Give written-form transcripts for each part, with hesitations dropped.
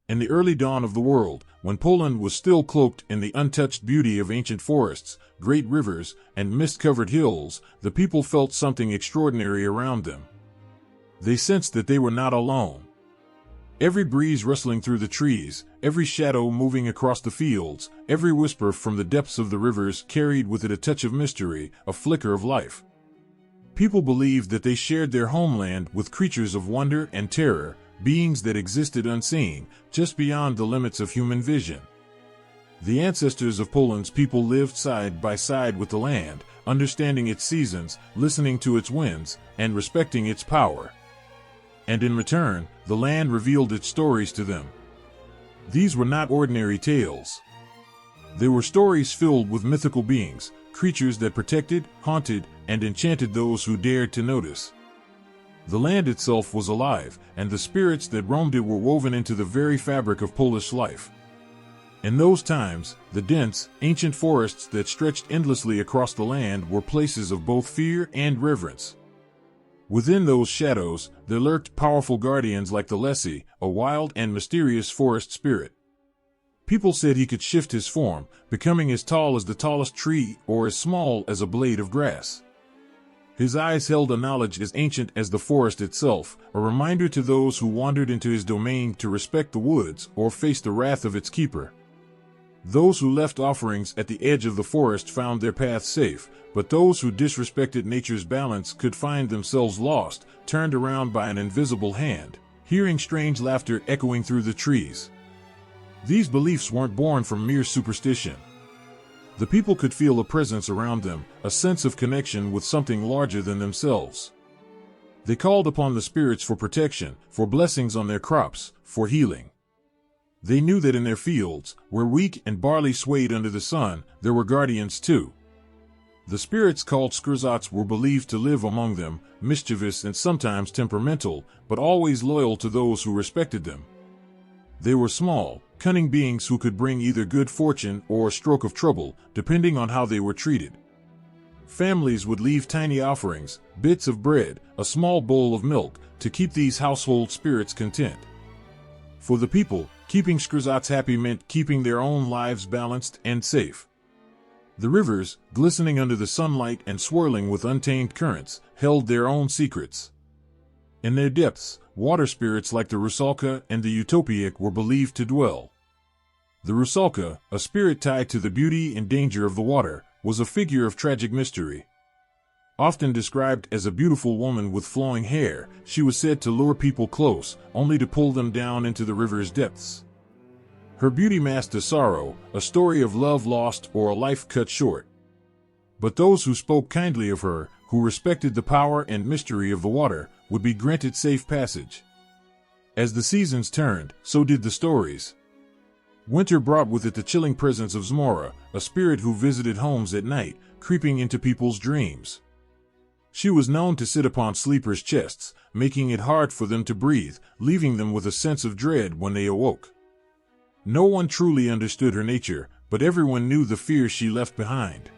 In the early dawn of the world, when Poland was still cloaked in the untouched beauty of ancient forests, great rivers, and mist-covered hills, the people felt something extraordinary around them. They sensed that they were not alone. Every breeze rustling through the trees, every shadow moving across the fields, every whisper from the depths of the rivers carried with it a touch of mystery, a flicker of life. People believed that they shared their homeland with creatures of wonder and terror, beings that existed unseen, just beyond the limits of human vision. The ancestors of Poland's people lived side by side with the land, understanding its seasons, listening to its winds, and respecting its power. And in return, the land revealed its stories to them. These were not ordinary tales. They were stories filled with mythical beings, creatures that protected, haunted, and enchanted those who dared to notice. The land itself was alive, and the spirits that roamed it were woven into the very fabric of Polish life. In those times, the dense, ancient forests that stretched endlessly across the land were places of both fear and reverence. Within those shadows, there lurked powerful guardians like the Lesi, a wild and mysterious forest spirit. People said he could shift his form, becoming as tall as the tallest tree or as small as a blade of grass. His eyes held a knowledge as ancient as the forest itself, a reminder to those who wandered into his domain to respect the woods or face the wrath of its keeper. Those who left offerings at the edge of the forest found their path safe, but those who disrespected nature's balance could find themselves lost, turned around by an invisible hand, hearing strange laughter echoing through the trees. These beliefs weren't born from mere superstition. The people could feel a presence around them, a sense of connection with something larger than themselves. They called upon the spirits for protection, for blessings on their crops, for healing. They knew that in their fields, where wheat and barley swayed under the sun, there were guardians too. The spirits called skrzats were believed to live among them, mischievous and sometimes temperamental, but always loyal to those who respected them. They were small, cunning beings who could bring either good fortune or a stroke of trouble, depending on how they were treated. Families would leave tiny offerings, bits of bread, a small bowl of milk, to keep these household spirits content. For the people, keeping skrzats happy meant keeping their own lives balanced and safe. The rivers, glistening under the sunlight and swirling with untamed currents, held their own secrets. In their depths, water spirits like the Rusałka and the utopic were believed to dwell. The Rusałka, a spirit tied to the beauty and danger of the water, was a figure of tragic mystery. Often described as a beautiful woman with flowing hair, she was said to lure people close, only to pull them down into the river's depths. Her beauty masked a sorrow, a story of love lost or a life cut short. But those who spoke kindly of her, who respected the power and mystery of the water, would be granted safe passage. As the seasons turned, so did the stories. Winter brought with it the chilling presence of Zmora, a spirit who visited homes at night, creeping into people's dreams. She was known to sit upon sleepers' chests, making it hard for them to breathe, leaving them with a sense of dread when they awoke. No one truly understood her nature, but everyone knew the fear she left behind.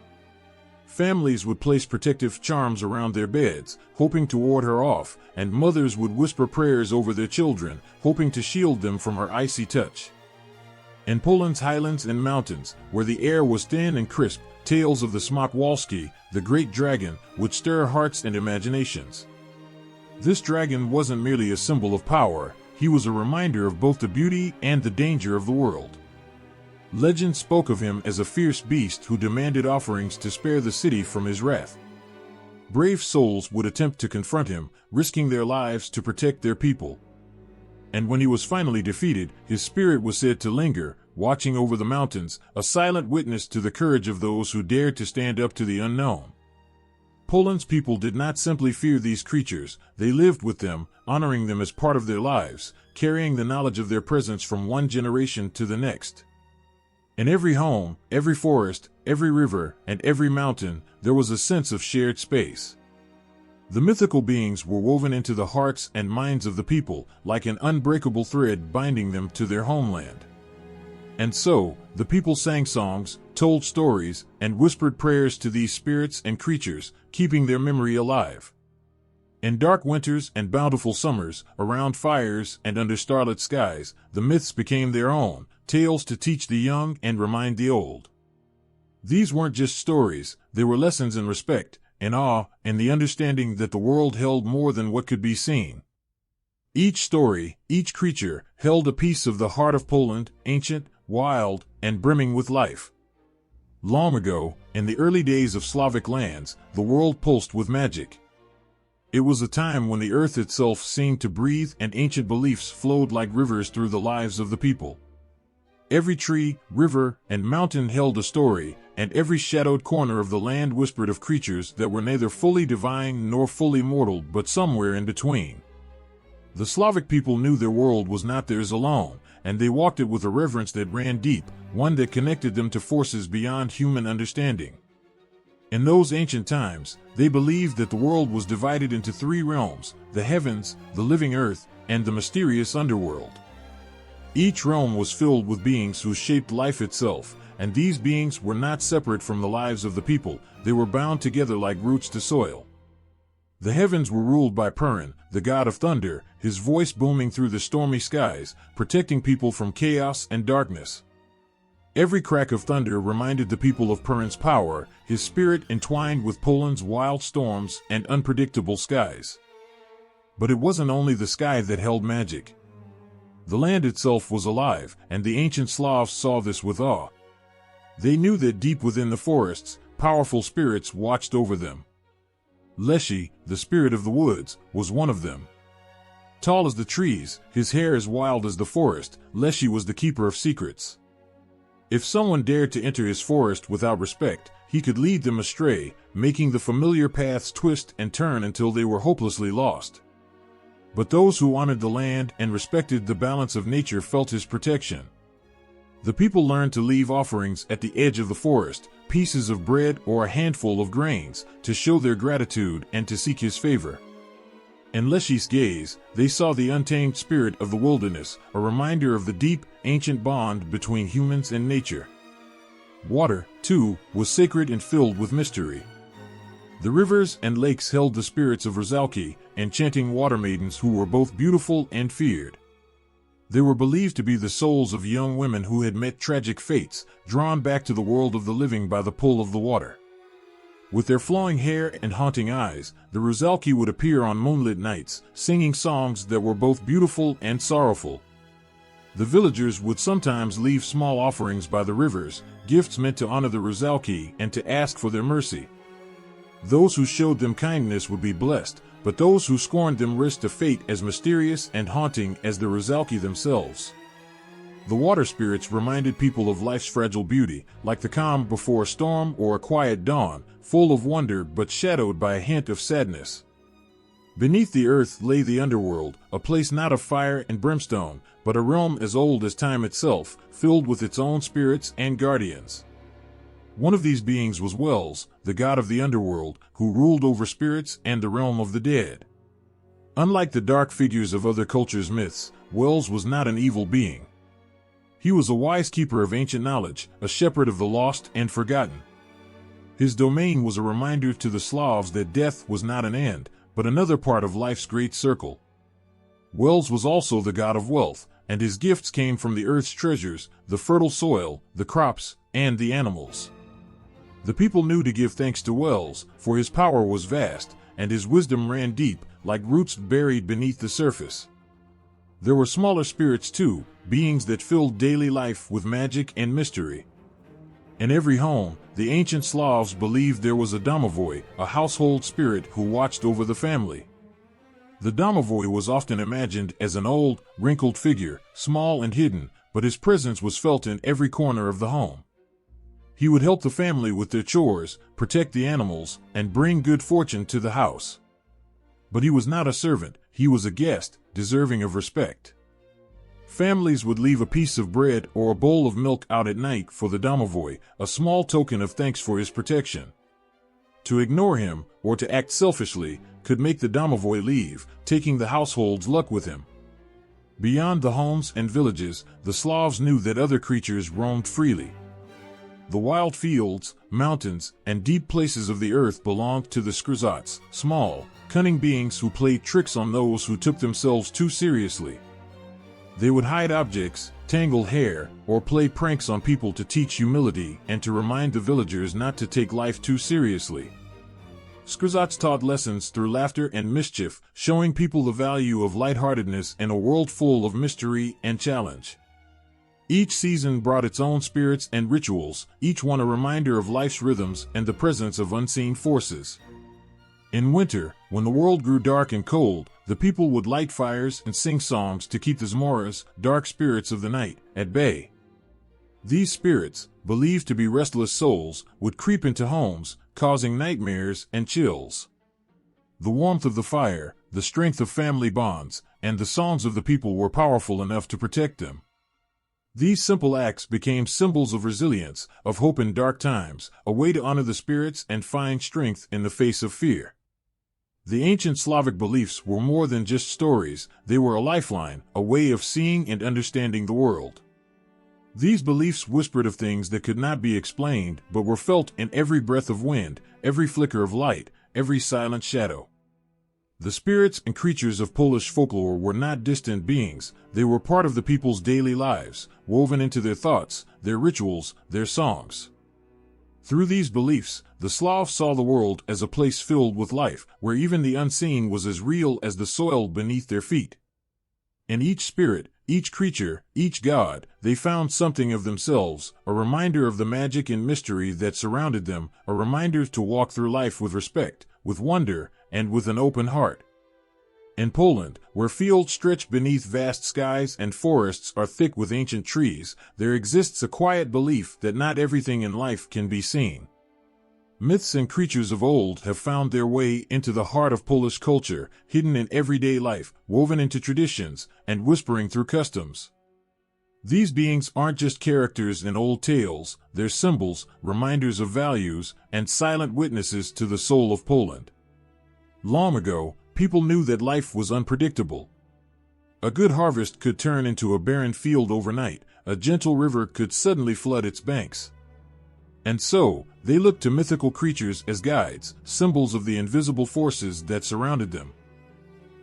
Families would place protective charms around their beds, hoping to ward her off, and mothers would whisper prayers over their children, hoping to shield them from her icy touch. In Poland's highlands and mountains, where the air was thin and crisp, tales of the Smok Wawelski, the great dragon, would stir hearts and imaginations. This dragon wasn't merely a symbol of power, he was a reminder of both the beauty and the danger of the world. Legend spoke of him as a fierce beast who demanded offerings to spare the city from his wrath. Brave souls would attempt to confront him, risking their lives to protect their people. And when he was finally defeated, his spirit was said to linger, watching over the mountains, a silent witness to the courage of those who dared to stand up to the unknown. Poland's people did not simply fear these creatures, they lived with them, honoring them as part of their lives, carrying the knowledge of their presence from one generation to the next. In every home, every forest, every river, and every mountain, there was a sense of shared space. The mythical beings were woven into the hearts and minds of the people, like an unbreakable thread binding them to their homeland. And so, the people sang songs, told stories, and whispered prayers to these spirits and creatures, keeping their memory alive. In dark winters and bountiful summers, around fires and under starlit skies, the myths became their own, tales to teach the young and remind the old. These weren't just stories, they were lessons in respect, in awe, and the understanding that the world held more than what could be seen. Each story, each creature, held a piece of the heart of Poland, ancient, wild, and brimming with life. Long ago, in the early days of Slavic lands, the world pulsed with magic. It was a time when the earth itself seemed to breathe and ancient beliefs flowed like rivers through the lives of the people. Every tree, river, and mountain held a story, and every shadowed corner of the land whispered of creatures that were neither fully divine nor fully mortal but somewhere in between. The Slavic people knew their world was not theirs alone, and they walked it with a reverence that ran deep, one that connected them to forces beyond human understanding. In those ancient times, they believed that the world was divided into three realms: the heavens, the living earth, and the mysterious underworld. Each realm was filled with beings who shaped life itself, and these beings were not separate from the lives of the people, they were bound together like roots to soil. The heavens were ruled by Perun, the god of thunder, his voice booming through the stormy skies, protecting people from chaos and darkness. Every crack of thunder reminded the people of Perun's power, his spirit entwined with Poland's wild storms and unpredictable skies. But it wasn't only the sky that held magic. The land itself was alive, and the ancient Slavs saw this with awe. They knew that deep within the forests, powerful spirits watched over them. Leshi, the spirit of the woods, was one of them. Tall as the trees, his hair as wild as the forest, Leshi was the keeper of secrets. If someone dared to enter his forest without respect, he could lead them astray, making the familiar paths twist and turn until they were hopelessly lost. But those who honored the land and respected the balance of nature felt his protection. The people learned to leave offerings at the edge of the forest, pieces of bread or a handful of grains, to show their gratitude and to seek his favor. In Leshi's gaze, they saw the untamed spirit of the wilderness, a reminder of the deep, ancient bond between humans and nature. Water, too, was sacred and filled with mystery. The rivers and lakes held the spirits of Rusałki, enchanting water maidens who were both beautiful and feared. They were believed to be the souls of young women who had met tragic fates, drawn back to the world of the living by the pull of the water. With their flowing hair and haunting eyes, the Rusałki would appear on moonlit nights, singing songs that were both beautiful and sorrowful. The villagers would sometimes leave small offerings by the rivers, gifts meant to honor the Rusałki and to ask for their mercy. Those who showed them kindness would be blessed, but those who scorned them risked a fate as mysterious and haunting as the Rusałki themselves. The water spirits reminded people of life's fragile beauty, like the calm before a storm or a quiet dawn, full of wonder but shadowed by a hint of sadness. Beneath the earth lay the underworld, a place not of fire and brimstone, but a realm as old as time itself, filled with its own spirits and guardians. One of these beings was Wels, the god of the underworld, who ruled over spirits and the realm of the dead. Unlike the dark figures of other cultures' myths, Wels was not an evil being. He was a wise keeper of ancient knowledge, a shepherd of the lost and forgotten. His domain was a reminder to the Slavs that death was not an end, but another part of life's great circle. Wels was also the god of wealth, and his gifts came from the earth's treasures, the fertile soil, the crops, and the animals. The people knew to give thanks to Wels, for his power was vast, and his wisdom ran deep, like roots buried beneath the surface. There were smaller spirits too, beings that filled daily life with magic and mystery. In every home, the ancient Slavs believed there was a domovoi, a household spirit who watched over the family. The domovoi was often imagined as an old, wrinkled figure, small and hidden, but his presence was felt in every corner of the home. He would help the family with their chores, protect the animals, and bring good fortune to the house. But he was not a servant, he was a guest, deserving of respect. Families would leave a piece of bread or a bowl of milk out at night for the domovoi, a small token of thanks for his protection. To ignore him, or to act selfishly, could make the domovoi leave, taking the household's luck with him. Beyond the homes and villages, the Slavs knew that other creatures roamed freely. The wild fields, mountains, and deep places of the earth belonged to the Skrzots, small, cunning beings who played tricks on those who took themselves too seriously. They would hide objects, tangle hair, or play pranks on people to teach humility and to remind the villagers not to take life too seriously. Skrzots taught lessons through laughter and mischief, showing people the value of lightheartedness in a world full of mystery and challenge. Each season brought its own spirits and rituals, each one a reminder of life's rhythms and the presence of unseen forces. In winter, when the world grew dark and cold, the people would light fires and sing songs to keep the Zmoras, dark spirits of the night, at bay. These spirits, believed to be restless souls, would creep into homes, causing nightmares and chills. The warmth of the fire, the strength of family bonds, and the songs of the people were powerful enough to protect them. These simple acts became symbols of resilience, of hope in dark times, a way to honor the spirits and find strength in the face of fear. The ancient Slavic beliefs were more than just stories, they were a lifeline, a way of seeing and understanding the world. These beliefs whispered of things that could not be explained, but were felt in every breath of wind, every flicker of light, every silent shadow. The spirits and creatures of Polish folklore were not distant beings, they were part of the people's daily lives, woven into their thoughts, their rituals, their songs. Through these beliefs, the Slavs saw the world as a place filled with life, where even the unseen was as real as the soil beneath their feet. In each spirit, each creature, each god, they found something of themselves, a reminder of the magic and mystery that surrounded them, a reminder to walk through life with respect, with wonder, and with an open heart. In Poland, where fields stretch beneath vast skies and forests are thick with ancient trees, there exists a quiet belief that not everything in life can be seen. Myths and creatures of old have found their way into the heart of Polish culture, hidden in everyday life, woven into traditions, and whispering through customs. These beings aren't just characters in old tales, they're symbols, reminders of values, and silent witnesses to the soul of Poland. Long ago, people knew that life was unpredictable. A good harvest could turn into a barren field overnight, a gentle river could suddenly flood its banks. And so, they looked to mythical creatures as guides, symbols of the invisible forces that surrounded them.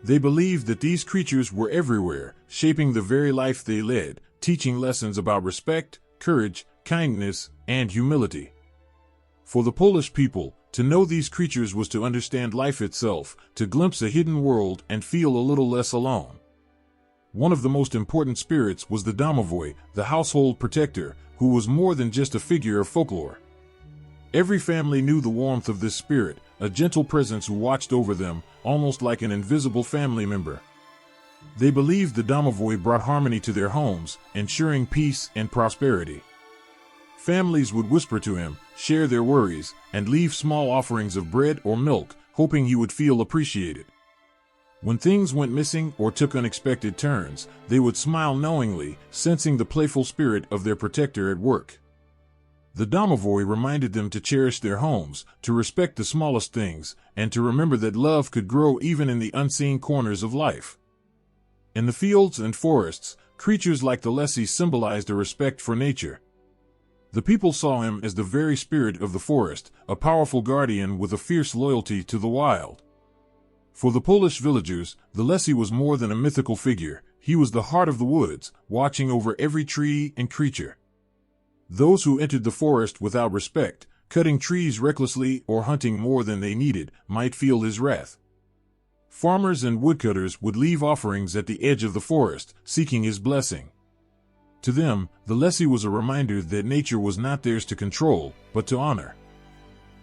They believed that these creatures were everywhere, shaping the very life they led, teaching lessons about respect, courage, kindness, and humility. For the Polish people, to know these creatures was to understand life itself, to glimpse a hidden world and feel a little less alone. One of the most important spirits was the domovoy, the household protector, who was more than just a figure of folklore. Every family knew the warmth of this spirit, a gentle presence who watched over them, almost like an invisible family member. They believed the domovoy brought harmony to their homes, ensuring peace and prosperity. Families would whisper to him, share their worries, and leave small offerings of bread or milk, hoping he would feel appreciated. When things went missing or took unexpected turns, they would smile knowingly, sensing the playful spirit of their protector at work. The domovoy reminded them to cherish their homes, to respect the smallest things, and to remember that love could grow even in the unseen corners of life. In the fields and forests, creatures like the lesy symbolized a respect for nature. The people saw him as the very spirit of the forest, a powerful guardian with a fierce loyalty to the wild. For the Polish villagers, the lesy was more than a mythical figure, he was the heart of the woods, watching over every tree and creature. Those who entered the forest without respect, cutting trees recklessly or hunting more than they needed, might feel his wrath. Farmers and woodcutters would leave offerings at the edge of the forest, seeking his blessing. To them, the lesy was a reminder that nature was not theirs to control, but to honor.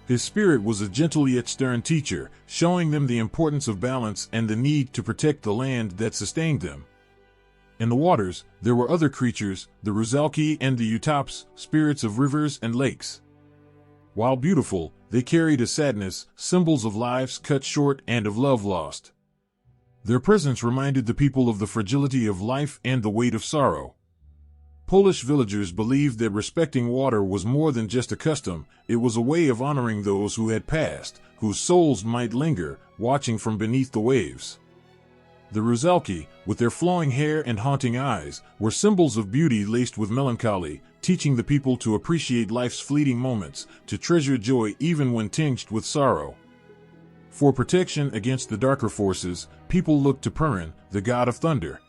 His spirit was a gentle yet stern teacher, showing them the importance of balance and the need to protect the land that sustained them. In the waters, there were other creatures, the Rusałki and the Utops, spirits of rivers and lakes. While beautiful, they carried a sadness, symbols of lives cut short and of love lost. Their presence reminded the people of the fragility of life and the weight of sorrow. Polish villagers believed that respecting water was more than just a custom, it was a way of honoring those who had passed, whose souls might linger, watching from beneath the waves. The Rusałki, with their flowing hair and haunting eyes, were symbols of beauty laced with melancholy, teaching the people to appreciate life's fleeting moments, to treasure joy even when tinged with sorrow. For protection against the darker forces, people looked to Perun, the god of thunder.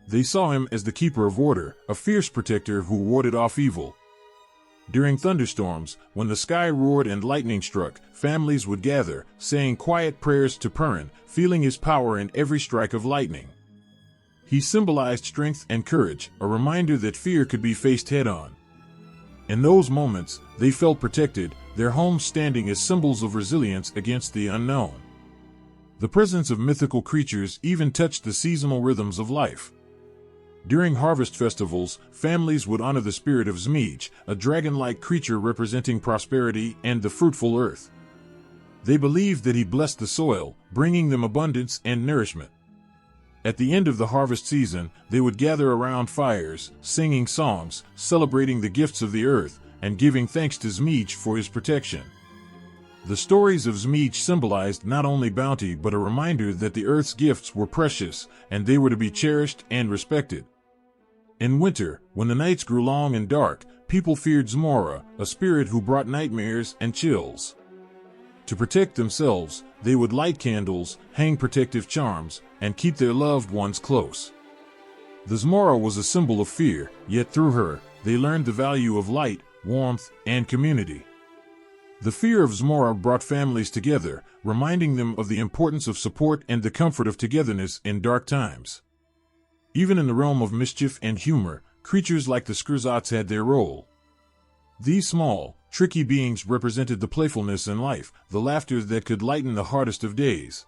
They saw him as the keeper of order, a fierce protector who warded off evil. During thunderstorms, when the sky roared and lightning struck, families would gather, saying quiet prayers to Perun, feeling his power in every strike of lightning. He symbolized strength and courage, a reminder that fear could be faced head-on. In those moments, they felt protected, their homes standing as symbols of resilience against the unknown. The presence of mythical creatures even touched the seasonal rhythms of life. During harvest festivals, families would honor the spirit of Smok, a dragon-like creature representing prosperity and the fruitful earth. They believed that he blessed the soil, bringing them abundance and nourishment. At the end of the harvest season, they would gather around fires, singing songs, celebrating the gifts of the earth, and giving thanks to Smok for his protection. The stories of Smok symbolized not only bounty but a reminder that the earth's gifts were precious, and they were to be cherished and respected. In winter, when the nights grew long and dark, people feared Zmora, a spirit who brought nightmares and chills. To protect themselves, they would light candles, hang protective charms, and keep their loved ones close. The Zmora was a symbol of fear, yet through her, they learned the value of light, warmth, and community. The fear of Zmora brought families together, reminding them of the importance of support and the comfort of togetherness in dark times. Even in the realm of mischief and humor, creatures like the Skrzats had their role. These small, tricky beings represented the playfulness in life, the laughter that could lighten the hardest of days.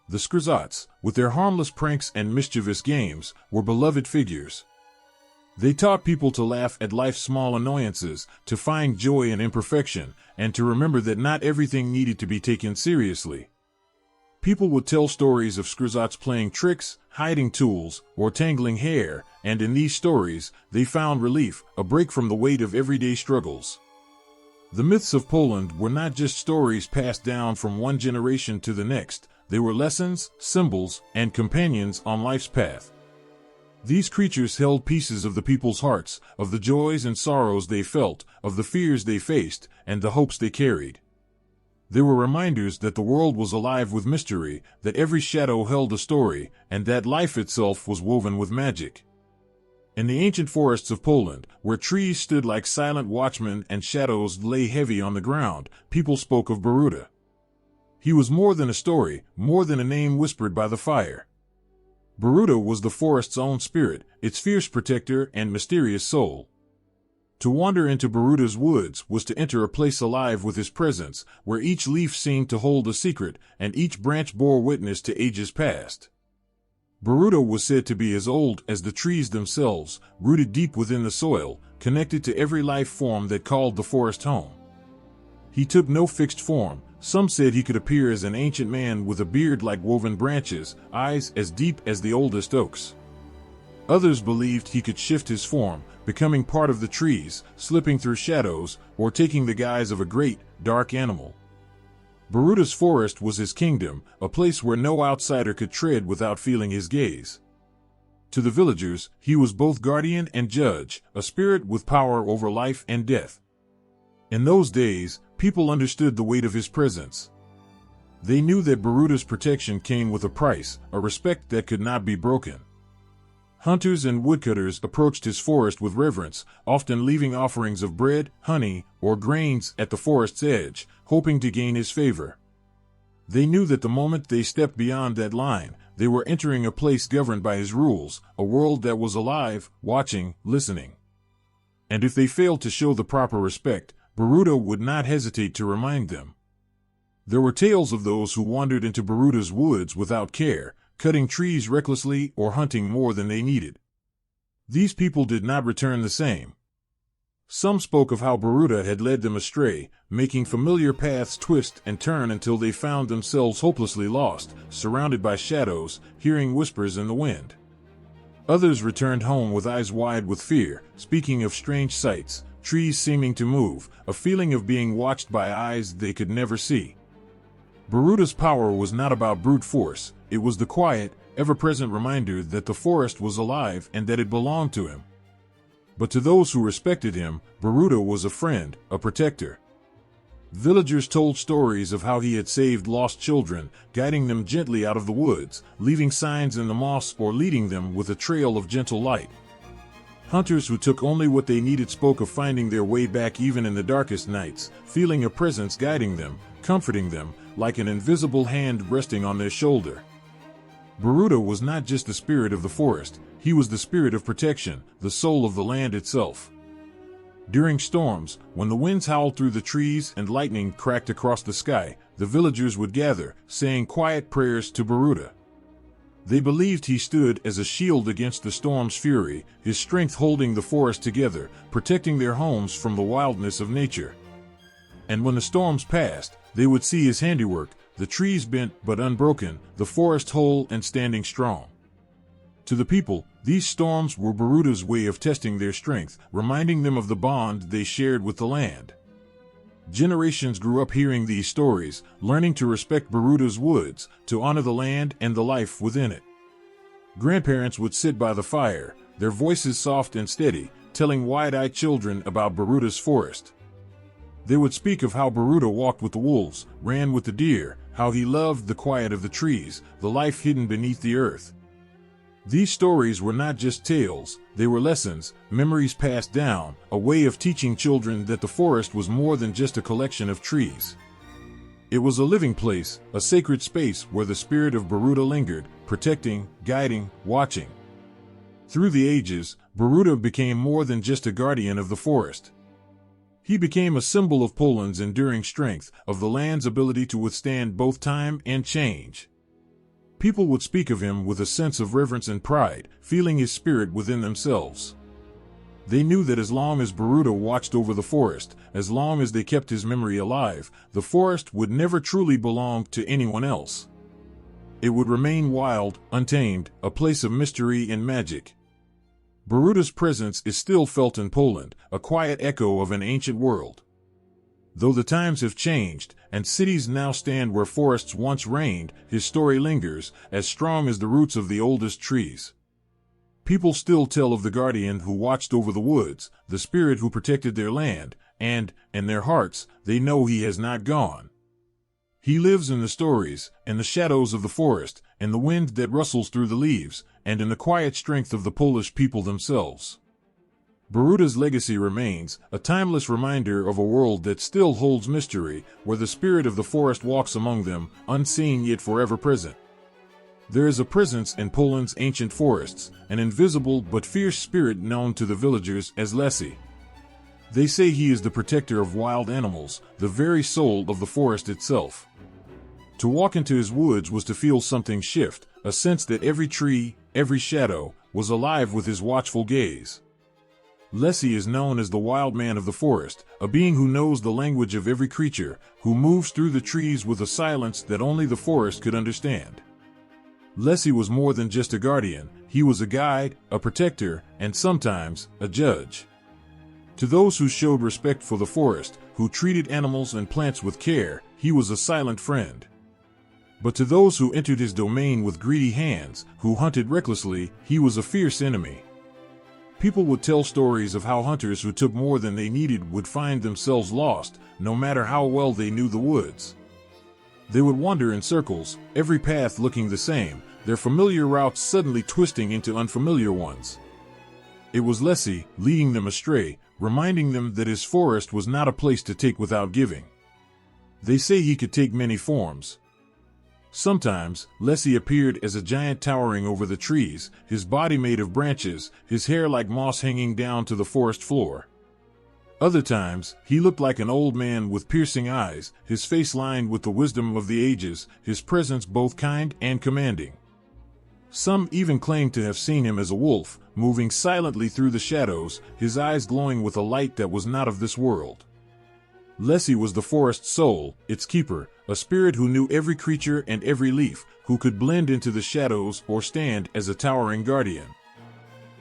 The Skrzats, with their harmless pranks and mischievous games, were beloved figures. They taught people to laugh at life's small annoyances, to find joy in imperfection, and to remember that not everything needed to be taken seriously. People would tell stories of Skrzats playing tricks, hiding tools, or tangling hair, and in these stories, they found relief, a break from the weight of everyday struggles. The myths of Poland were not just stories passed down from one generation to the next, they were lessons, symbols, and companions on life's path. These creatures held pieces of the people's hearts, of the joys and sorrows they felt, of the fears they faced, and the hopes they carried. They were reminders that the world was alive with mystery, that every shadow held a story, and that life itself was woven with magic. In the ancient forests of Poland, where trees stood like silent watchmen and shadows lay heavy on the ground, people spoke of Boruta. He was more than a story, more than a name whispered by the fire. Boruta was the forest's own spirit, its fierce protector and mysterious soul. To wander into Boruta's woods was to enter a place alive with his presence, where each leaf seemed to hold a secret, and each branch bore witness to ages past. Boruta was said to be as old as the trees themselves, rooted deep within the soil, connected to every life form that called the forest home. He took no fixed form. Some said he could appear as an ancient man with a beard like woven branches, eyes as deep as the oldest oaks. Others believed he could shift his form, becoming part of the trees, slipping through shadows, or taking the guise of a great, dark animal. Boruta's forest was his kingdom, a place where no outsider could tread without feeling his gaze. To the villagers, he was both guardian and judge, a spirit with power over life and death. In those days, people understood the weight of his presence. They knew that Boruta's protection came with a price, a respect that could not be broken. Hunters and woodcutters approached his forest with reverence, often leaving offerings of bread, honey, or grains at the forest's edge, hoping to gain his favor. They knew that the moment they stepped beyond that line, they were entering a place governed by his rules, a world that was alive, watching, listening. And if they failed to show the proper respect, Boruta would not hesitate to remind them. There were tales of those who wandered into Boruta's woods without care, cutting trees recklessly or hunting more than they needed. These people did not return the same. Some spoke of how Boruta had led them astray, making familiar paths twist and turn until they found themselves hopelessly lost, surrounded by shadows, hearing whispers in the wind. Others returned home with eyes wide with fear, speaking of strange sights, trees seeming to move, a feeling of being watched by eyes they could never see. Boruta's power was not about brute force, it was the quiet, ever-present reminder that the forest was alive and that it belonged to him. But to those who respected him, Baruta was a friend, a protector. Villagers told stories of how he had saved lost children, guiding them gently out of the woods, leaving signs in the moss or leading them with a trail of gentle light. Hunters who took only what they needed spoke of finding their way back even in the darkest nights, feeling a presence guiding them, comforting them, like an invisible hand resting on their shoulder. Baruta was not just the spirit of the forest, he was the spirit of protection, the soul of the land itself. During storms, when the winds howled through the trees and lightning cracked across the sky, the villagers would gather, saying quiet prayers to Baruta. They believed he stood as a shield against the storm's fury, his strength holding the forest together, protecting their homes from the wildness of nature. And when the storms passed, they would see his handiwork, the trees bent but unbroken, the forest whole and standing strong. To the people, these storms were Baruta's way of testing their strength, reminding them of the bond they shared with the land. Generations grew up hearing these stories, learning to respect Baruta's woods, to honor the land and the life within it. Grandparents would sit by the fire, their voices soft and steady, telling wide-eyed children about Baruta's forest. They would speak of how Baruta walked with the wolves, ran with the deer, how he loved the quiet of the trees, the life hidden beneath the earth. These stories were not just tales, they were lessons, memories passed down, a way of teaching children that the forest was more than just a collection of trees. It was a living place, a sacred space where the spirit of Baruta lingered, protecting, guiding, watching. Through the ages, Baruta became more than just a guardian of the forest. He became a symbol of Poland's enduring strength, of the land's ability to withstand both time and change. People would speak of him with a sense of reverence and pride, feeling his spirit within themselves. They knew that as long as Baruta watched over the forest, as long as they kept his memory alive, the forest would never truly belong to anyone else. It would remain wild, untamed, a place of mystery and magic. Baruta's presence is still felt in Poland, a quiet echo of an ancient world. Though the times have changed, and cities now stand where forests once reigned, his story lingers, as strong as the roots of the oldest trees. People still tell of the guardian who watched over the woods, the spirit who protected their land, and, in their hearts, they know he has not gone. He lives in the stories, in the shadows of the forest, in the wind that rustles through the leaves, and in the quiet strength of the Polish people themselves. Baruta's legacy remains, a timeless reminder of a world that still holds mystery, where the spirit of the forest walks among them, unseen yet forever present. There is a presence in Poland's ancient forests, an invisible but fierce spirit known to the villagers as Lesy. They say he is the protector of wild animals, the very soul of the forest itself. To walk into his woods was to feel something shift, a sense that every tree, every shadow, was alive with his watchful gaze. Lesy is known as the wild man of the forest, a being who knows the language of every creature, who moves through the trees with a silence that only the forest could understand. Lesy was more than just a guardian, he was a guide, a protector, and sometimes, a judge. To those who showed respect for the forest, who treated animals and plants with care, he was a silent friend. But to those who entered his domain with greedy hands, who hunted recklessly, he was a fierce enemy. People would tell stories of how hunters who took more than they needed would find themselves lost, no matter how well they knew the woods. They would wander in circles, every path looking the same, their familiar routes suddenly twisting into unfamiliar ones. It was Lesy, leading them astray, reminding them that his forest was not a place to take without giving. They say he could take many forms. Sometimes, Lesy appeared as a giant towering over the trees, his body made of branches, his hair like moss hanging down to the forest floor. Other times, he looked like an old man with piercing eyes, his face lined with the wisdom of the ages, his presence both kind and commanding. Some even claimed to have seen him as a wolf, moving silently through the shadows, his eyes glowing with a light that was not of this world. Lesy was the forest's soul, its keeper, a spirit who knew every creature and every leaf, who could blend into the shadows or stand as a towering guardian.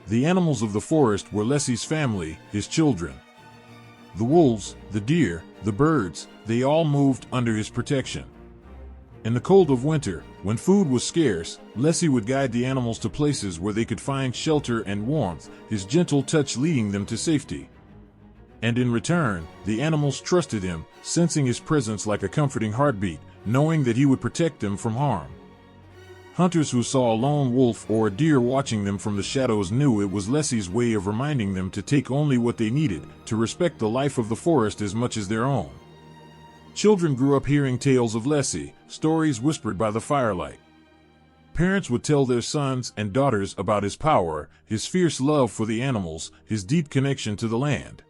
The animals of the forest were Lesy's family, his children. The wolves, the deer, the birds, they all moved under his protection. In the cold of winter, when food was scarce, Leslie would guide the animals to places where they could find shelter and warmth, his gentle touch leading them to safety. And in return, the animals trusted him, sensing his presence like a comforting heartbeat, knowing that he would protect them from harm. Hunters who saw a lone wolf or a deer watching them from the shadows knew it was Leslie's way of reminding them to take only what they needed, to respect the life of the forest as much as their own. Children grew up hearing tales of Leslie, stories whispered by the firelight. Parents would tell their sons and daughters about his power, his fierce love for the animals, his deep connection to the land.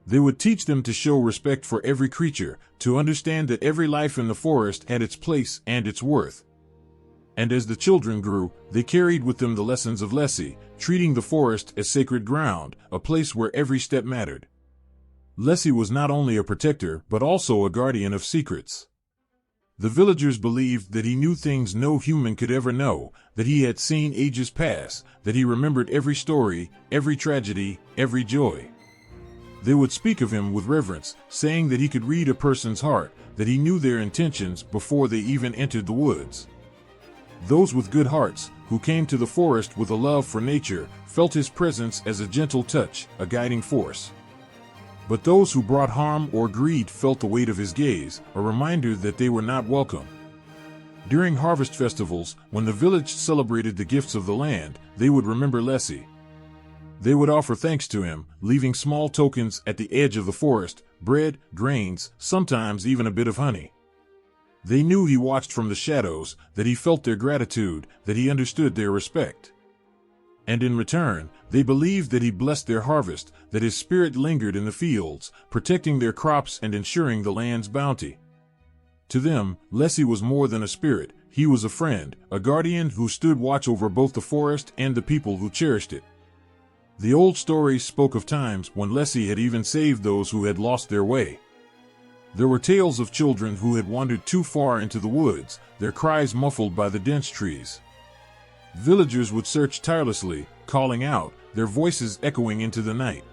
They would teach them to show respect for every creature, to understand that every life in the forest had its place and its worth. And as the children grew, they carried with them the lessons of Leslie, treating the forest as sacred ground, a place where every step mattered. Leslie was not only a protector, but also a guardian of secrets. The villagers believed that he knew things no human could ever know, that he had seen ages pass, that he remembered every story, every tragedy, every joy. They would speak of him with reverence, saying that he could read a person's heart, that he knew their intentions before they even entered the woods. Those with good hearts, who came to the forest with a love for nature, felt his presence as a gentle touch, a guiding force. But those who brought harm or greed felt the weight of his gaze, a reminder that they were not welcome. During harvest festivals, when the village celebrated the gifts of the land, they would remember Leslie. They would offer thanks to him, leaving small tokens at the edge of the forest, bread, grains, sometimes even a bit of honey. They knew he watched from the shadows, that he felt their gratitude, that he understood their respect. And in return, they believed that he blessed their harvest, that his spirit lingered in the fields, protecting their crops and ensuring the land's bounty. To them, Leslie was more than a spirit, he was a friend, a guardian who stood watch over both the forest and the people who cherished it. The old stories spoke of times when Leslie had even saved those who had lost their way. There were tales of children who had wandered too far into the woods, their cries muffled by the dense trees. Villagers would search tirelessly, calling out, their voices echoing into the night.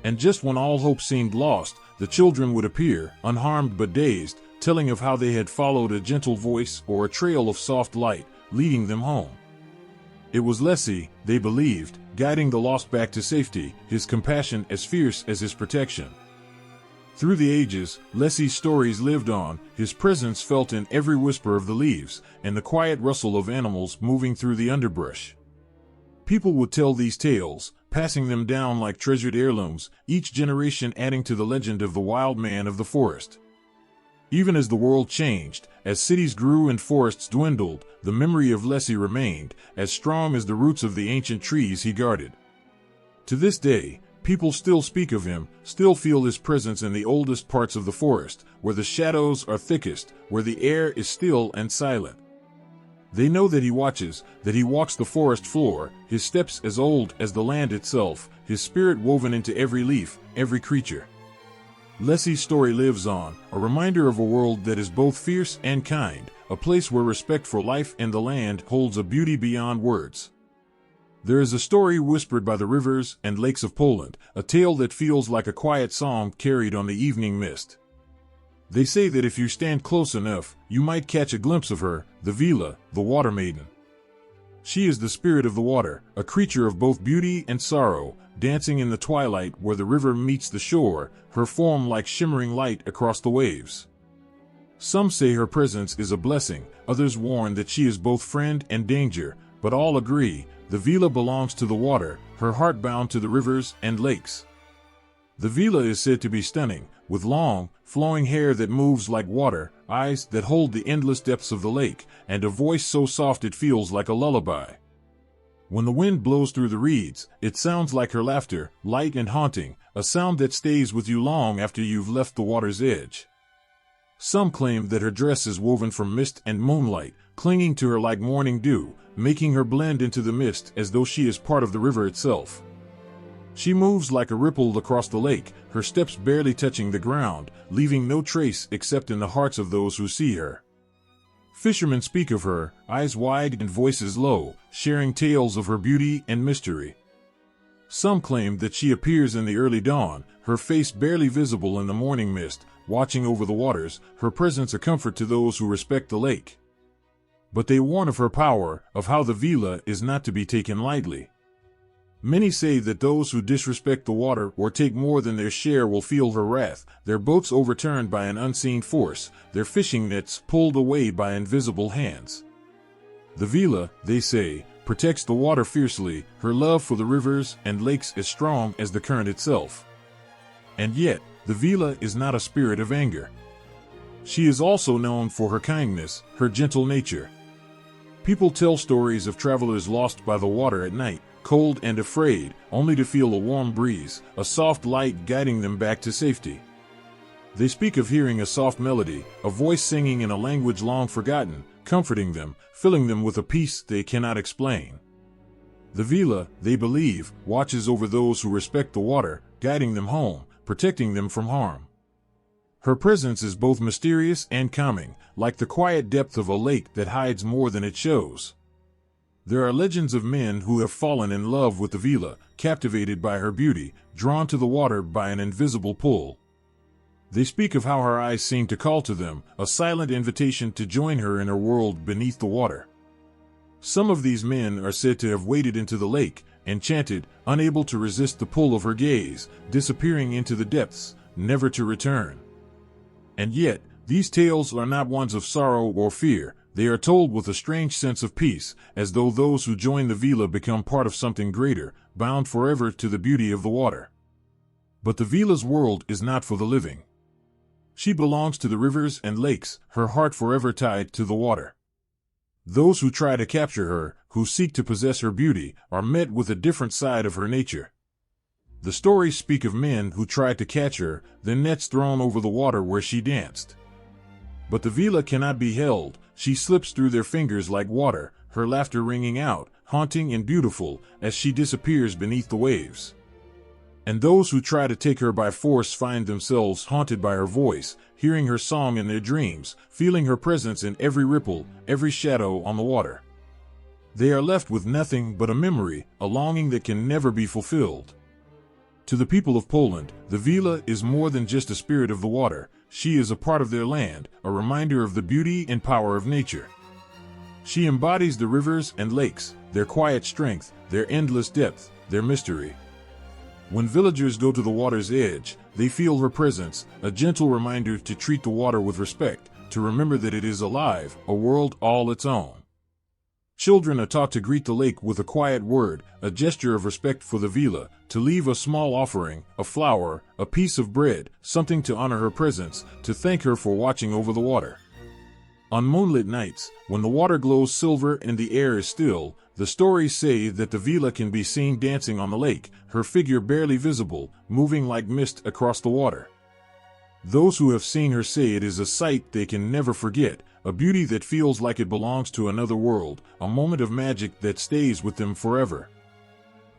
And just when all hope seemed lost, the children would appear, unharmed but dazed, telling of how they had followed a gentle voice or a trail of soft light, leading them home. It was Leslie, they believed, guiding the lost back to safety, his compassion as fierce as his protection. Through the ages, Leslie's stories lived on, his presence felt in every whisper of the leaves, and the quiet rustle of animals moving through the underbrush. People would tell these tales, passing them down like treasured heirlooms, each generation adding to the legend of the wild man of the forest. Even as the world changed, as cities grew and forests dwindled, the memory of Leslie remained, as strong as the roots of the ancient trees he guarded. To this day, people still speak of him, still feel his presence in the oldest parts of the forest, where the shadows are thickest, where the air is still and silent. They know that he watches, that he walks the forest floor, his steps as old as the land itself, his spirit woven into every leaf, every creature. Leslie's story lives on, a reminder of a world that is both fierce and kind, a place where respect for life and the land holds a beauty beyond words. There is a story whispered by the rivers and lakes of Poland, a tale that feels like a quiet song carried on the evening mist. They say that if you stand close enough, you might catch a glimpse of her, the Vila, the water maiden. She is the spirit of the water, a creature of both beauty and sorrow, dancing in the twilight where the river meets the shore, her form like shimmering light across the waves. Some say her presence is a blessing, others warn that she is both friend and danger, but all agree, the Vila belongs to the water, her heart bound to the rivers and lakes. The Vila is said to be stunning, with long, flowing hair that moves like water, eyes that hold the endless depths of the lake, and a voice so soft it feels like a lullaby. When the wind blows through the reeds, it sounds like her laughter, light and haunting, a sound that stays with you long after you've left the water's edge. Some claim that her dress is woven from mist and moonlight, clinging to her like morning dew, making her blend into the mist as though she is part of the river itself. She moves like a ripple across the lake, her steps barely touching the ground, leaving no trace except in the hearts of those who see her. Fishermen speak of her, eyes wide and voices low, sharing tales of her beauty and mystery. Some claim that she appears in the early dawn, her face barely visible in the morning mist, watching over the waters, her presence a comfort to those who respect the lake. But they warn of her power, of how the vila is not to be taken lightly. Many say that those who disrespect the water or take more than their share will feel her wrath, their boats overturned by an unseen force, their fishing nets pulled away by invisible hands. The vila, they say, protects the water fiercely, her love for the rivers and lakes as strong as the current itself. And yet, the vila is not a spirit of anger. She is also known for her kindness, her gentle nature. People tell stories of travelers lost by the water at night, cold and afraid, only to feel a warm breeze, a soft light guiding them back to safety. They speak of hearing a soft melody, a voice singing in a language long forgotten, comforting them, filling them with a peace they cannot explain. The vila, they believe, watches over those who respect the water, guiding them home, protecting them from harm. Her presence is both mysterious and calming, like the quiet depth of a lake that hides more than it shows. There are legends of men who have fallen in love with the vila, captivated by her beauty, drawn to the water by an invisible pull. They speak of how her eyes seem to call to them, a silent invitation to join her in her world beneath the water. Some of these men are said to have waded into the lake, enchanted, unable to resist the pull of her gaze, disappearing into the depths, never to return. And yet, these tales are not ones of sorrow or fear. They are told with a strange sense of peace, as though those who join the vila become part of something greater, bound forever to the beauty of the water. But the vila's world is not for the living. She belongs to the rivers and lakes, her heart forever tied to the water. Those who try to capture her, who seek to possess her beauty, are met with a different side of her nature. The stories speak of men who tried to catch her, then nets thrown over the water where she danced. But the vila cannot be held, she slips through their fingers like water, her laughter ringing out, haunting and beautiful, as she disappears beneath the waves. And those who try to take her by force find themselves haunted by her voice, hearing her song in their dreams, feeling her presence in every ripple, every shadow on the water. They are left with nothing but a memory, a longing that can never be fulfilled. To the people of Poland, the vila is more than just a spirit of the water. She is a part of their land, a reminder of the beauty and power of nature. She embodies the rivers and lakes, their quiet strength, their endless depth, their mystery. When villagers go to the water's edge, they feel her presence, a gentle reminder to treat the water with respect, to remember that it is alive, a world all its own. Children are taught to greet the lake with a quiet word, a gesture of respect for the vila, to leave a small offering, a flower, a piece of bread, something to honor her presence, to thank her for watching over the water. On moonlit nights, when the water glows silver and the air is still, the stories say that the vila can be seen dancing on the lake, her figure barely visible, moving like mist across the water. Those who have seen her say it is a sight they can never forget, a beauty that feels like it belongs to another world, a moment of magic that stays with them forever.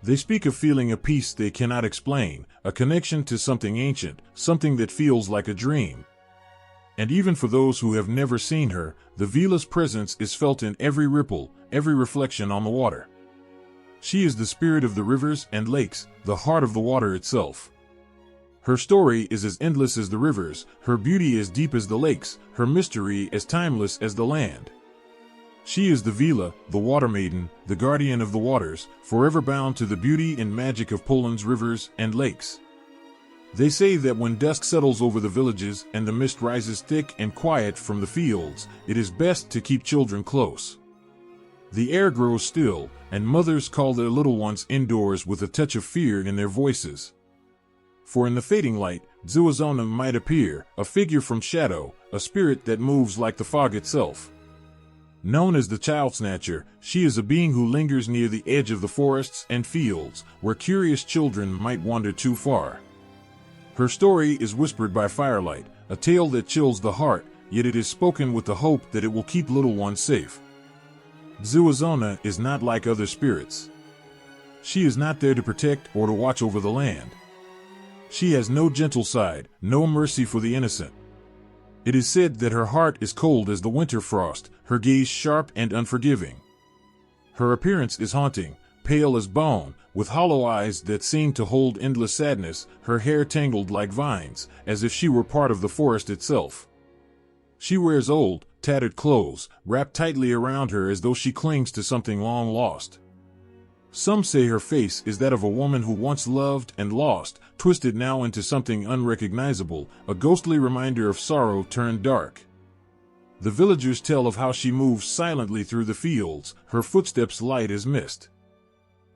They speak of feeling a peace they cannot explain, a connection to something ancient, something that feels like a dream. And even for those who have never seen her, the vila's presence is felt in every ripple, every reflection on the water. She is the spirit of the rivers and lakes, the heart of the water itself. Her story is as endless as the rivers, her beauty as deep as the lakes, her mystery as timeless as the land. She is the vila, the water maiden, the guardian of the waters, forever bound to the beauty and magic of Poland's rivers and lakes. They say that when dusk settles over the villages and the mist rises thick and quiet from the fields, it is best to keep children close. The air grows still, and mothers call their little ones indoors with a touch of fear in their voices. For in the fading light, Zuzona might appear, a figure from shadow, a spirit that moves like the fog itself. Known as the child snatcher, she is a being who lingers near the edge of the forests and fields, where curious children might wander too far. Her story is whispered by firelight, a tale that chills the heart, yet it is spoken with the hope that it will keep little ones safe. Zuzona is not like other spirits. She is not there to protect or to watch over the land. She has no gentle side, no mercy for the innocent. It is said that her heart is cold as the winter frost, her gaze sharp and unforgiving. Her appearance is haunting, pale as bone, with hollow eyes that seemed to hold endless sadness, her hair tangled like vines, as if she were part of the forest itself. She wears old, tattered clothes, wrapped tightly around her as though she clings to something long lost. Some say her face is that of a woman who once loved and lost, twisted now into something unrecognizable, a ghostly reminder of sorrow turned dark. The villagers tell of how she moves silently through the fields, her footsteps light as mist.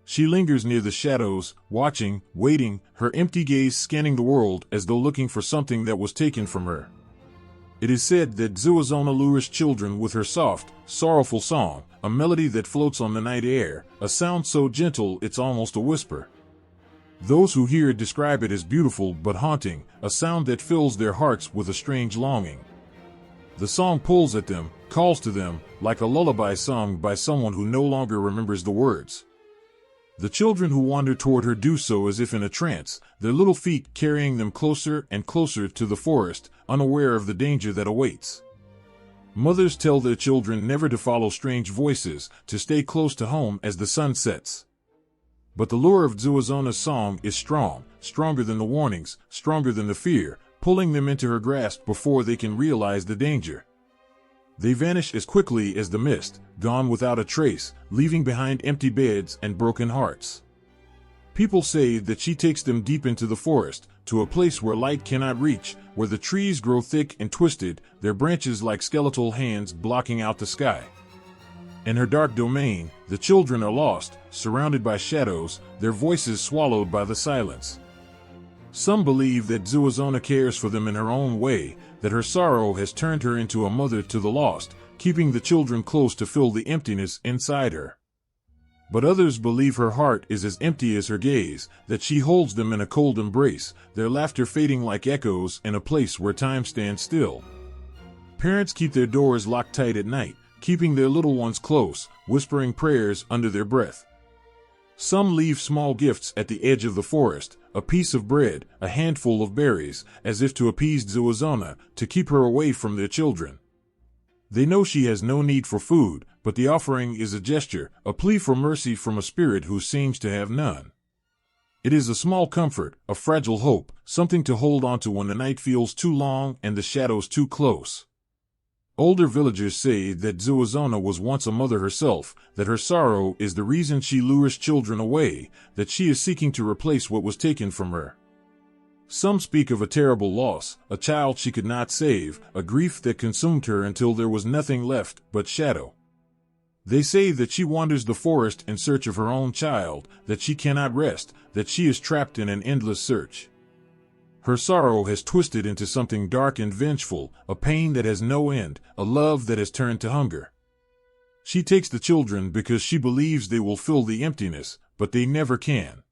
She lingers near the shadows, watching, waiting, her empty gaze scanning the world as though looking for something that was taken from her. It is said that Zuazona lures children with her soft, sorrowful song, a melody that floats on the night air, a sound so gentle it's almost a whisper. Those who hear it describe it as beautiful but haunting, a sound that fills their hearts with a strange longing. The song pulls at them, calls to them, like a lullaby sung by someone who no longer remembers the words. The children who wander toward her do so as if in a trance, their little feet carrying them closer and closer to the forest, unaware of the danger that awaits. Mothers tell their children never to follow strange voices, to stay close to home as the sun sets. But the lure of Zuazona's song is strong, stronger than the warnings, stronger than the fear, pulling them into her grasp before they can realize the danger. They vanish as quickly as the mist, gone without a trace, leaving behind empty beds and broken hearts. People say that she takes them deep into the forest, to a place where light cannot reach, where the trees grow thick and twisted, their branches like skeletal hands blocking out the sky. In her dark domain, the children are lost, surrounded by shadows, their voices swallowed by the silence. Some believe that Zuazona cares for them in her own way, that her sorrow has turned her into a mother to the lost, keeping the children close to fill the emptiness inside her. But others believe her heart is as empty as her gaze, that she holds them in a cold embrace, their laughter fading like echoes in a place where time stands still. Parents keep their doors locked tight at night, keeping their little ones close, whispering prayers under their breath. Some leave small gifts at the edge of the forest, a piece of bread, a handful of berries, as if to appease Zuazona, to keep her away from their children. They know she has no need for food, but the offering is a gesture, a plea for mercy from a spirit who seems to have none. It is a small comfort, a fragile hope, something to hold on to when the night feels too long and the shadows too close. Older villagers say that Zuazona was once a mother herself, that her sorrow is the reason she lures children away, that she is seeking to replace what was taken from her. Some speak of a terrible loss, a child she could not save, a grief that consumed her until there was nothing left but shadow. They say that she wanders the forest in search of her own child, that she cannot rest, that she is trapped in an endless search. Her sorrow has twisted into something dark and vengeful, a pain that has no end, a love that has turned to hunger. She takes the children because she believes they will fill the emptiness, but they never can.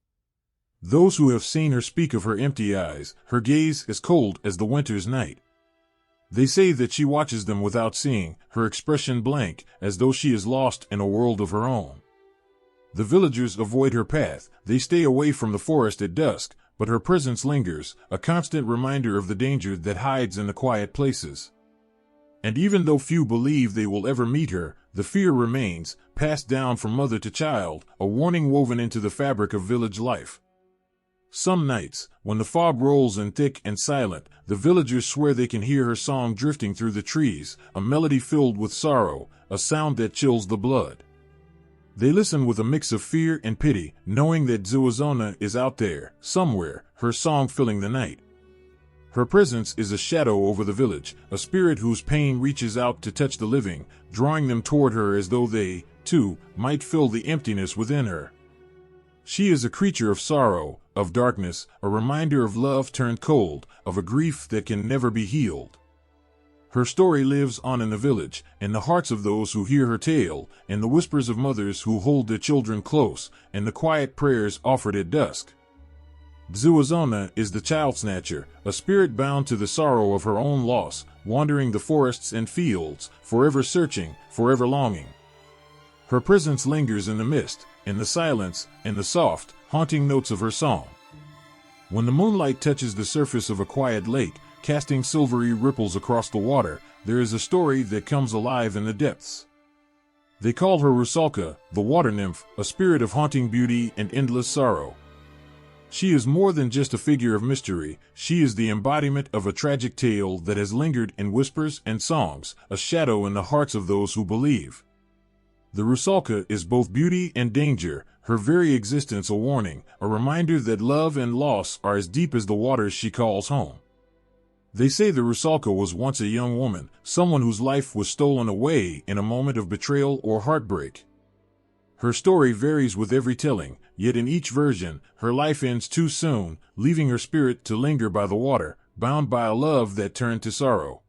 Those who have seen her speak of her empty eyes, her gaze as cold as the winter's night. They say that she watches them without seeing, her expression blank, as though she is lost in a world of her own. The villagers avoid her path, they stay away from the forest at dusk, but her presence lingers, a constant reminder of the danger that hides in the quiet places. And even though few believe they will ever meet her, the fear remains, passed down from mother to child, a warning woven into the fabric of village life. Some nights, when the fog rolls in thick and silent, the villagers swear they can hear her song drifting through the trees, a melody filled with sorrow, a sound that chills the blood. They listen with a mix of fear and pity, knowing that Zuazona is out there, somewhere, her song filling the night. Her presence is a shadow over the village, a spirit whose pain reaches out to touch the living, drawing them toward her as though they, too, might fill the emptiness within her. She is a creature of sorrow, of darkness, a reminder of love turned cold, of a grief that can never be healed. Her story lives on in the village, in the hearts of those who hear her tale, in the whispers of mothers who hold their children close, in the quiet prayers offered at dusk. Zuazona is the child snatcher, a spirit bound to the sorrow of her own loss, wandering the forests and fields, forever searching, forever longing. Her presence lingers in the mist, in the silence, in the soft, haunting notes of her song. When the moonlight touches the surface of a quiet lake, casting silvery ripples across the water, there is a story that comes alive in the depths. They call her Rusałka, the water nymph, a spirit of haunting beauty and endless sorrow. She is more than just a figure of mystery, she is the embodiment of a tragic tale that has lingered in whispers and songs, a shadow in the hearts of those who believe. The Rusałka is both beauty and danger, her very existence a warning, a reminder that love and loss are as deep as the waters she calls home. They say the Rusałka was once a young woman, someone whose life was stolen away in a moment of betrayal or heartbreak. Her story varies with every telling, yet in each version, her life ends too soon, leaving her spirit to linger by the water, bound by a love that turned to sorrow.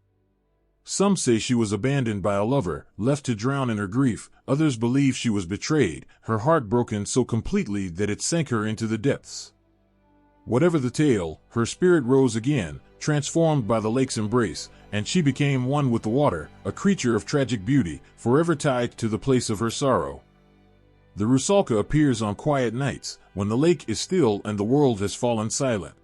Some say she was abandoned by a lover, left to drown in her grief. Others believe she was betrayed, her heart broken so completely that it sank her into the depths. Whatever the tale, her spirit rose again, transformed by the lake's embrace, and she became one with the water, a creature of tragic beauty, forever tied to the place of her sorrow. The Rusałka appears on quiet nights, when the lake is still and the world has fallen silent.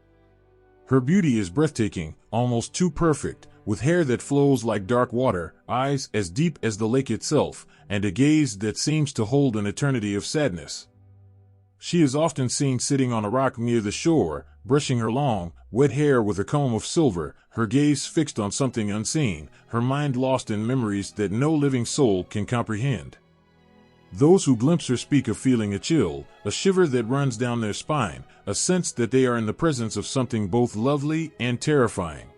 Her beauty is breathtaking, almost too perfect, with hair that flows like dark water, eyes as deep as the lake itself, and a gaze that seems to hold an eternity of sadness. She is often seen sitting on a rock near the shore, brushing her long, wet hair with a comb of silver, her gaze fixed on something unseen, her mind lost in memories that no living soul can comprehend. Those who glimpse her speak of feeling a chill, a shiver that runs down their spine, a sense that they are in the presence of something both lovely and terrifying.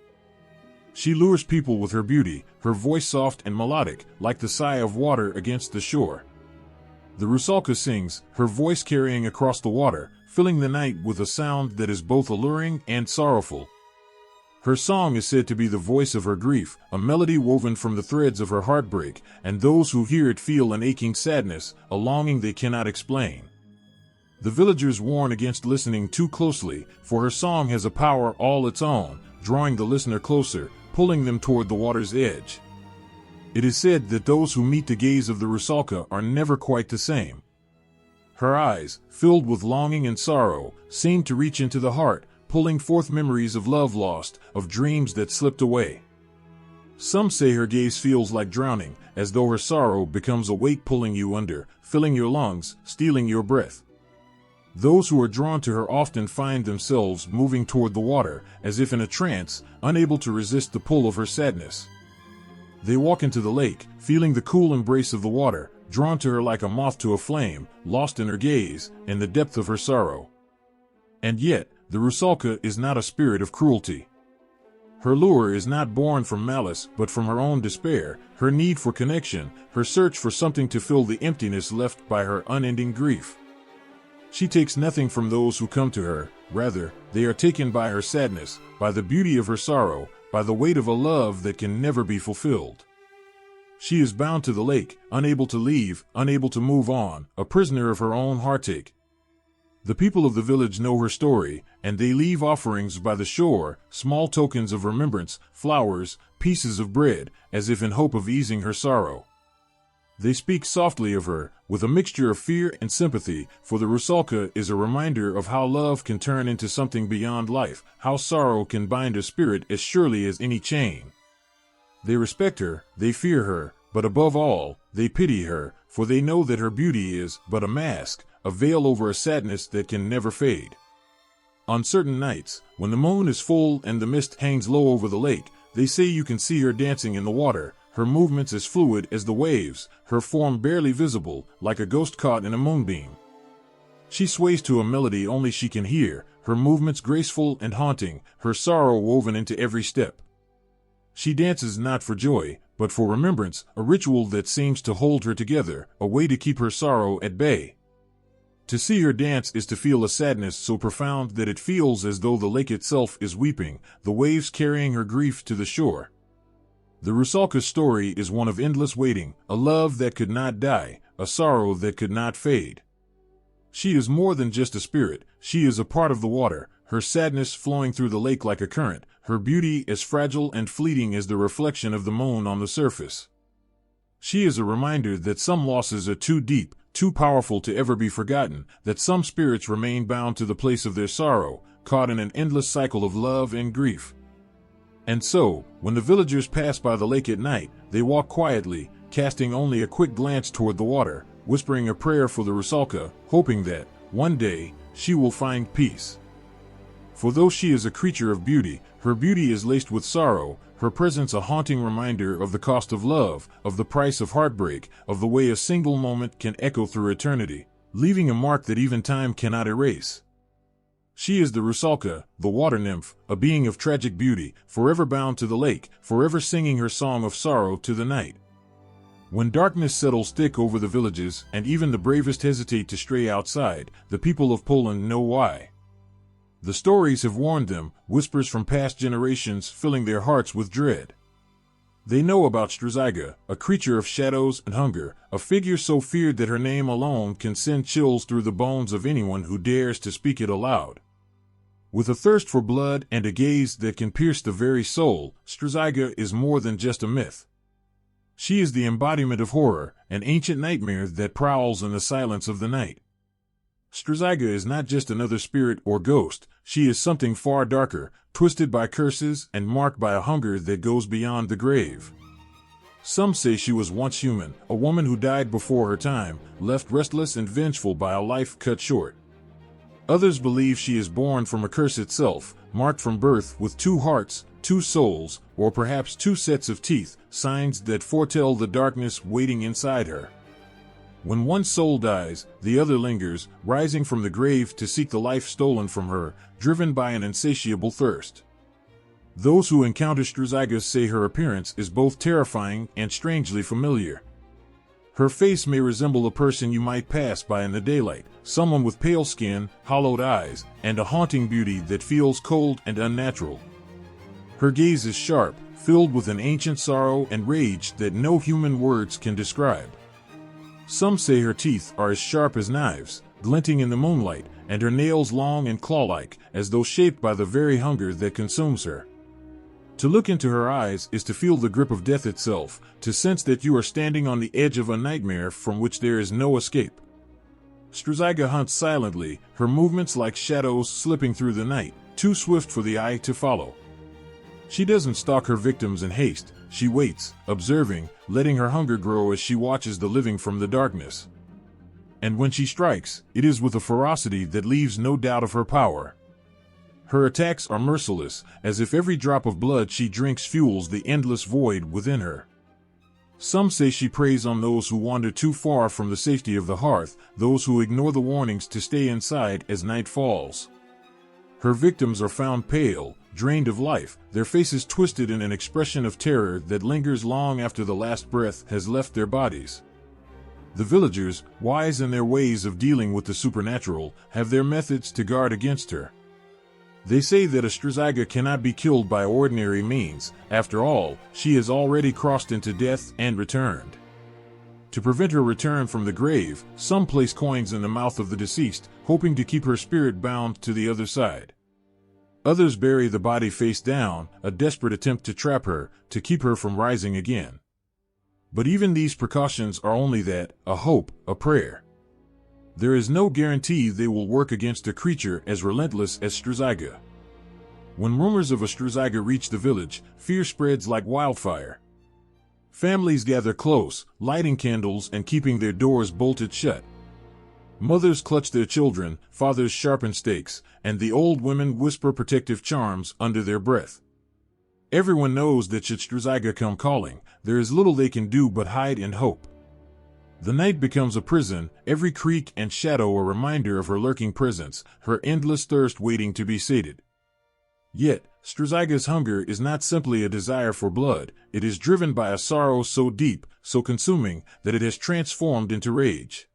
She lures people with her beauty, her voice soft and melodic, like the sigh of water against the shore. The Rusałka sings, her voice carrying across the water, filling the night with a sound that is both alluring and sorrowful. Her song is said to be the voice of her grief, a melody woven from the threads of her heartbreak, and those who hear it feel an aching sadness, a longing they cannot explain. The villagers warn against listening too closely, for her song has a power all its own, drawing the listener closer, pulling them toward the water's edge. It is said that those who meet the gaze of the Rusałka are never quite the same. Her eyes, filled with longing and sorrow, seem to reach into the heart, pulling forth memories of love lost, of dreams that slipped away. Some say her gaze feels like drowning, as though her sorrow becomes a weight pulling you under, filling your lungs, stealing your breath. Those who are drawn to her often find themselves moving toward the water, as if in a trance, unable to resist the pull of her sadness. They walk into the lake, feeling the cool embrace of the water, drawn to her like a moth to a flame, lost in her gaze, in the depth of her sorrow. And yet, the Rusałka is not a spirit of cruelty. Her lure is not born from malice, but from her own despair, her need for connection, her search for something to fill the emptiness left by her unending grief. She takes nothing from those who come to her, rather, they are taken by her sadness, by the beauty of her sorrow, by the weight of a love that can never be fulfilled. She is bound to the lake, unable to leave, unable to move on, a prisoner of her own heartache. The people of the village know her story, and they leave offerings by the shore, small tokens of remembrance, flowers, pieces of bread, as if in hope of easing her sorrow. They speak softly of her, with a mixture of fear and sympathy, for the Rusałka is a reminder of how love can turn into something beyond life, how sorrow can bind a spirit as surely as any chain. They respect her, they fear her, but above all, they pity her, for they know that her beauty is but a mask, a veil over a sadness that can never fade. On certain nights, when the moon is full and the mist hangs low over the lake, they say you can see her dancing in the water, her movements as fluid as the waves, her form barely visible, like a ghost caught in a moonbeam. She sways to a melody only she can hear, her movements graceful and haunting, her sorrow woven into every step. She dances not for joy, but for remembrance, a ritual that seems to hold her together, a way to keep her sorrow at bay. To see her dance is to feel a sadness so profound that it feels as though the lake itself is weeping, the waves carrying her grief to the shore. The Rusałka's story is one of endless waiting, a love that could not die, a sorrow that could not fade. She is more than just a spirit, she is a part of the water, her sadness flowing through the lake like a current, her beauty as fragile and fleeting as the reflection of the moon on the surface. She is a reminder that some losses are too deep, too powerful to ever be forgotten, that some spirits remain bound to the place of their sorrow, caught in an endless cycle of love and grief. And so, when the villagers pass by the lake at night, they walk quietly, casting only a quick glance toward the water, whispering a prayer for the Rusałka, hoping that, one day, she will find peace. For though she is a creature of beauty, her beauty is laced with sorrow, her presence a haunting reminder of the cost of love, of the price of heartbreak, of the way a single moment can echo through eternity, leaving a mark that even time cannot erase. She is the Rusałka, the water nymph, a being of tragic beauty, forever bound to the lake, forever singing her song of sorrow to the night. When darkness settles thick over the villages, and even the bravest hesitate to stray outside, the people of Poland know why. The stories have warned them, whispers from past generations filling their hearts with dread. They know about Struzyga, a creature of shadows and hunger, a figure so feared that her name alone can send chills through the bones of anyone who dares to speak it aloud. With a thirst for blood and a gaze that can pierce the very soul, Struzyga is more than just a myth. She is the embodiment of horror, an ancient nightmare that prowls in the silence of the night. Struzyga is not just another spirit or ghost, she is something far darker, twisted by curses and marked by a hunger that goes beyond the grave. Some say she was once human, a woman who died before her time, left restless and vengeful by a life cut short. Others believe she is born from a curse itself, marked from birth with two hearts, two souls, or perhaps two sets of teeth, signs that foretell the darkness waiting inside her. When one soul dies, the other lingers, rising from the grave to seek the life stolen from her, driven by an insatiable thirst. Those who encounter Struzyga say her appearance is both terrifying and strangely familiar. Her face may resemble a person you might pass by in the daylight, someone with pale skin, hollowed eyes, and a haunting beauty that feels cold and unnatural. Her gaze is sharp, filled with an ancient sorrow and rage that no human words can describe. Some say her teeth are as sharp as knives, glinting in the moonlight, and her nails long and claw-like, as though shaped by the very hunger that consumes her. To look into her eyes is to feel the grip of death itself, to sense that you are standing on the edge of a nightmare from which there is no escape. Struzyga hunts silently, her movements like shadows slipping through the night, too swift for the eye to follow. She doesn't stalk her victims in haste, she waits, observing, letting her hunger grow as she watches the living from the darkness. And when she strikes, it is with a ferocity that leaves no doubt of her power. Her attacks are merciless, as if every drop of blood she drinks fuels the endless void within her. Some say she preys on those who wander too far from the safety of the hearth, those who ignore the warnings to stay inside as night falls. Her victims are found pale, drained of life, their faces twisted in an expression of terror that lingers long after the last breath has left their bodies. The villagers, wise in their ways of dealing with the supernatural, have their methods to guard against her. They say that a Struzyga cannot be killed by ordinary means. After all, she has already crossed into death and returned. To prevent her return from the grave, some place coins in the mouth of the deceased, hoping to keep her spirit bound to the other side. Others bury the body face down, a desperate attempt to trap her, to keep her from rising again. But even these precautions are only that, a hope, a prayer. There is no guarantee they will work against a creature as relentless as Struzyga. When rumors of a Struzyga reach the village, fear spreads like wildfire. Families gather close, lighting candles and keeping their doors bolted shut. Mothers clutch their children, fathers sharpen stakes, and the old women whisper protective charms under their breath. Everyone knows that should Struzyga come calling, there is little they can do but hide and hope. The night becomes a prison, every creak and shadow a reminder of her lurking presence, her endless thirst waiting to be sated. Yet, Struzyga's hunger is not simply a desire for blood, it is driven by a sorrow so deep, so consuming, that it has transformed into rage.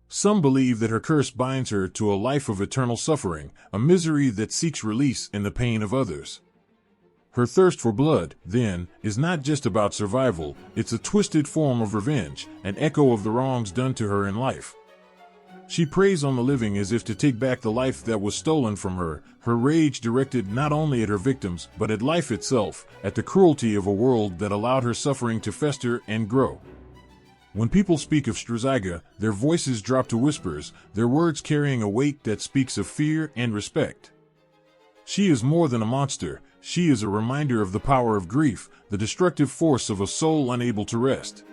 Some believe that her curse binds her to a life of eternal suffering, a misery that seeks release in the pain of others. Her thirst for blood, then, is not just about survival, it's a twisted form of revenge, an echo of the wrongs done to her in life. She preys on the living as if to take back the life that was stolen from her, her rage directed not only at her victims but at life itself, at the cruelty of a world that allowed her suffering to fester and grow. When people speak of Struzyga, their voices drop to whispers, their words carrying a weight that speaks of fear and respect. She is more than a monster, she is a reminder of the power of grief, the destructive force of a soul unable to rest.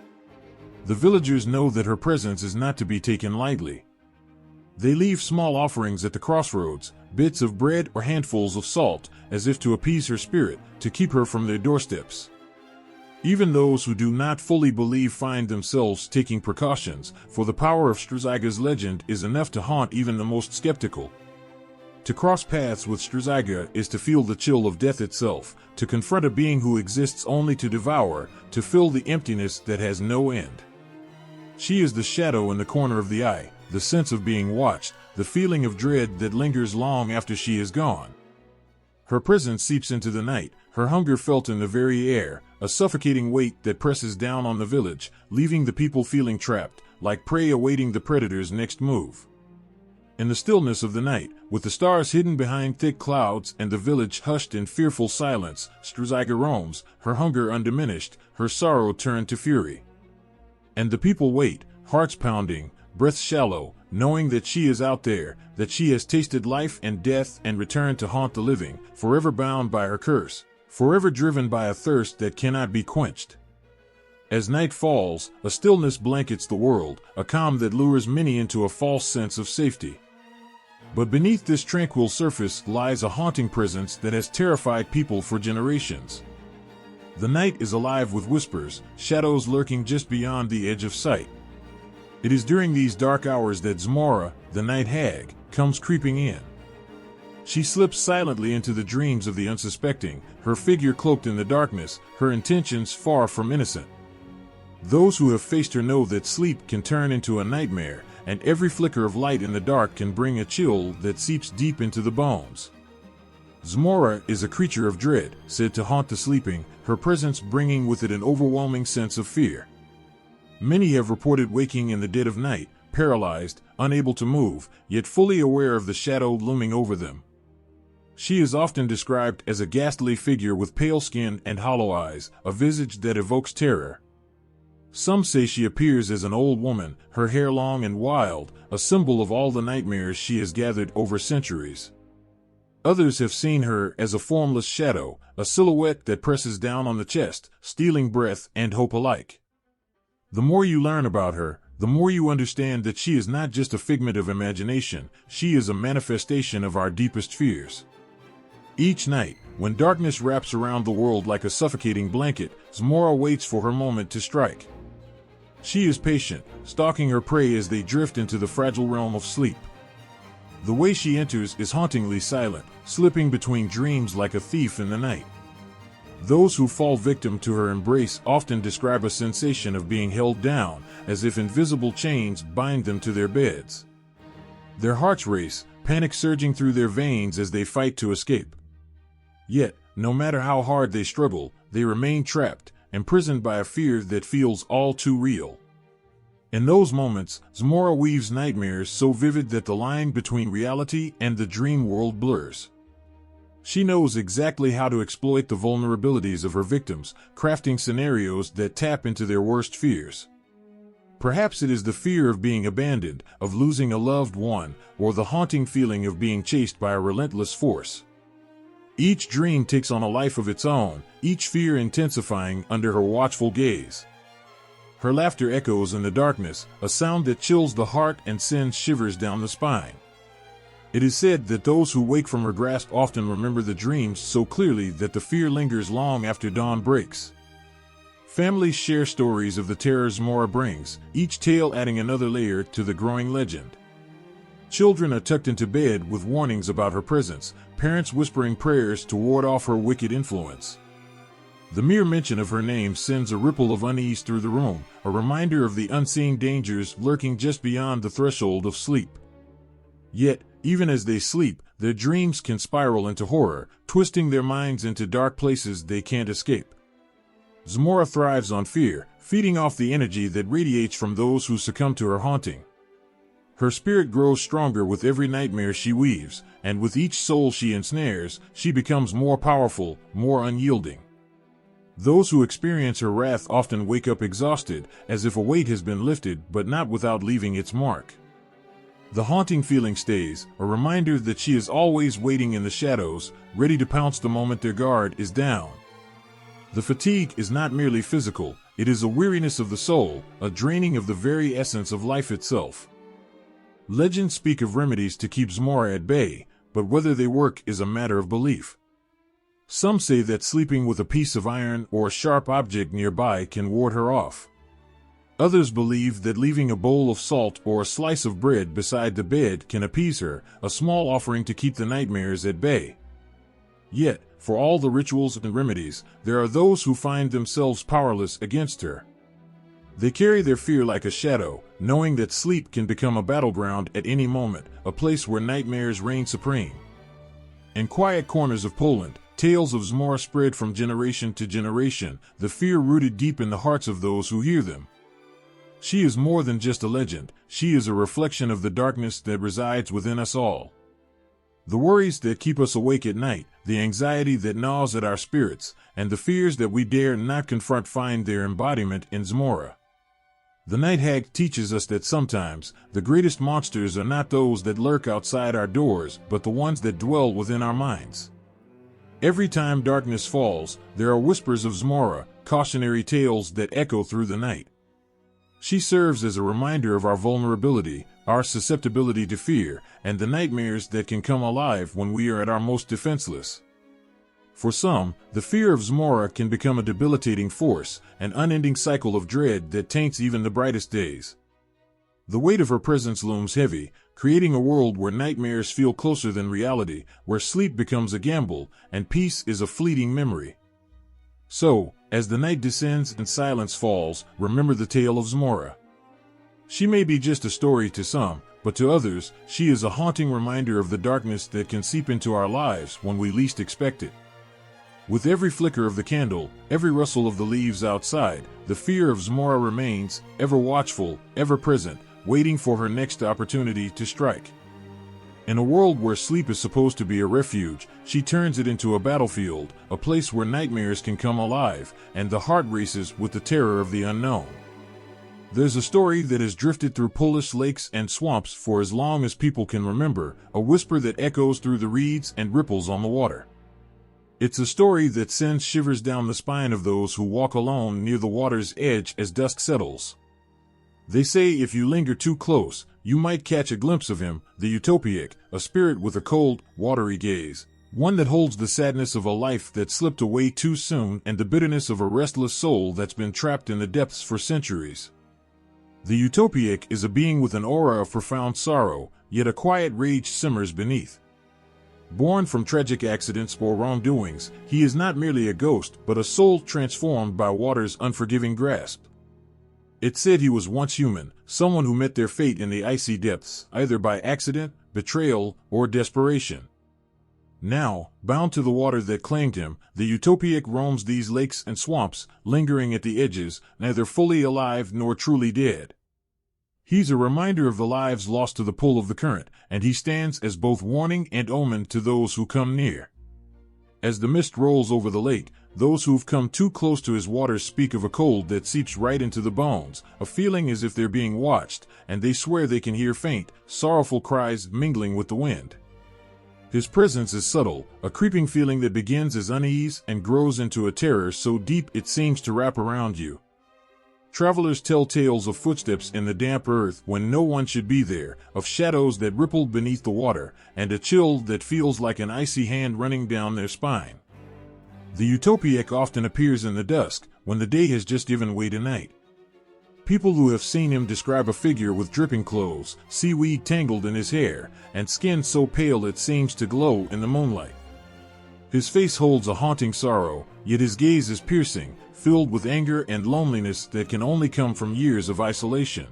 The villagers know that her presence is not to be taken lightly. They leave small offerings at the crossroads, bits of bread or handfuls of salt, as if to appease her spirit, to keep her from their doorsteps. Even those who do not fully believe find themselves taking precautions, for the power of Struzyga's legend is enough to haunt even the most skeptical. To cross paths with Struzyga is to feel the chill of death itself, to confront a being who exists only to devour, to fill the emptiness that has no end. She is the shadow in the corner of the eye, the sense of being watched, the feeling of dread that lingers long after she is gone. Her presence seeps into the night, her hunger felt in the very air, a suffocating weight that presses down on the village, leaving the people feeling trapped, like prey awaiting the predator's next move. In the stillness of the night, with the stars hidden behind thick clouds and the village hushed in fearful silence, Struzyga roams, her hunger undiminished, her sorrow turned to fury. And the people wait, hearts pounding, breaths shallow, knowing that she is out there, that she has tasted life and death and returned to haunt the living, forever bound by her curse, forever driven by a thirst that cannot be quenched. As night falls, a stillness blankets the world, a calm that lures many into a false sense of safety. But beneath this tranquil surface lies a haunting presence that has terrified people for generations. The night is alive with whispers, shadows lurking just beyond the edge of sight. It is during these dark hours that Zmora, the night hag, comes creeping in. She slips silently into the dreams of the unsuspecting, her figure cloaked in the darkness, her intentions far from innocent. Those who have faced her know that sleep can turn into a nightmare, and every flicker of light in the dark can bring a chill that seeps deep into the bones. Zmora is a creature of dread, said to haunt the sleeping, her presence bringing with it an overwhelming sense of fear. Many have reported waking in the dead of night, paralyzed, unable to move, yet fully aware of the shadow looming over them. She is often described as a ghastly figure with pale skin and hollow eyes, a visage that evokes terror. Some say she appears as an old woman, her hair long and wild, a symbol of all the nightmares she has gathered over centuries. Others have seen her as a formless shadow, a silhouette that presses down on the chest, stealing breath and hope alike. The more you learn about her, the more you understand that she is not just a figment of imagination, she is a manifestation of our deepest fears. Each night, when darkness wraps around the world like a suffocating blanket, Zmora waits for her moment to strike. She is patient, stalking her prey as they drift into the fragile realm of sleep. The way she enters is hauntingly silent, slipping between dreams like a thief in the night. Those who fall victim to her embrace often describe a sensation of being held down, as if invisible chains bind them to their beds. Their hearts race, panic surging through their veins as they fight to escape. Yet, no matter how hard they struggle, they remain trapped, imprisoned by a fear that feels all too real. In those moments, Zmora weaves nightmares so vivid that the line between reality and the dream world blurs. She knows exactly how to exploit the vulnerabilities of her victims, crafting scenarios that tap into their worst fears. Perhaps it is the fear of being abandoned, of losing a loved one, or the haunting feeling of being chased by a relentless force. Each dream takes on a life of its own, each fear intensifying under her watchful gaze. Her laughter echoes in the darkness, a sound that chills the heart and sends shivers down the spine. It is said that those who wake from her grasp often remember the dreams so clearly that the fear lingers long after dawn breaks. Families share stories of the terrors Zmora brings, each tale adding another layer to the growing legend. Children are tucked into bed with warnings about her presence, parents whispering prayers to ward off her wicked influence. The mere mention of her name sends a ripple of unease through the room, a reminder of the unseen dangers lurking just beyond the threshold of sleep. Yet, even as they sleep, their dreams can spiral into horror, twisting their minds into dark places they can't escape. Zmora thrives on fear, feeding off the energy that radiates from those who succumb to her haunting. Her spirit grows stronger with every nightmare she weaves, and with each soul she ensnares, she becomes more powerful, more unyielding. Those who experience her wrath often wake up exhausted, as if a weight has been lifted, but not without leaving its mark. The haunting feeling stays, a reminder that she is always waiting in the shadows, ready to pounce the moment their guard is down. The fatigue is not merely physical, it is a weariness of the soul, a draining of the very essence of life itself. Legends speak of remedies to keep Zmora at bay, but whether they work is a matter of belief. Some say that sleeping with a piece of iron or a sharp object nearby can ward her off. Others believe that leaving a bowl of salt or a slice of bread beside the bed can appease her, a small offering to keep the nightmares at bay. Yet, for all the rituals and remedies, there are those who find themselves powerless against her. They carry their fear like a shadow, knowing that sleep can become a battleground at any moment, a place where nightmares reign supreme. In quiet corners of Poland, tales of Zmora spread from generation to generation, the fear rooted deep in the hearts of those who hear them. She is more than just a legend, she is a reflection of the darkness that resides within us all. The worries that keep us awake at night, the anxiety that gnaws at our spirits, and the fears that we dare not confront find their embodiment in Zmora. The night hag teaches us that sometimes, the greatest monsters are not those that lurk outside our doors, but the ones that dwell within our minds. Every time darkness falls, there are whispers of Zmora, cautionary tales that echo through the night. She serves as a reminder of our vulnerability, our susceptibility to fear, and the nightmares that can come alive when we are at our most defenseless. For some, the fear of Zmora can become a debilitating force, an unending cycle of dread that taints even the brightest days. The weight of her presence looms heavy, creating a world where nightmares feel closer than reality, where sleep becomes a gamble, and peace is a fleeting memory. So, as the night descends and silence falls, remember the tale of Zmora. She may be just a story to some, but to others, she is a haunting reminder of the darkness that can seep into our lives when we least expect it. With every flicker of the candle, every rustle of the leaves outside, the fear of Zmora remains, ever watchful, ever present, waiting for her next opportunity to strike. In a world where sleep is supposed to be a refuge, she turns it into a battlefield, a place where nightmares can come alive, and the heart races with the terror of the unknown. There's a story that has drifted through Polish lakes and swamps for as long as people can remember, a whisper that echoes through the reeds and ripples on the water. It's a story that sends shivers down the spine of those who walk alone near the water's edge as dusk settles. They say if you linger too close, you might catch a glimpse of him, the utopic, a spirit with a cold, watery gaze, one that holds the sadness of a life that slipped away too soon and the bitterness of a restless soul that's been trapped in the depths for centuries. The utopic is a being with an aura of profound sorrow, yet a quiet rage simmers beneath. Born from tragic accidents or wrongdoings, he is not merely a ghost but a soul transformed by water's unforgiving grasp. It's said he was once human, someone who met their fate in the icy depths, either by accident, betrayal, or desperation. Now, bound to the water that claimed him, the utopic roams these lakes and swamps, lingering at the edges, neither fully alive nor truly dead. He's a reminder of the lives lost to the pull of the current, and he stands as both warning and omen to those who come near. As the mist rolls over the lake, those who've come too close to his waters speak of a cold that seeps right into the bones, a feeling as if they're being watched, and they swear they can hear faint, sorrowful cries mingling with the wind. His presence is subtle, a creeping feeling that begins as unease and grows into a terror so deep it seems to wrap around you. Travelers tell tales of footsteps in the damp earth when no one should be there, of shadows that ripple beneath the water, and a chill that feels like an icy hand running down their spine. The utopic often appears in the dusk, when the day has just given way to night. People who have seen him describe a figure with dripping clothes, seaweed tangled in his hair, and skin so pale it seems to glow in the moonlight. His face holds a haunting sorrow, yet his gaze is piercing, filled with anger and loneliness that can only come from years of isolation.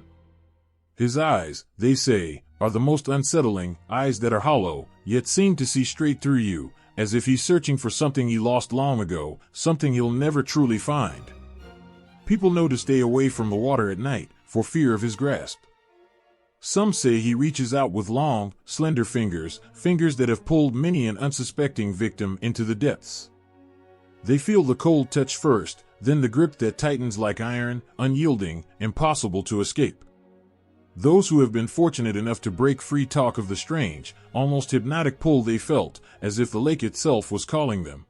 His eyes, they say, are the most unsettling, eyes that are hollow, yet seem to see straight through you, as if he's searching for something he lost long ago, something he'll never truly find. People know to stay away from the water at night, for fear of his grasp. Some say he reaches out with long, slender fingers, fingers that have pulled many an unsuspecting victim into the depths. They feel the cold touch first, then the grip that tightens like iron, unyielding, impossible to escape. Those who have been fortunate enough to break free talk of the strange, almost hypnotic pull they felt, as if the lake itself was calling them.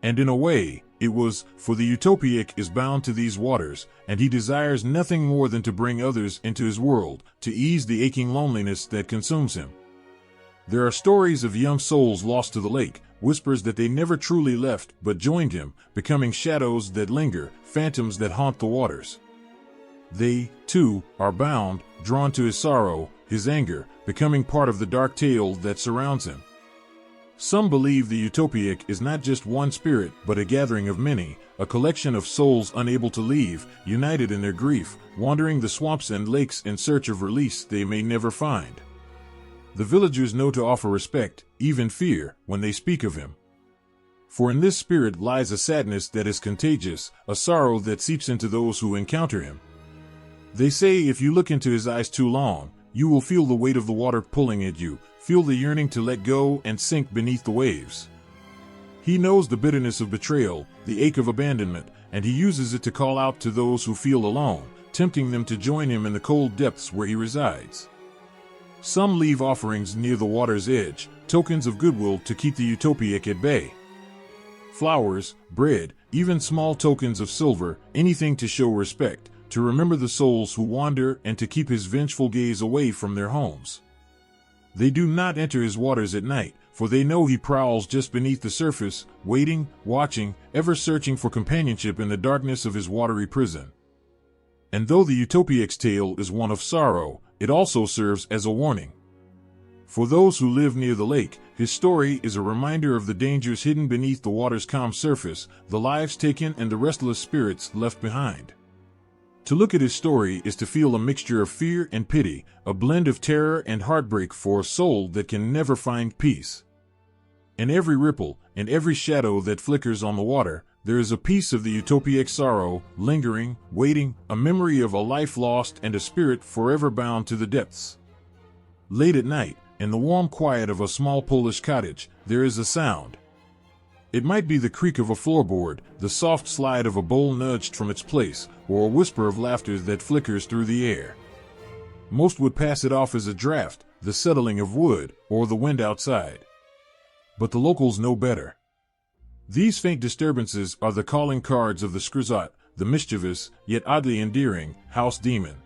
And in a way, It was, for the utopic is bound to these waters, and he desires nothing more than to bring others into his world, to ease the aching loneliness that consumes him. There are stories of young souls lost to the lake, whispers that they never truly left but joined him, becoming shadows that linger, phantoms that haunt the waters. They, too, are bound, drawn to his sorrow, his anger, becoming part of the dark tale that surrounds him. Some believe the utopic is not just one spirit but a gathering of many, a collection of souls unable to leave, united in their grief, wandering the swamps and lakes in search of release they may never find. The villagers know to offer respect, even fear, when they speak of him. For in this spirit lies a sadness that is contagious, a sorrow that seeps into those who encounter him. They say if you look into his eyes too long, you will feel the weight of the water pulling at you, feel the yearning to let go and sink beneath the waves. He knows the bitterness of betrayal, the ache of abandonment, and he uses it to call out to those who feel alone, tempting them to join him in the cold depths where he resides. Some leave offerings near the water's edge, tokens of goodwill to keep the utopic at bay. Flowers, bread, even small tokens of silver, anything to show respect, to remember the souls who wander and to keep his vengeful gaze away from their homes. They do not enter his waters at night, for they know he prowls just beneath the surface, waiting, watching, ever searching for companionship in the darkness of his watery prison. And though the utopic's tale is one of sorrow, it also serves as a warning. For those who live near the lake, his story is a reminder of the dangers hidden beneath the water's calm surface, the lives taken and the restless spirits left behind. To look at his story is to feel a mixture of fear and pity, a blend of terror and heartbreak for a soul that can never find peace. In every ripple, in every shadow that flickers on the water, there is a piece of the utopic sorrow, lingering, waiting, a memory of a life lost and a spirit forever bound to the depths. Late at night, in the warm quiet of a small Polish cottage, there is a sound. It might be the creak of a floorboard, the soft slide of a bowl nudged from its place, or a whisper of laughter that flickers through the air. Most would pass it off as a draft, the settling of wood, or the wind outside. But the locals know better. These faint disturbances are the calling cards of the skrzat, the mischievous, yet oddly endearing, house demon.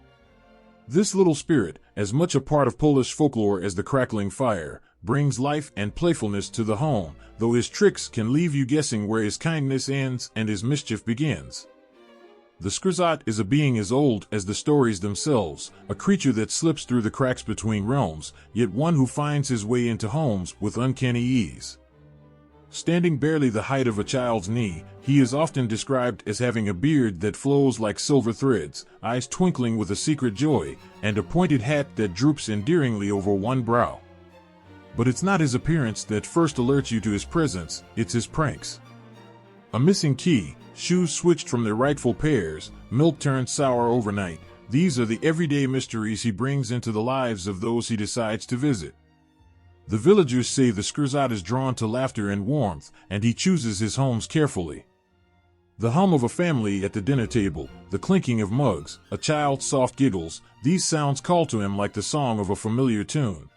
This little spirit, as much a part of Polish folklore as the crackling fire, brings life and playfulness to the home, though his tricks can leave you guessing where his kindness ends and his mischief begins. The skrzat is a being as old as the stories themselves, a creature that slips through the cracks between realms, yet one who finds his way into homes with uncanny ease. Standing barely the height of a child's knee, he is often described as having a beard that flows like silver threads, eyes twinkling with a secret joy, and a pointed hat that droops endearingly over one brow. But it's not his appearance that first alerts you to his presence, it's his pranks. A missing key, shoes switched from their rightful pairs, milk turned sour overnight, these are the everyday mysteries he brings into the lives of those he decides to visit. The villagers say the skrzat is drawn to laughter and warmth, and he chooses his homes carefully. The hum of a family at the dinner table, the clinking of mugs, a child's soft giggles, these sounds call to him like the song of a familiar tune.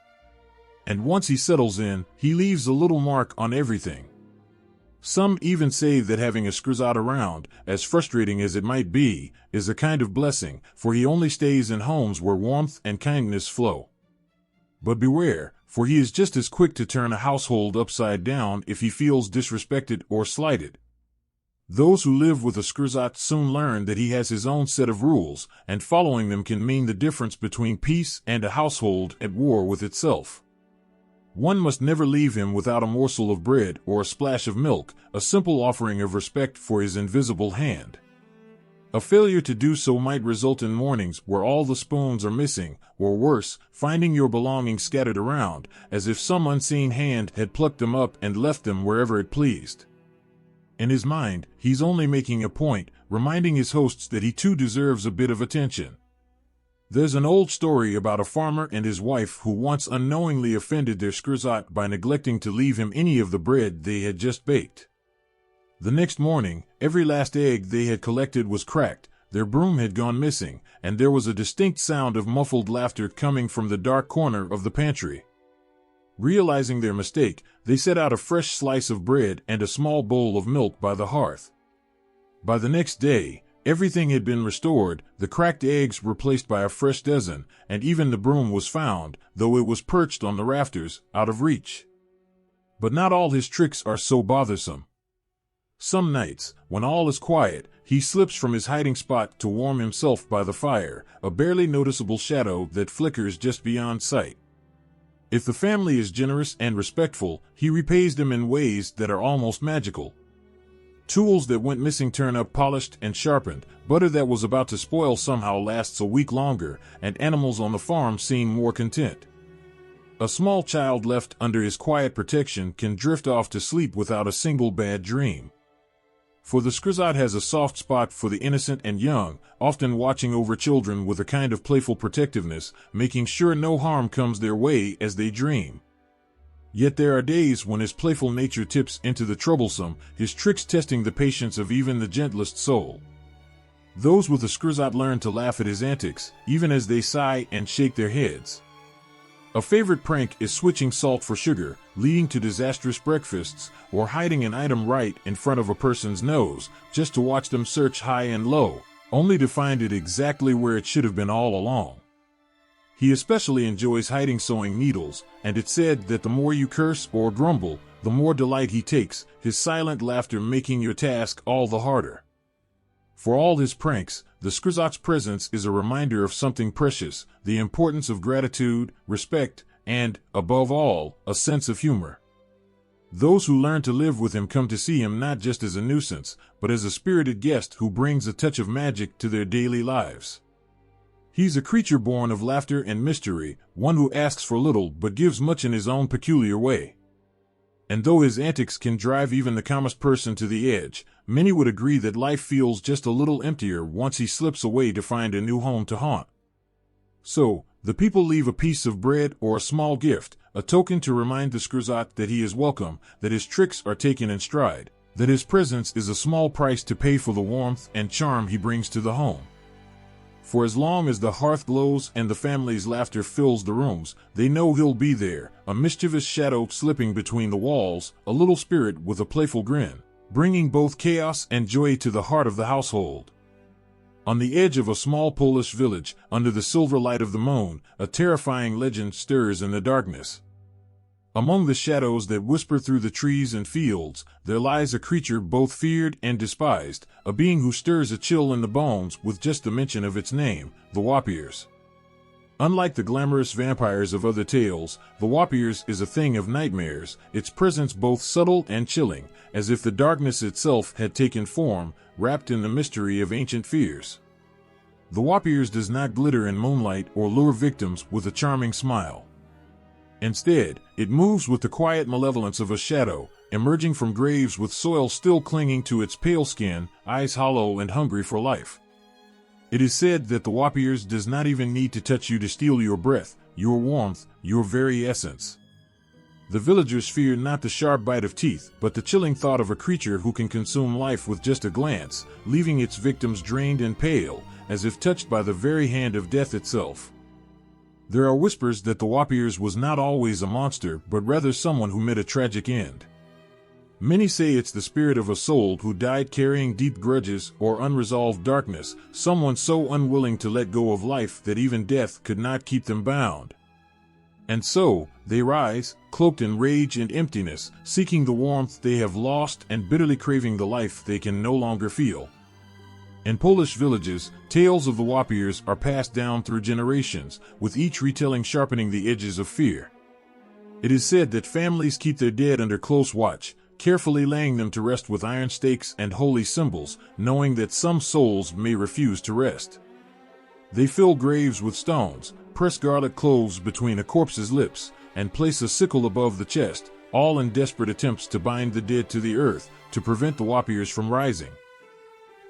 And once he settles in, he leaves a little mark on everything. Some even say that having a skrzat around, as frustrating as it might be, is a kind of blessing, for he only stays in homes where warmth and kindness flow. But beware, for he is just as quick to turn a household upside down if he feels disrespected or slighted. Those who live with a skrzat soon learn that he has his own set of rules, and following them can mean the difference between peace and a household at war with itself. One must never leave him without a morsel of bread or a splash of milk, a simple offering of respect for his invisible hand. A failure to do so might result in mornings where all the spoons are missing, or worse, finding your belongings scattered around, as if some unseen hand had plucked them up and left them wherever it pleased. In his mind, he's only making a point, reminding his hosts that he too deserves a bit of attention. There's an old story about a farmer and his wife who once unknowingly offended their skrzat by neglecting to leave him any of the bread they had just baked. The next morning, every last egg they had collected was cracked, their broom had gone missing, and there was a distinct sound of muffled laughter coming from the dark corner of the pantry. Realizing their mistake, they set out a fresh slice of bread and a small bowl of milk by the hearth. By the next day, everything had been restored, the cracked eggs replaced by a fresh dozen, and even the broom was found, though it was perched on the rafters, out of reach. But not all his tricks are so bothersome. Some nights, when all is quiet, he slips from his hiding spot to warm himself by the fire, a barely noticeable shadow that flickers just beyond sight. If the family is generous and respectful, he repays them in ways that are almost magical. Tools that went missing turn up polished and sharpened, butter that was about to spoil somehow lasts a week longer, and animals on the farm seem more content. A small child left under his quiet protection can drift off to sleep without a single bad dream. For the Skrzat has a soft spot for the innocent and young, often watching over children with a kind of playful protectiveness, making sure no harm comes their way as they dream. Yet there are days when his playful nature tips into the troublesome, his tricks testing the patience of even the gentlest soul. Those with the Skrzat learn to laugh at his antics, even as they sigh and shake their heads. A favorite prank is switching salt for sugar, leading to disastrous breakfasts, or hiding an item right in front of a person's nose, just to watch them search high and low, only to find it exactly where it should have been all along. He especially enjoys hiding sewing needles, and it's said that the more you curse or grumble, the more delight he takes, his silent laughter making your task all the harder. For all his pranks, the Skrzat's presence is a reminder of something precious, the importance of gratitude, respect, and, above all, a sense of humor. Those who learn to live with him come to see him not just as a nuisance, but as a spirited guest who brings a touch of magic to their daily lives. He's a creature born of laughter and mystery, one who asks for little but gives much in his own peculiar way. And though his antics can drive even the calmest person to the edge, many would agree that life feels just a little emptier once he slips away to find a new home to haunt. So, the people leave a piece of bread or a small gift, a token to remind the Skrzat that he is welcome, that his tricks are taken in stride, that his presence is a small price to pay for the warmth and charm he brings to the home. For as long as the hearth glows and the family's laughter fills the rooms, they know he'll be there, a mischievous shadow slipping between the walls, a little spirit with a playful grin, bringing both chaos and joy to the heart of the household. On the edge of a small Polish village, under the silver light of the moon, a terrifying legend stirs in the darkness. Among the shadows that whisper through the trees and fields, there lies a creature both feared and despised, a being who stirs a chill in the bones with just the mention of its name, the Wapirs. Unlike the glamorous vampires of other tales, the Wapirs is a thing of nightmares, its presence both subtle and chilling, as if the darkness itself had taken form, wrapped in the mystery of ancient fears. The Wapirs does not glitter in moonlight or lure victims with a charming smile. Instead, it moves with the quiet malevolence of a shadow, emerging from graves with soil still clinging to its pale skin, eyes hollow and hungry for life. It is said that the Wapirs does not even need to touch you to steal your breath, your warmth, your very essence. The villagers fear not the sharp bite of teeth, but the chilling thought of a creature who can consume life with just a glance, leaving its victims drained and pale, as if touched by the very hand of death itself. There are whispers that the Wapirs was not always a monster, but rather someone who met a tragic end. Many say it's the spirit of a soul who died carrying deep grudges or unresolved darkness, someone so unwilling to let go of life that even death could not keep them bound. And so, they rise, cloaked in rage and emptiness, seeking the warmth they have lost and bitterly craving the life they can no longer feel. In Polish villages, tales of the Wapirs are passed down through generations, with each retelling sharpening the edges of fear. It is said that families keep their dead under close watch, carefully laying them to rest with iron stakes and holy symbols, knowing that some souls may refuse to rest. They fill graves with stones, press garlic cloves between a corpse's lips, and place a sickle above the chest, all in desperate attempts to bind the dead to the earth, to prevent the Wapirs from rising.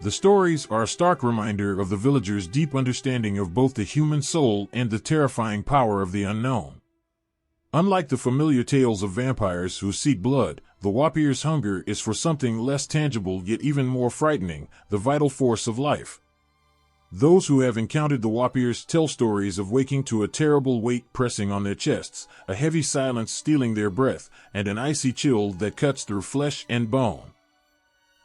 The stories are a stark reminder of the villagers' deep understanding of both the human soul and the terrifying power of the unknown. Unlike the familiar tales of vampires who seek blood, the Wapirs' hunger is for something less tangible yet even more frightening, the vital force of life. Those who have encountered the Wapirs tell stories of waking to a terrible weight pressing on their chests, a heavy silence stealing their breath, and an icy chill that cuts through flesh and bone.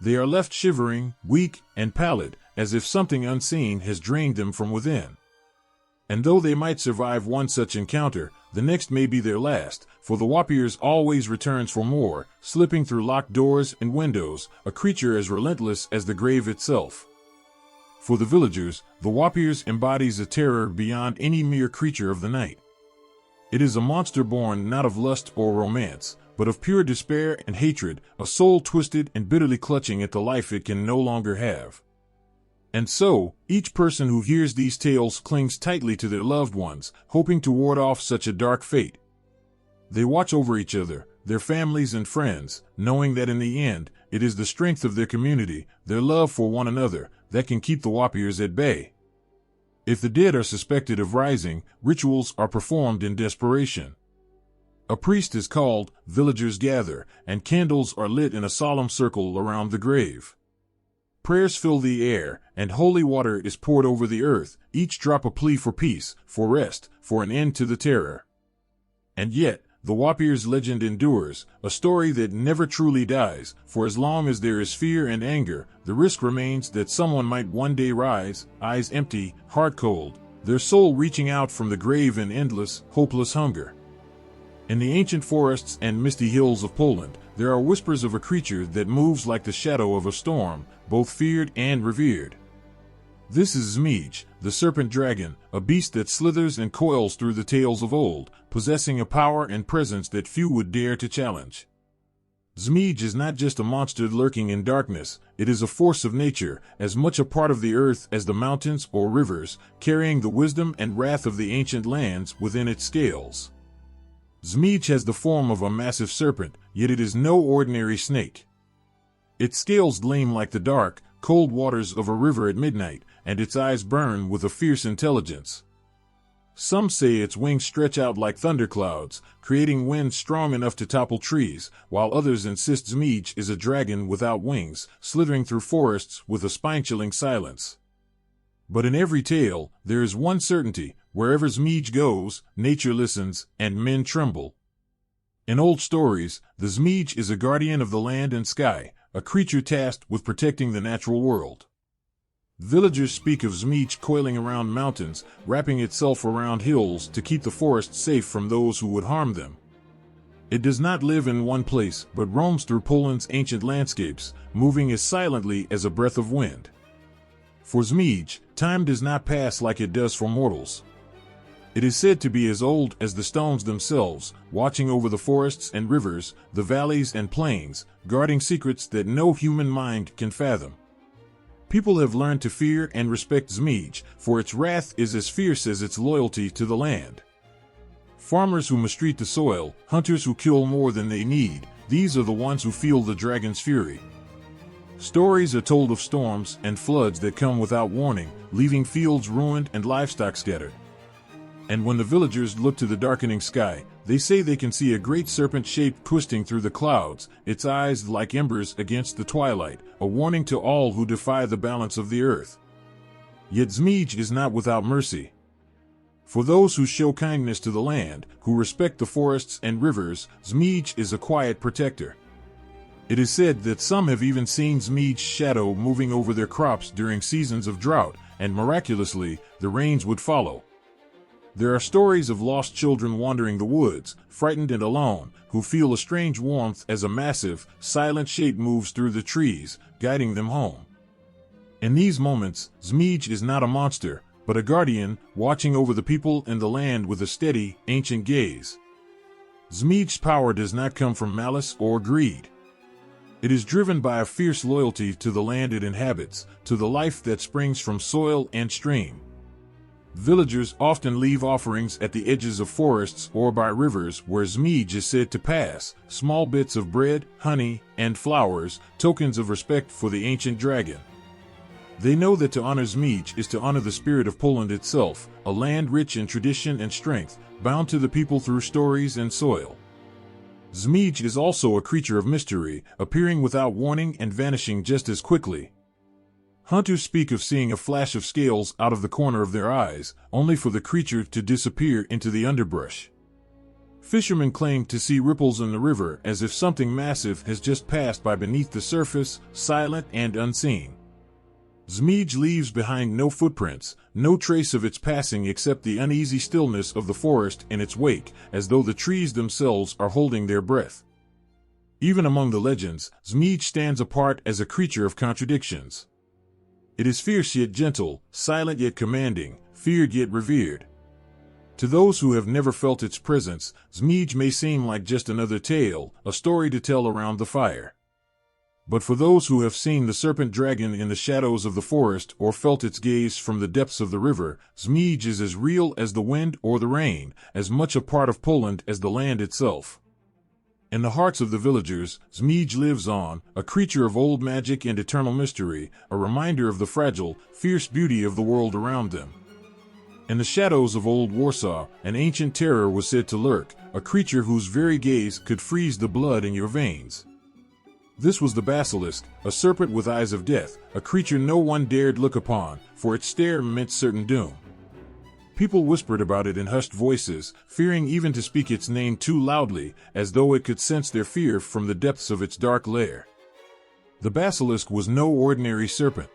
They are left shivering, weak, and pallid, as if something unseen has drained them from within. And though they might survive one such encounter, the next may be their last, for the Wapirs always returns for more, slipping through locked doors and windows, a creature as relentless as the grave itself. For the villagers, the Wapirs embodies a terror beyond any mere creature of the night. It is a monster born not of lust or romance, but of pure despair and hatred, a soul twisted and bitterly clutching at the life it can no longer have. And so, each person who hears these tales clings tightly to their loved ones, hoping to ward off such a dark fate. They watch over each other, their families and friends, knowing that in the end, it is the strength of their community, their love for one another, that can keep the Wapirs at bay. If the dead are suspected of rising, rituals are performed in desperation. A priest is called, villagers gather, and candles are lit in a solemn circle around the grave. Prayers fill the air, and holy water is poured over the earth, each drop a plea for peace, for rest, for an end to the terror. And yet, the Wapirs legend endures, a story that never truly dies, for as long as there is fear and anger, the risk remains that someone might one day rise, eyes empty, heart cold, their soul reaching out from the grave in endless, hopeless hunger. In the ancient forests and misty hills of Poland, there are whispers of a creature that moves like the shadow of a storm, both feared and revered. This is Smok, the serpent dragon, a beast that slithers and coils through the tales of old, possessing a power and presence that few would dare to challenge. Smok is not just a monster lurking in darkness, it is a force of nature, as much a part of the earth as the mountains or rivers, carrying the wisdom and wrath of the ancient lands within its scales. Smok has the form of a massive serpent, yet it is no ordinary snake. Its scales gleam like the dark, cold waters of a river at midnight, and its eyes burn with a fierce intelligence. Some say its wings stretch out like thunderclouds, creating wind strong enough to topple trees, while others insist Smok is a dragon without wings, slithering through forests with a spine-chilling silence. But in every tale, there is one certainty: wherever Smok goes, nature listens, and men tremble. In old stories, the Smok is a guardian of the land and sky, a creature tasked with protecting the natural world. Villagers speak of Smok coiling around mountains, wrapping itself around hills to keep the forest safe from those who would harm them. It does not live in one place, but roams through Poland's ancient landscapes, moving as silently as a breath of wind. For Smok, time does not pass like it does for mortals. It is said to be as old as the stones themselves, watching over the forests and rivers, the valleys and plains, guarding secrets that no human mind can fathom. People have learned to fear and respect Smok, for its wrath is as fierce as its loyalty to the land. Farmers who mistreat the soil, hunters who kill more than they need, these are the ones who feel the dragon's fury. Stories are told of storms and floods that come without warning, leaving fields ruined and livestock scattered. And when the villagers look to the darkening sky, they say they can see a great serpent shape twisting through the clouds, its eyes like embers against the twilight, a warning to all who defy the balance of the earth. Yet Smok is not without mercy. For those who show kindness to the land, who respect the forests and rivers, Smok is a quiet protector. It is said that some have even seen Smok's shadow moving over their crops during seasons of drought, and miraculously, the rains would follow. There are stories of lost children wandering the woods, frightened and alone, who feel a strange warmth as a massive, silent shape moves through the trees, guiding them home. In these moments, Smok is not a monster, but a guardian, watching over the people and the land with a steady, ancient gaze. Smok's power does not come from malice or greed. It is driven by a fierce loyalty to the land it inhabits, to the life that springs from soil and stream. Villagers often leave offerings at the edges of forests or by rivers where Smok is said to pass, small bits of bread, honey, and flowers, tokens of respect for the ancient dragon. They know that to honor Smok is to honor the spirit of Poland itself, a land rich in tradition and strength, bound to the people through stories and soil. Smok is also a creature of mystery, appearing without warning and vanishing just as quickly. Hunters speak of seeing a flash of scales out of the corner of their eyes, only for the creature to disappear into the underbrush. Fishermen claimed to see ripples in the river as if something massive has just passed by beneath the surface, silent and unseen. Smok leaves behind no footprints, no trace of its passing except the uneasy stillness of the forest in its wake, as though the trees themselves are holding their breath. Even among the legends, Smok stands apart as a creature of contradictions. It is fierce yet gentle, silent yet commanding, feared yet revered. To those who have never felt its presence, Smok may seem like just another tale, a story to tell around the fire. But for those who have seen the serpent dragon in the shadows of the forest or felt its gaze from the depths of the river, Smok is as real as the wind or the rain, as much a part of Poland as the land itself. In the hearts of the villagers, Smok lives on, a creature of old magic and eternal mystery, a reminder of the fragile, fierce beauty of the world around them. In the shadows of old Warsaw, an ancient terror was said to lurk, a creature whose very gaze could freeze the blood in your veins. This was the basilisk, a serpent with eyes of death, a creature no one dared look upon, for its stare meant certain doom. People whispered about it in hushed voices, fearing even to speak its name too loudly, as though it could sense their fear from the depths of its dark lair. The basilisk was no ordinary serpent.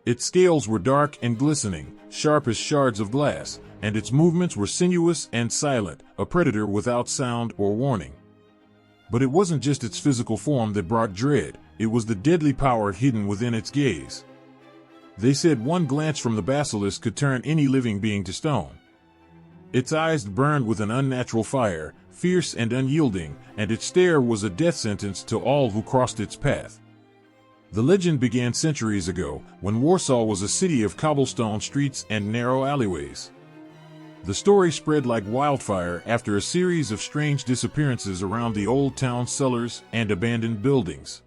Its scales were dark and glistening, sharp as shards of glass, and its movements were sinuous and silent, a predator without sound or warning. But it wasn't just its physical form that brought dread, it was the deadly power hidden within its gaze. They said one glance from the basilisk could turn any living being to stone. Its eyes burned with an unnatural fire, fierce and unyielding, and its stare was a death sentence to all who crossed its path. The legend began centuries ago, when Warsaw was a city of cobblestone streets and narrow alleyways. The story spread like wildfire after a series of strange disappearances around the old town cellars and abandoned buildings.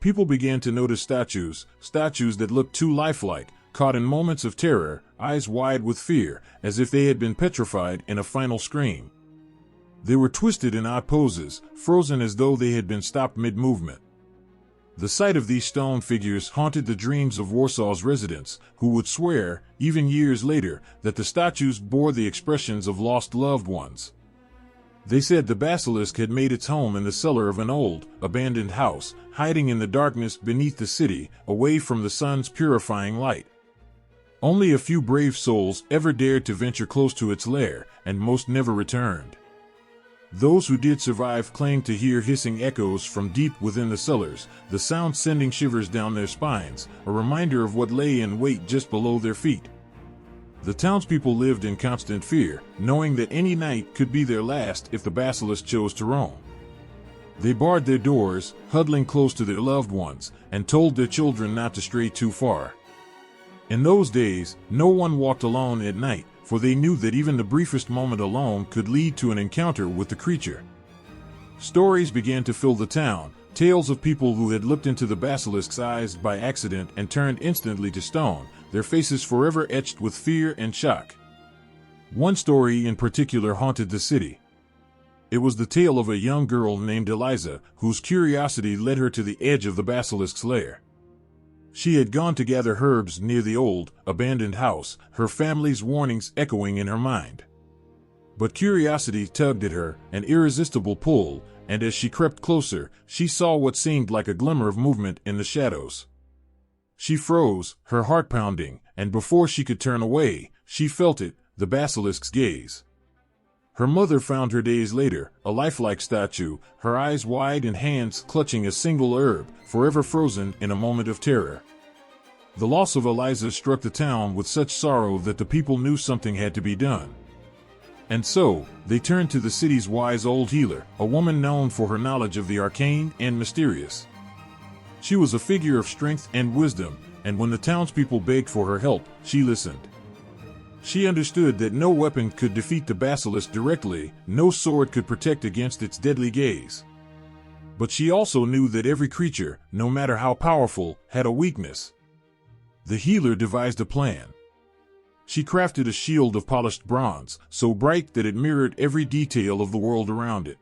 People began to notice statues that looked too lifelike, caught in moments of terror, eyes wide with fear, as if they had been petrified in a final scream. They were twisted in odd poses, frozen as though they had been stopped mid-movement. The sight of these stone figures haunted the dreams of Warsaw's residents, who would swear, even years later, that the statues bore the expressions of lost loved ones. They said the basilisk had made its home in the cellar of an old, abandoned house, hiding in the darkness beneath the city, away from the sun's purifying light. Only a few brave souls ever dared to venture close to its lair, and most never returned. Those who did survive claimed to hear hissing echoes from deep within the cellars, the sound sending shivers down their spines, a reminder of what lay in wait just below their feet. The townspeople lived in constant fear, knowing that any night could be their last if the basilisk chose to roam. They barred their doors, huddling close to their loved ones, and told their children not to stray too far. In those days, no one walked alone at night, for they knew that even the briefest moment alone could lead to an encounter with the creature. Stories began to fill the town, tales of people who had looked into the basilisk's eyes by accident and turned instantly to stone, their faces forever etched with fear and shock. One story in particular haunted the city. It was the tale of a young girl named Eliza, whose curiosity led her to the edge of the basilisk's lair. She had gone to gather herbs near the old, abandoned house, her family's warnings echoing in her mind. But curiosity tugged at her, an irresistible pull, and as she crept closer, she saw what seemed like a glimmer of movement in the shadows. She froze, her heart pounding, and before she could turn away, she felt it, the basilisk's gaze. Her mother found her days later, a lifelike statue, her eyes wide and hands clutching a single herb, forever frozen in a moment of terror. The loss of Eliza struck the town with such sorrow that the people knew something had to be done. And so, they turned to the city's wise old healer, a woman known for her knowledge of the arcane and mysterious. She was a figure of strength and wisdom, and when the townspeople begged for her help, she listened. She understood that no weapon could defeat the basilisk directly, no sword could protect against its deadly gaze. But she also knew that every creature, no matter how powerful, had a weakness. The healer devised a plan. She crafted a shield of polished bronze, so bright that it mirrored every detail of the world around it.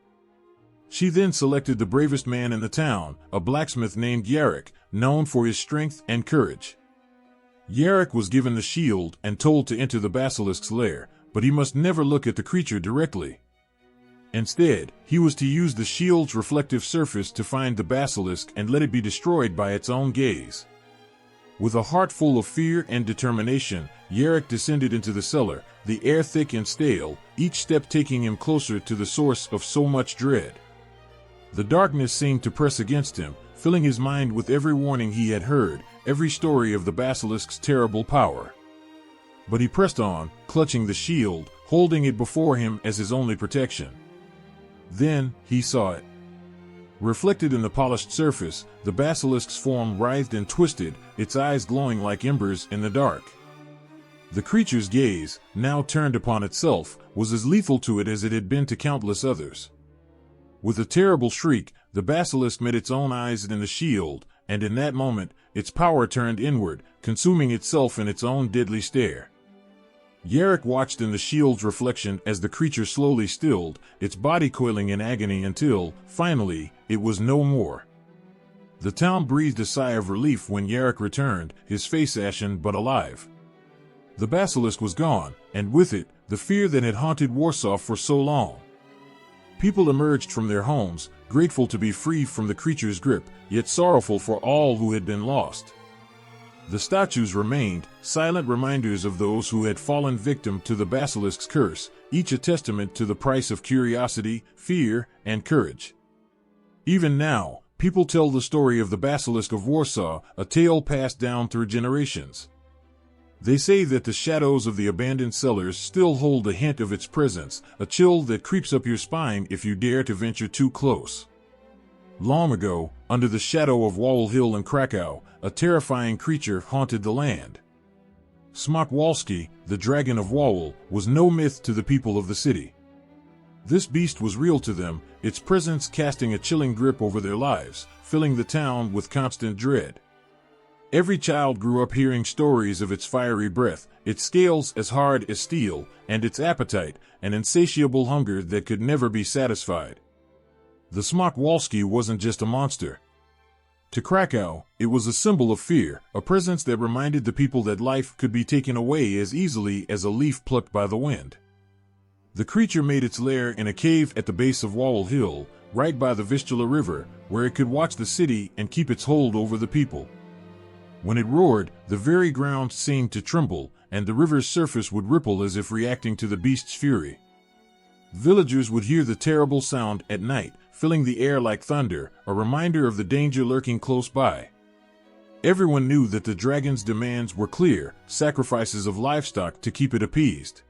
She then selected the bravest man in the town, a blacksmith named Yarek, known for his strength and courage. Yarek was given the shield and told to enter the basilisk's lair, but he must never look at the creature directly. Instead, he was to use the shield's reflective surface to find the basilisk and let it be destroyed by its own gaze. With a heart full of fear and determination, Yarrick descended into the cellar, the air thick and stale, each step taking him closer to the source of so much dread. The darkness seemed to press against him, filling his mind with every warning he had heard, every story of the basilisk's terrible power. But he pressed on, clutching the shield, holding it before him as his only protection. Then, he saw it. Reflected in the polished surface, the basilisk's form writhed and twisted, its eyes glowing like embers in the dark. The creature's gaze, now turned upon itself, was as lethal to it as it had been to countless others. With a terrible shriek, the basilisk met its own eyes in the shield, and in that moment, its power turned inward, consuming itself in its own deadly stare. Yarrick watched in the shield's reflection as the creature slowly stilled, its body coiling in agony until, finally, it was no more. The town breathed a sigh of relief when Yarrick returned, his face ashen but alive. The basilisk was gone, and with it, the fear that had haunted Warsaw for so long. People emerged from their homes, grateful to be free from the creature's grip, yet sorrowful for all who had been lost. The statues remained, silent reminders of those who had fallen victim to the basilisk's curse, each a testament to the price of curiosity, fear, and courage. Even now, people tell the story of the basilisk of Warsaw, a tale passed down through generations. They say that the shadows of the abandoned cellars still hold a hint of its presence, a chill that creeps up your spine if you dare to venture too close. Long ago, under the shadow of Wawel Hill in Krakow, a terrifying creature haunted the land. Smok Wawelski, the dragon of Wawel, was no myth to the people of the city. This beast was real to them, its presence casting a chilling grip over their lives, filling the town with constant dread. Every child grew up hearing stories of its fiery breath, its scales as hard as steel, and its appetite, an insatiable hunger that could never be satisfied. The Smok Wawelski wasn't just a monster. To Krakow, it was a symbol of fear, a presence that reminded the people that life could be taken away as easily as a leaf plucked by the wind. The creature made its lair in a cave at the base of Wawel Hill, right by the Vistula River, where it could watch the city and keep its hold over the people. When it roared, the very ground seemed to tremble, and the river's surface would ripple as if reacting to the beast's fury. Villagers would hear the terrible sound at night, filling the air like thunder, a reminder of the danger lurking close by. Everyone knew that the dragon's demands were clear, sacrifices of livestock to keep it appeased.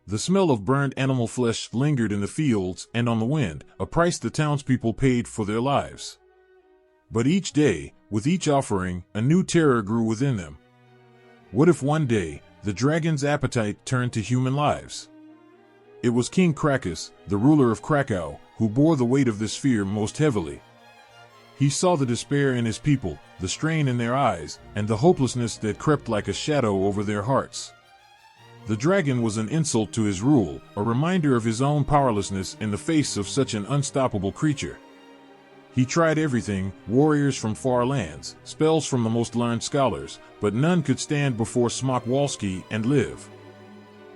The smell of burned animal flesh lingered in the fields and on the wind, a price the townspeople paid for their lives. But each day, with each offering, a new terror grew within them. What if one day, the dragon's appetite turned to human lives? It was King Krakus, the ruler of Krakow, who bore the weight of this fear most heavily. He saw the despair in his people, the strain in their eyes, and the hopelessness that crept like a shadow over their hearts. The dragon was an insult to his rule, a reminder of his own powerlessness in the face of such an unstoppable creature. He tried everything, warriors from far lands, spells from the most learned scholars, but none could stand before Smok Wawelski and live.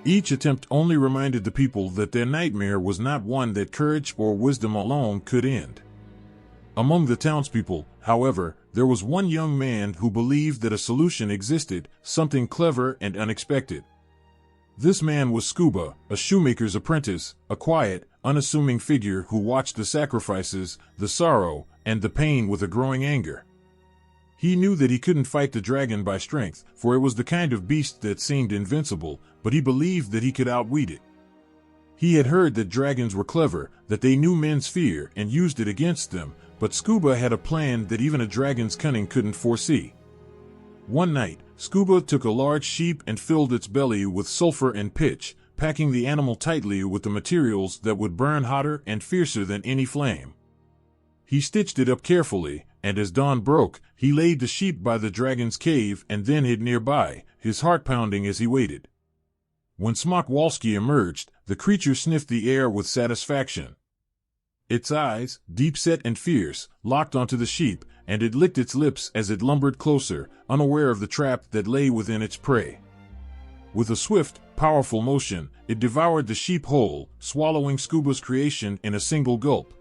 Each attempt only reminded the people that their nightmare was not one that courage or wisdom alone could end. Among the townspeople, however, there was one young man who believed that a solution existed, something clever and unexpected. This man was Scuba, a shoemaker's apprentice, a quiet, unassuming figure who watched the sacrifices, the sorrow, and the pain with a growing anger. He knew that he couldn't fight the dragon by strength, for it was the kind of beast that seemed invincible, but he believed that he could outwit it. He had heard that dragons were clever, that they knew men's fear and used it against them, but Scuba had a plan that even a dragon's cunning couldn't foresee. One night, Scuba took a large sheep and filled its belly with sulfur and pitch, packing the animal tightly with the materials that would burn hotter and fiercer than any flame. He stitched it up carefully, and as dawn broke, he laid the sheep by the dragon's cave and then hid nearby, his heart pounding as he waited. When Smok Wawelski emerged, the creature sniffed the air with satisfaction. Its eyes, deep-set and fierce, locked onto the sheep, and it licked its lips as it lumbered closer, unaware of the trap that lay within its prey. With a swift, powerful motion, it devoured the sheep whole, swallowing Scuba's creation in a single gulp.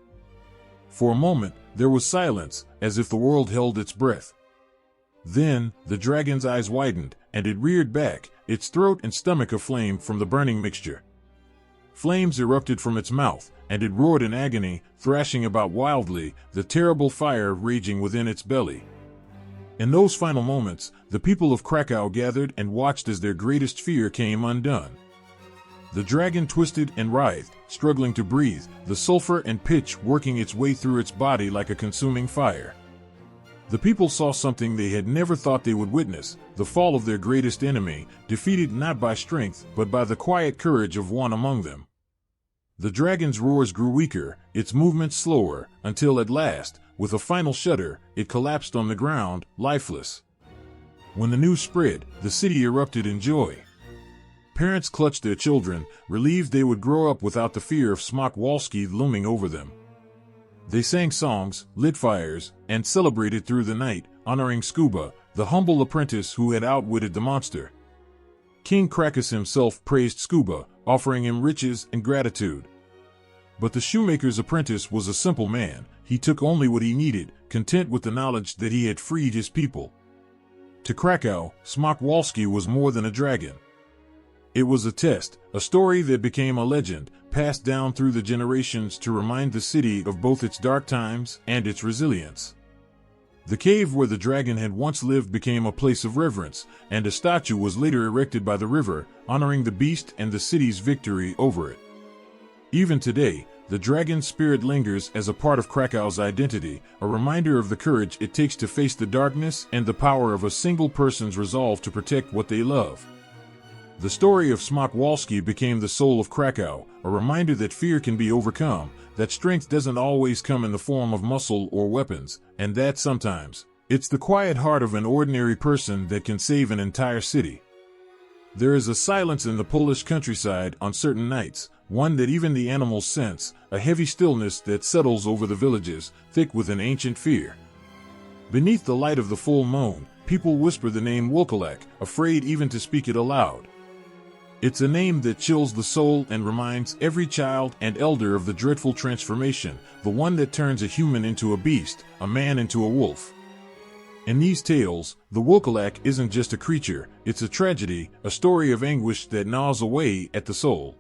For a moment, there was silence, as if the world held its breath. Then, the dragon's eyes widened, and it reared back, its throat and stomach aflame from the burning mixture. Flames erupted from its mouth, and it roared in agony, thrashing about wildly, the terrible fire raging within its belly. In those final moments, the people of Krakow gathered and watched as their greatest fear came undone. The dragon twisted and writhed, struggling to breathe, the sulfur and pitch working its way through its body like a consuming fire. The people saw something they had never thought they would witness, the fall of their greatest enemy, defeated not by strength but by the quiet courage of one among them. The dragon's roars grew weaker, its movements slower, until at last, with a final shudder, it collapsed on the ground, lifeless. When the news spread, the city erupted in joy. Parents clutched their children, relieved they would grow up without the fear of Smok Wawelski looming over them. They sang songs, lit fires, and celebrated through the night, honoring Scuba, the humble apprentice who had outwitted the monster. King Krakus himself praised Scuba, offering him riches and gratitude. But the shoemaker's apprentice was a simple man. He took only what he needed, content with the knowledge that he had freed his people. To Krakow, Smok Wawelski was more than a dragon. It was a test, a story that became a legend, passed down through the generations to remind the city of both its dark times and its resilience. The cave where the dragon had once lived became a place of reverence, and a statue was later erected by the river, honoring the beast and the city's victory over it. Even today, the dragon's spirit lingers as a part of Krakow's identity, a reminder of the courage it takes to face the darkness and the power of a single person's resolve to protect what they love. The story of Smok Wawelski became the soul of Krakow, a reminder that fear can be overcome, that strength doesn't always come in the form of muscle or weapons, and that sometimes, it's the quiet heart of an ordinary person that can save an entire city. There is a silence in the Polish countryside on certain nights, one that even the animals sense, a heavy stillness that settles over the villages, thick with an ancient fear. Beneath the light of the full moon, people whisper the name Wokalak, afraid even to speak it aloud. It's a name that chills the soul and reminds every child and elder of the dreadful transformation, the one that turns a human into a beast, a man into a wolf. In these tales, the Wokalak isn't just a creature, it's a tragedy, a story of anguish that gnaws away at the soul.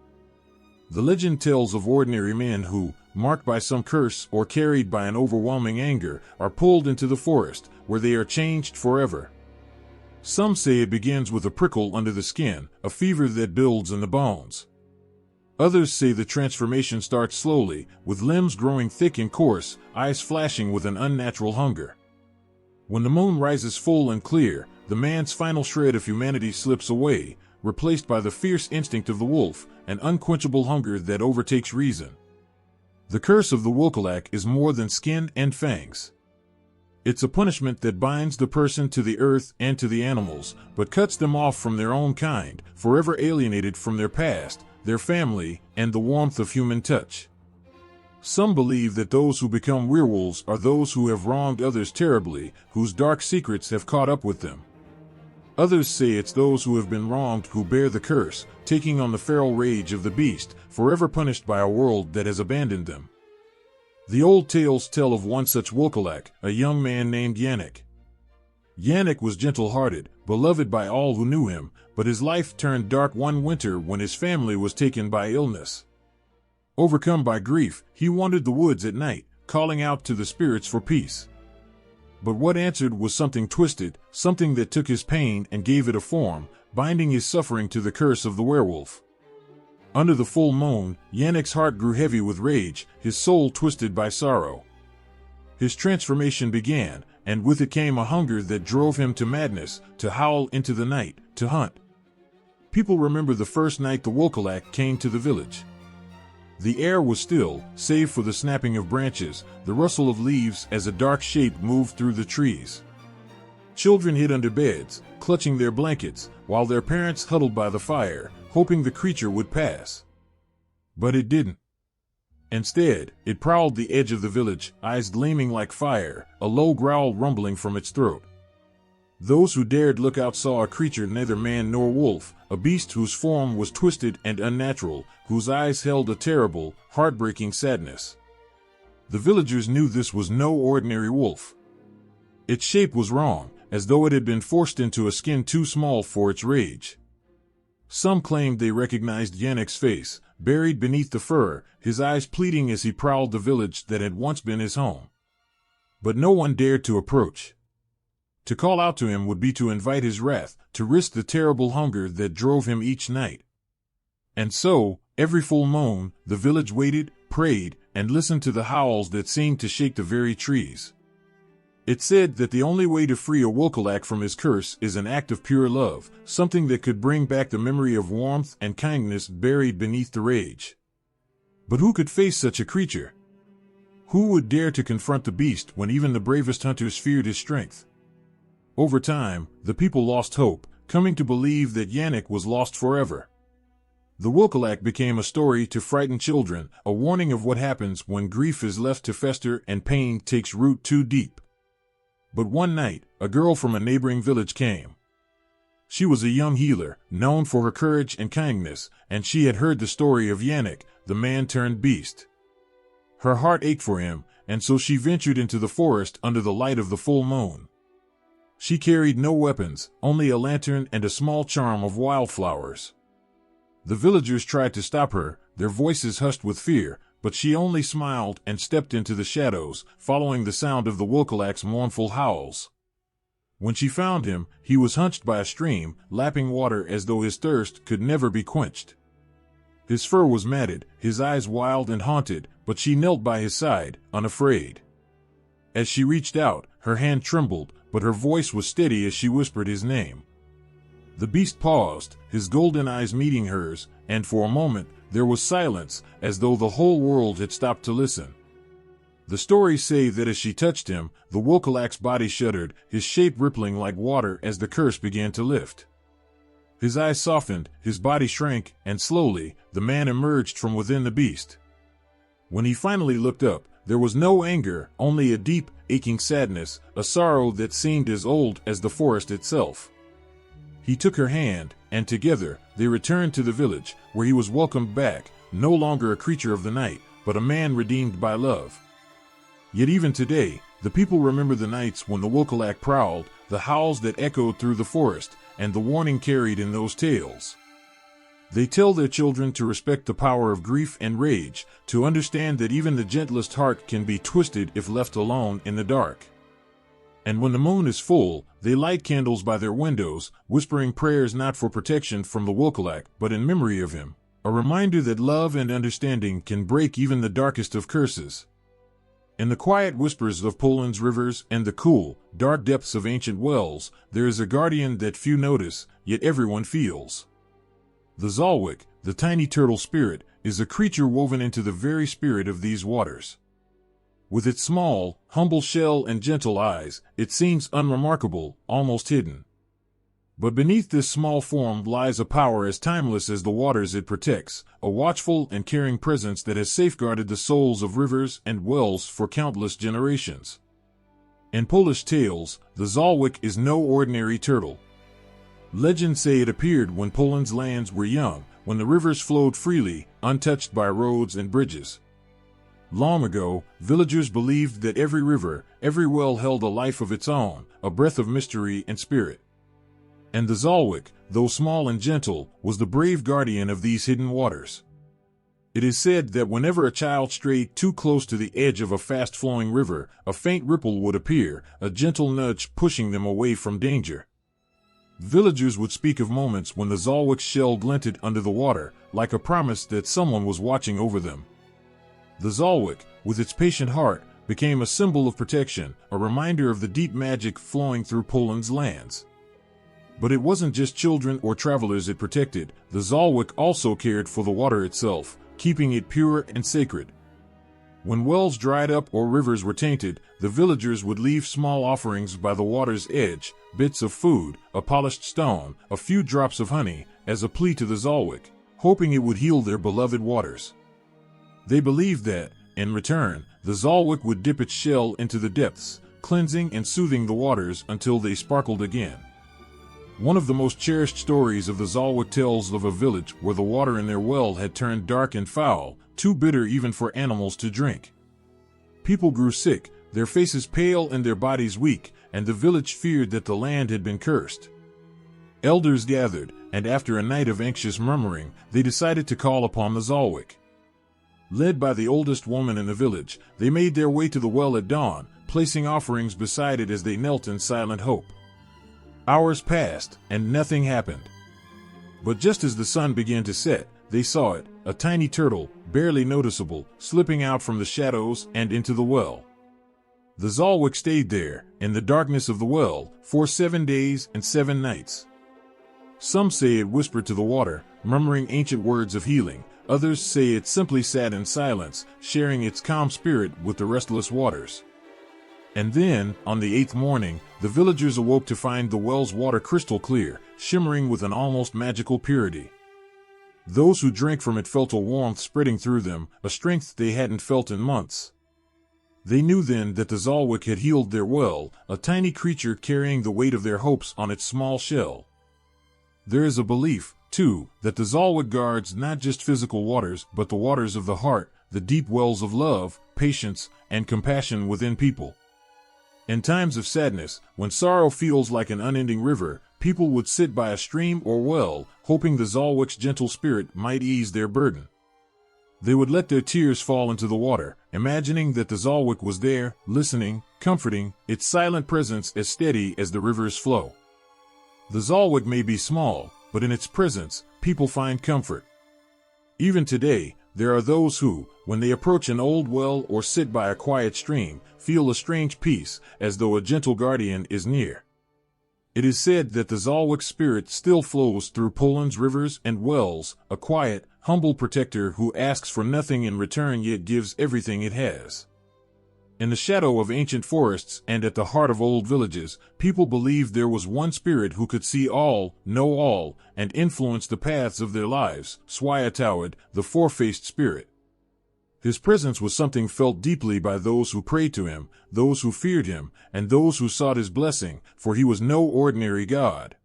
The legend tells of ordinary men who, marked by some curse or carried by an overwhelming anger, are pulled into the forest, where they are changed forever. Some say it begins with a prickle under the skin, a fever that builds in the bones. Others say the transformation starts slowly, with limbs growing thick and coarse, eyes flashing with an unnatural hunger. When the moon rises full and clear, the man's final shred of humanity slips away, replaced by the fierce instinct of the wolf, an unquenchable hunger that overtakes reason. The curse of the Wokalak is more than skin and fangs. It's a punishment that binds the person to the earth and to the animals, but cuts them off from their own kind, forever alienated from their past, their family, and the warmth of human touch. Some believe that those who become werewolves are those who have wronged others terribly, whose dark secrets have caught up with them. Others say it's those who have been wronged who bear the curse, taking on the feral rage of the beast, forever punished by a world that has abandoned them. The old tales tell of one such Wokalak, a young man named Yannick. Yannick was gentle-hearted, beloved by all who knew him, but his life turned dark one winter when his family was taken by illness. Overcome by grief, he wandered the woods at night, calling out to the spirits for peace. But what answered was something twisted, something that took his pain and gave it a form, binding his suffering to the curse of the werewolf. Under the full moon, Yannick's heart grew heavy with rage, his soul twisted by sorrow. His transformation began, and with it came a hunger that drove him to madness, to howl into the night, to hunt. People remember the first night the Wokalak came to the village. The air was still, save for the snapping of branches, the rustle of leaves as a dark shape moved through the trees. Children hid under beds, clutching their blankets, while their parents huddled by the fire, hoping the creature would pass. But it didn't. Instead, it prowled the edge of the village, eyes gleaming like fire, a low growl rumbling from its throat. Those who dared look out saw a creature neither man nor wolf, a beast whose form was twisted and unnatural, whose eyes held a terrible, heartbreaking sadness. The villagers knew this was no ordinary wolf. Its shape was wrong, as though it had been forced into a skin too small for its rage. Some claimed they recognized Yannick's face, buried beneath the fur, his eyes pleading as he prowled the village that had once been his home. But no one dared to approach. To call out to him would be to invite his wrath, to risk the terrible hunger that drove him each night. And so, every full moon, the village waited, prayed, and listened to the howls that seemed to shake the very trees. It said that the only way to free a Wolkalak from his curse is an act of pure love, something that could bring back the memory of warmth and kindness buried beneath the rage. But who could face such a creature? Who would dare to confront the beast when even the bravest hunters feared his strength? Over time, the people lost hope, coming to believe that Yannick was lost forever. The Wolkalak became a story to frighten children, a warning of what happens when grief is left to fester and pain takes root too deep. But one night, a girl from a neighboring village came. She was a young healer, known for her courage and kindness, and she had heard the story of Yannick, the man-turned-beast. Her heart ached for him, and so she ventured into the forest under the light of the full moon. She carried no weapons, only a lantern and a small charm of wildflowers. The villagers tried to stop her, their voices hushed with fear, but she only smiled and stepped into the shadows, following the sound of the Wolkalak's mournful howls. When she found him, he was hunched by a stream, lapping water as though his thirst could never be quenched. His fur was matted, his eyes wild and haunted, but she knelt by his side, unafraid. As she reached out, her hand trembled, but her voice was steady as she whispered his name. The beast paused, his golden eyes meeting hers, and for a moment, there was silence, as though the whole world had stopped to listen. The stories say that as she touched him, the Wolkalak's body shuddered, his shape rippling like water as the curse began to lift. His eyes softened, his body shrank, and slowly, the man emerged from within the beast. When he finally looked up, there was no anger, only a deep, aching sadness, a sorrow that seemed as old as the forest itself. He took her hand, and together, they returned to the village, where he was welcomed back, no longer a creature of the night, but a man redeemed by love. Yet even today, the people remember the nights when the Wolkalak prowled, the howls that echoed through the forest, and the warning carried in those tales. They tell their children to respect the power of grief and rage, to understand that even the gentlest heart can be twisted if left alone in the dark. And when the moon is full, they light candles by their windows, whispering prayers not for protection from the Wolkalak, but in memory of him, a reminder that love and understanding can break even the darkest of curses. In the quiet whispers of Poland's rivers and the cool, dark depths of ancient wells, there is a guardian that few notice, yet everyone feels. The Zalwick, the tiny turtle spirit, is a creature woven into the very spirit of these waters. With its small, humble shell and gentle eyes, it seems unremarkable, almost hidden. But beneath this small form lies a power as timeless as the waters it protects, a watchful and caring presence that has safeguarded the souls of rivers and wells for countless generations. In Polish tales, the Zalwick is no ordinary turtle. Legends say it appeared when Poland's lands were young, when the rivers flowed freely, untouched by roads and bridges. Long ago, villagers believed that every river, every well held a life of its own, a breath of mystery and spirit. And the Zalwick, though small and gentle, was the brave guardian of these hidden waters. It is said that whenever a child strayed too close to the edge of a fast-flowing river, a faint ripple would appear, a gentle nudge pushing them away from danger. Villagers would speak of moments when the Zalwick's shell glinted under the water, like a promise that someone was watching over them. The Zalwick, with its patient heart, became a symbol of protection, a reminder of the deep magic flowing through Poland's lands. But it wasn't just children or travelers it protected, the Zalwick also cared for the water itself, keeping it pure and sacred. When wells dried up or rivers were tainted, the villagers would leave small offerings by the water's edge, bits of food, a polished stone, a few drops of honey, as a plea to the Zalwick, hoping it would heal their beloved waters. They believed that, in return, the Zalwick would dip its shell into the depths, cleansing and soothing the waters until they sparkled again. One of the most cherished stories of the Zalwik tells of a village where the water in their well had turned dark and foul, too bitter even for animals to drink. People grew sick, their faces pale and their bodies weak, and the village feared that the land had been cursed. Elders gathered, and after a night of anxious murmuring, they decided to call upon the Zalwik. Led by the oldest woman in the village, they made their way to the well at dawn, placing offerings beside it as they knelt in silent hope. Hours passed, and nothing happened. But just as the sun began to set, they saw it, a tiny turtle, barely noticeable, slipping out from the shadows and into the well. The Zalwik stayed there, in the darkness of the well, for 7 days and 7 nights. Some say it whispered to the water, murmuring ancient words of healing. Others say it simply sat in silence, sharing its calm spirit with the restless waters. And then, on the 8th morning, the villagers awoke to find the well's water crystal clear, shimmering with an almost magical purity. Those who drank from it felt a warmth spreading through them, a strength they hadn't felt in months. They knew then that the Zalwik had healed their well, a tiny creature carrying the weight of their hopes on its small shell. There is a belief, too, that the Zalwik guards not just physical waters but the waters of the heart, the deep wells of love, patience, and compassion within people. In times of sadness, when sorrow feels like an unending river, people would sit by a stream or well, hoping the Zalwik's gentle spirit might ease their burden. They would let their tears fall into the water, imagining that the Zalwik was there, listening, comforting, its silent presence as steady as the river's flow. The Zalwik may be small, but in its presence, people find comfort. Even today, there are those who, when they approach an old well or sit by a quiet stream, feel a strange peace, as though a gentle guardian is near. It is said that the Zalwik spirit still flows through Poland's rivers and wells, a quiet, humble protector who asks for nothing in return yet gives everything it has. In the shadow of ancient forests and at the heart of old villages, people believed there was one spirit who could see all, know all, and influence the paths of their lives, Swiatowid, the four-faced spirit. His presence was something felt deeply by those who prayed to him, those who feared him, and those who sought his blessing, for he was no ordinary god.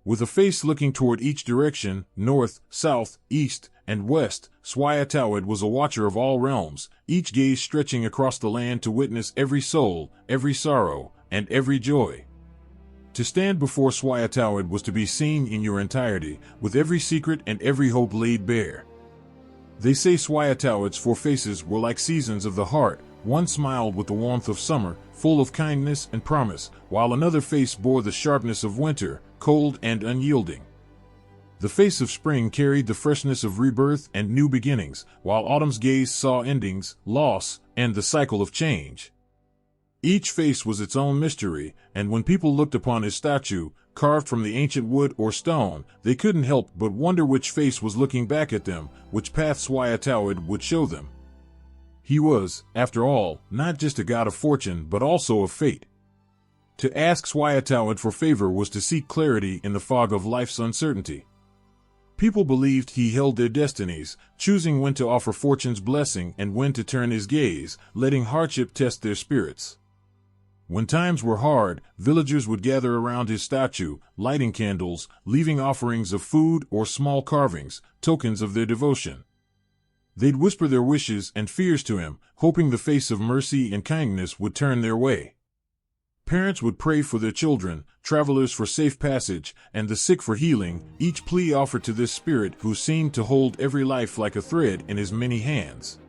With a face looking toward each direction, north, south, east, and west, Swiatowid was a watcher of all realms, each gaze stretching across the land to witness every soul, every sorrow, and every joy. To stand before Swiatowid was to be seen in your entirety, with every secret and every hope laid bare. They say Swiatowid's four faces were like seasons of the heart. One smiled with the warmth of summer, full of kindness and promise, while another face bore the sharpness of winter, cold and unyielding. The face of spring carried the freshness of rebirth and new beginnings, while autumn's gaze saw endings, loss, and the cycle of change. Each face was its own mystery, and when people looked upon his statue, carved from the ancient wood or stone, they couldn't help but wonder which face was looking back at them, which path Swiatowid would show them. He was, after all, not just a god of fortune but also of fate. To ask Swiatowid for favor was to seek clarity in the fog of life's uncertainty. People believed he held their destinies, choosing when to offer fortune's blessing and when to turn his gaze, letting hardship test their spirits. When times were hard, villagers would gather around his statue, lighting candles, leaving offerings of food or small carvings, tokens of their devotion. They'd whisper their wishes and fears to him, hoping the face of mercy and kindness would turn their way. Parents would pray for their children, travelers for safe passage, and the sick for healing, each plea offered to this spirit who seemed to hold every life like a thread in his many hands.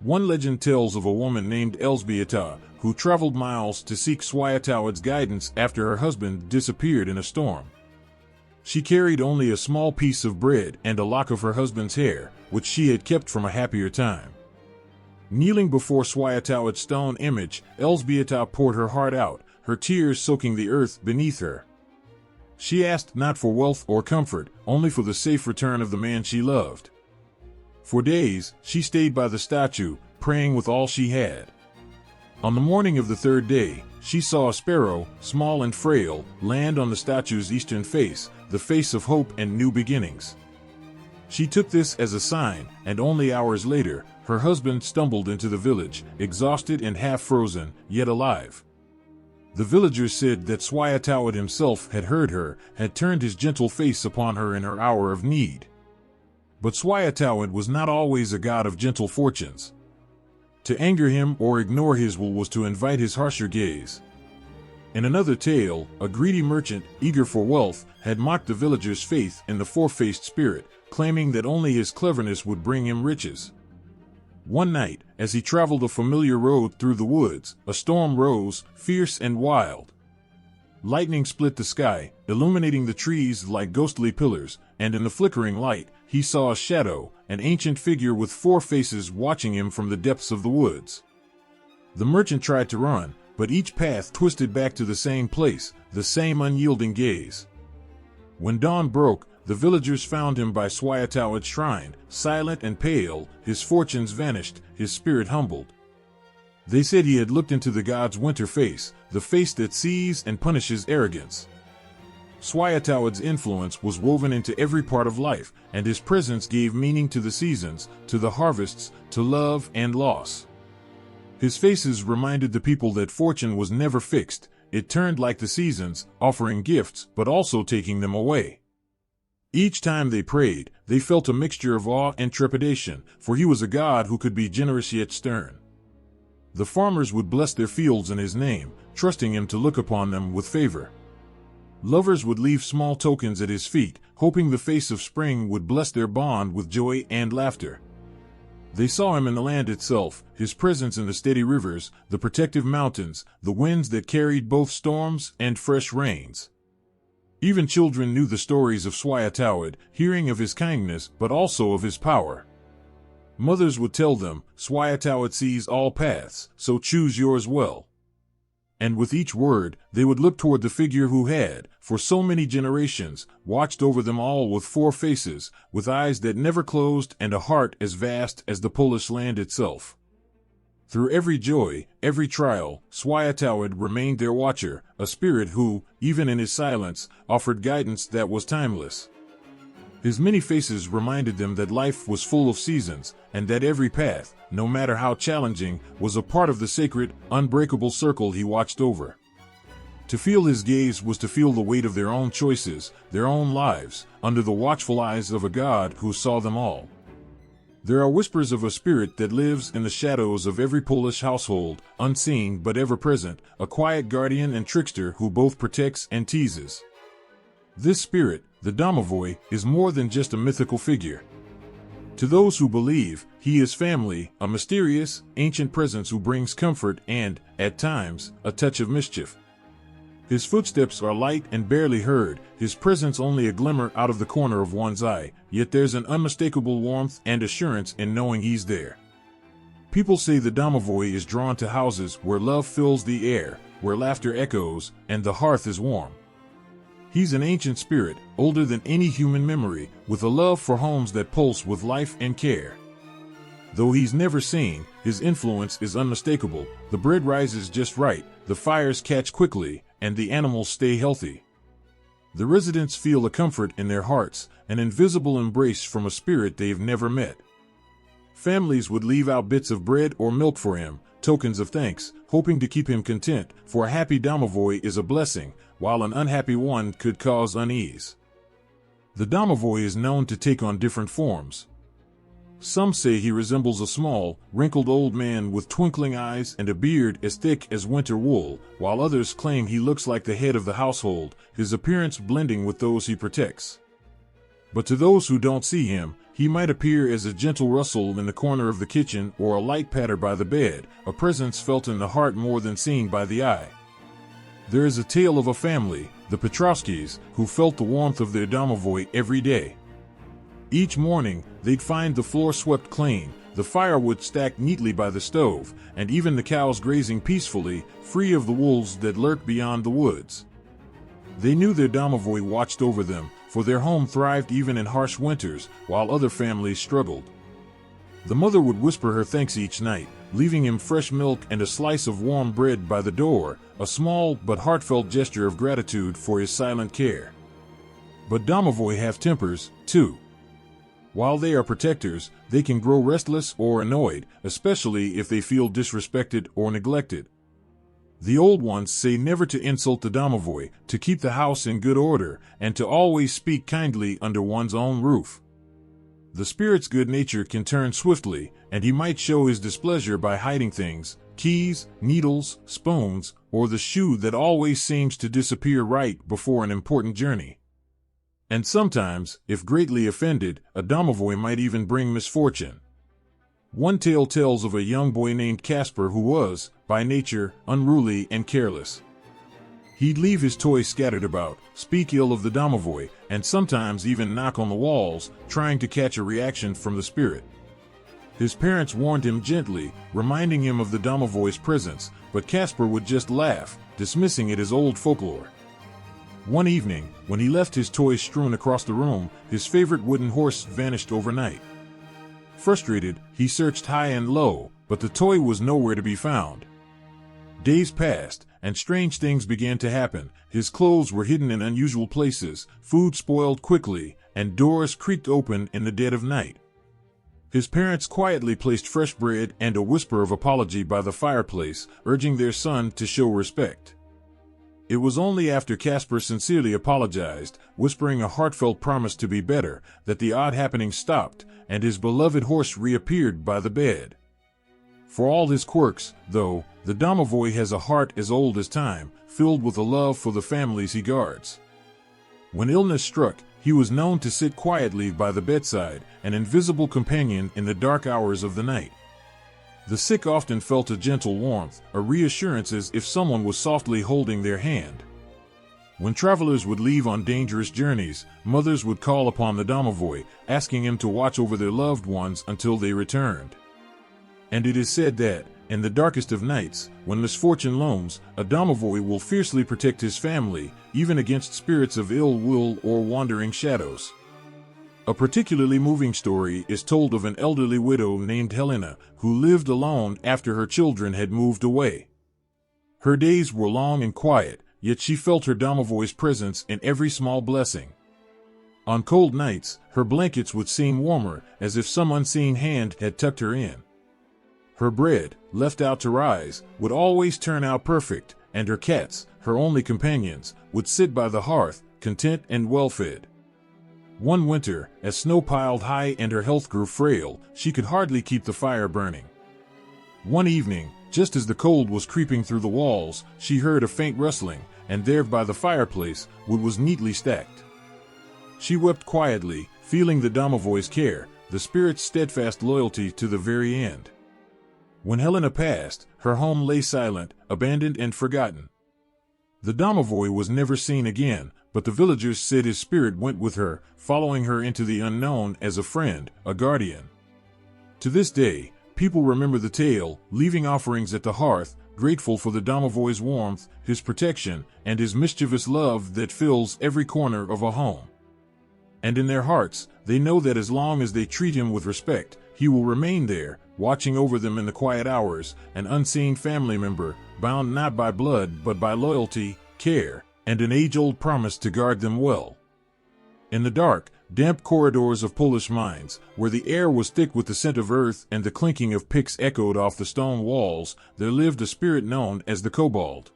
One legend tells of a woman named Elżbieta, who traveled miles to seek Swiatowid's guidance after her husband disappeared in a storm. She carried only a small piece of bread and a lock of her husband's hair, which she had kept from a happier time. Kneeling before Swiatowid's stone image, Elżbieta poured her heart out, her tears soaking the earth beneath her. She asked not for wealth or comfort, only for the safe return of the man she loved. For days, she stayed by the statue, praying with all she had. On the morning of the third day, she saw a sparrow, small and frail, land on the statue's eastern face, the face of hope and new beginnings. She took this as a sign, and only hours later, her husband stumbled into the village, exhausted and half-frozen, yet alive. The villagers said that Swiatowit himself had heard her, had turned his gentle face upon her in her hour of need. But Swiatowit was not always a god of gentle fortunes. To anger him or ignore his will was to invite his harsher gaze. In another tale, a greedy merchant, eager for wealth, had mocked the villagers' faith in the four-faced spirit, claiming that only his cleverness would bring him riches. One night, as he traveled a familiar road through the woods, a storm rose, fierce and wild. Lightning split the sky, illuminating the trees like ghostly pillars, and in the flickering light, he saw a shadow, an ancient figure with four faces watching him from the depths of the woods. The merchant tried to run, but each path twisted back to the same place, the same unyielding gaze. When dawn broke, the villagers found him by Swiatowit's shrine, silent and pale, his fortunes vanished, his spirit humbled. They said he had looked into the god's winter face, the face that sees and punishes arrogance. Swiatowit's influence was woven into every part of life, and his presence gave meaning to the seasons, to the harvests, to love and loss. His faces reminded the people that fortune was never fixed. It turned like the seasons, offering gifts, but also taking them away. Each time they prayed, they felt a mixture of awe and trepidation, for he was a god who could be generous yet stern. The farmers would bless their fields in his name, trusting him to look upon them with favor. Lovers would leave small tokens at his feet, hoping the face of spring would bless their bond with joy and laughter. They saw him in the land itself, his presence in the steady rivers, the protective mountains, the winds that carried both storms and fresh rains. Even children knew the stories of Swiatowit, hearing of his kindness but also of his power. Mothers would tell them, "Swiatowit sees all paths, so choose yours well." And with each word, they would look toward the figure who had, for so many generations, watched over them all with four faces, with eyes that never closed and a heart as vast as the Polish land itself. Through every joy, every trial, Swiatowit remained their watcher, a spirit who, even in his silence, offered guidance that was timeless. His many faces reminded them that life was full of seasons, and that every path, no matter how challenging, was a part of the sacred, unbreakable circle he watched over. To feel his gaze was to feel the weight of their own choices, their own lives, under the watchful eyes of a god who saw them all. There are whispers of a spirit that lives in the shadows of every Polish household, unseen but ever present, a quiet guardian and trickster who both protects and teases. This spirit, the domovoy, is more than just a mythical figure. To those who believe, he is family, a mysterious, ancient presence who brings comfort and, at times, a touch of mischief. His footsteps are light and barely heard, his presence only a glimmer out of the corner of one's eye, yet there's an unmistakable warmth and assurance in knowing he's there. People say the domovoy is drawn to houses where love fills the air, where laughter echoes, and the hearth is warm. He's an ancient spirit, older than any human memory, with a love for homes that pulse with life and care. Though he's never seen, his influence is unmistakable. The bread rises just right, the fires catch quickly, and the animals stay healthy. The residents feel a comfort in their hearts, an invisible embrace from a spirit they've never met. Families would leave out bits of bread or milk for him, tokens of thanks, hoping to keep him content, for a happy domovoy is a blessing, while an unhappy one could cause unease. The domovoy is known to take on different forms. Some say he resembles a small, wrinkled old man with twinkling eyes and a beard as thick as winter wool, while others claim he looks like the head of the household, his appearance blending with those he protects. But to those who don't see him, he might appear as a gentle rustle in the corner of the kitchen or a light patter by the bed, a presence felt in the heart more than seen by the eye. There is a tale of a family, the Petrovskis, who felt the warmth of their domovoy every day. Each morning, they'd find the floor swept clean, the firewood stacked neatly by the stove, and even the cows grazing peacefully, free of the wolves that lurked beyond the woods. They knew their domovoy watched over them, for their home thrived even in harsh winters, while other families struggled. The mother would whisper her thanks each night, leaving him fresh milk and a slice of warm bread by the door, a small but heartfelt gesture of gratitude for his silent care. But domovoy have tempers, too. While they are protectors, they can grow restless or annoyed, especially if they feel disrespected or neglected. The old ones say never to insult the domovoi, to keep the house in good order, and to always speak kindly under one's own roof. The spirit's good nature can turn swiftly, and he might show his displeasure by hiding things, keys, needles, spoons, or the shoe that always seems to disappear right before an important journey. And sometimes, if greatly offended, a domovoi might even bring misfortune. One tale tells of a young boy named Casper who was, by nature, unruly and careless. He'd leave his toys scattered about, speak ill of the domovoi, and sometimes even knock on the walls, trying to catch a reaction from the spirit. His parents warned him gently, reminding him of the domovoi's presence, but Casper would just laugh, dismissing it as old folklore. One evening, when he left his toys strewn across the room, his favorite wooden horse vanished overnight. Frustrated, he searched high and low, but the toy was nowhere to be found. Days passed, and strange things began to happen. His clothes were hidden in unusual places, food spoiled quickly, and doors creaked open in the dead of night. His parents quietly placed fresh bread and a whisper of apology by the fireplace, urging their son to show respect. It was only after Casper sincerely apologized, whispering a heartfelt promise to be better, that the odd happening stopped, and his beloved horse reappeared by the bed. For all his quirks, though, the domovoi has a heart as old as time, filled with a love for the families he guards. When illness struck, he was known to sit quietly by the bedside, an invisible companion in the dark hours of the night. The sick often felt a gentle warmth, a reassurance as if someone was softly holding their hand. When travelers would leave on dangerous journeys, mothers would call upon the domovoi, asking him to watch over their loved ones until they returned. And it is said that, in the darkest of nights, when misfortune looms, a domovoi will fiercely protect his family, even against spirits of ill will or wandering shadows. A particularly moving story is told of an elderly widow named Helena, who lived alone after her children had moved away. Her days were long and quiet, yet she felt her domovoi's presence in every small blessing. On cold nights, her blankets would seem warmer, as if some unseen hand had tucked her in. Her bread, left out to rise, would always turn out perfect, and her cats, her only companions, would sit by the hearth, content and well-fed. One winter, as snow piled high and her health grew frail, she could hardly keep the fire burning. One evening, just as the cold was creeping through the walls, she heard a faint rustling, and there by the fireplace, wood was neatly stacked. She wept quietly, feeling the domovoi's care, the spirit's steadfast loyalty to the very end. When Helena passed, her home lay silent, abandoned and forgotten. The domovoi was never seen again, but the villagers said his spirit went with her, following her into the unknown as a friend, a guardian. To this day, people remember the tale, leaving offerings at the hearth, grateful for the domovoi's warmth, his protection, and his mischievous love that fills every corner of a home. And in their hearts, they know that as long as they treat him with respect, he will remain there, watching over them in the quiet hours, an unseen family member, bound not by blood but by loyalty, care, and an age-old promise to guard them well. In the dark, damp corridors of Polish mines, where the air was thick with the scent of earth and the clinking of picks echoed off the stone walls, there lived a spirit known as the kobold.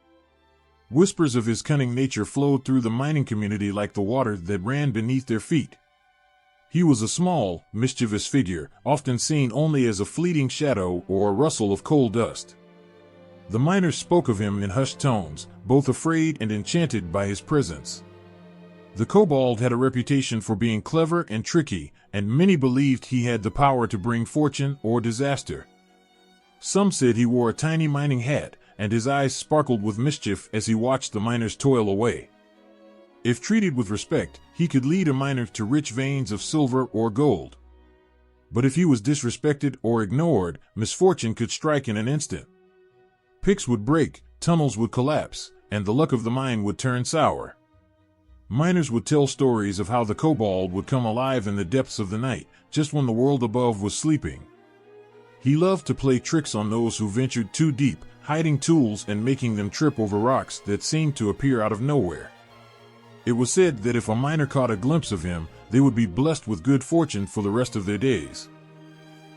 Whispers of his cunning nature flowed through the mining community like the water that ran beneath their feet. He was a small, mischievous figure, often seen only as a fleeting shadow or a rustle of coal dust. The miners spoke of him in hushed tones, both afraid and enchanted by his presence. The kobold had a reputation for being clever and tricky, and many believed he had the power to bring fortune or disaster. Some said he wore a tiny mining hat, and his eyes sparkled with mischief as he watched the miners toil away. If treated with respect, he could lead a miner to rich veins of silver or gold. But if he was disrespected or ignored, misfortune could strike in an instant. Picks would break, tunnels would collapse, and the luck of the mine would turn sour. Miners would tell stories of how the kobold would come alive in the depths of the night, just when the world above was sleeping. He loved to play tricks on those who ventured too deep, hiding tools and making them trip over rocks that seemed to appear out of nowhere. It was said that if a miner caught a glimpse of him, they would be blessed with good fortune for the rest of their days.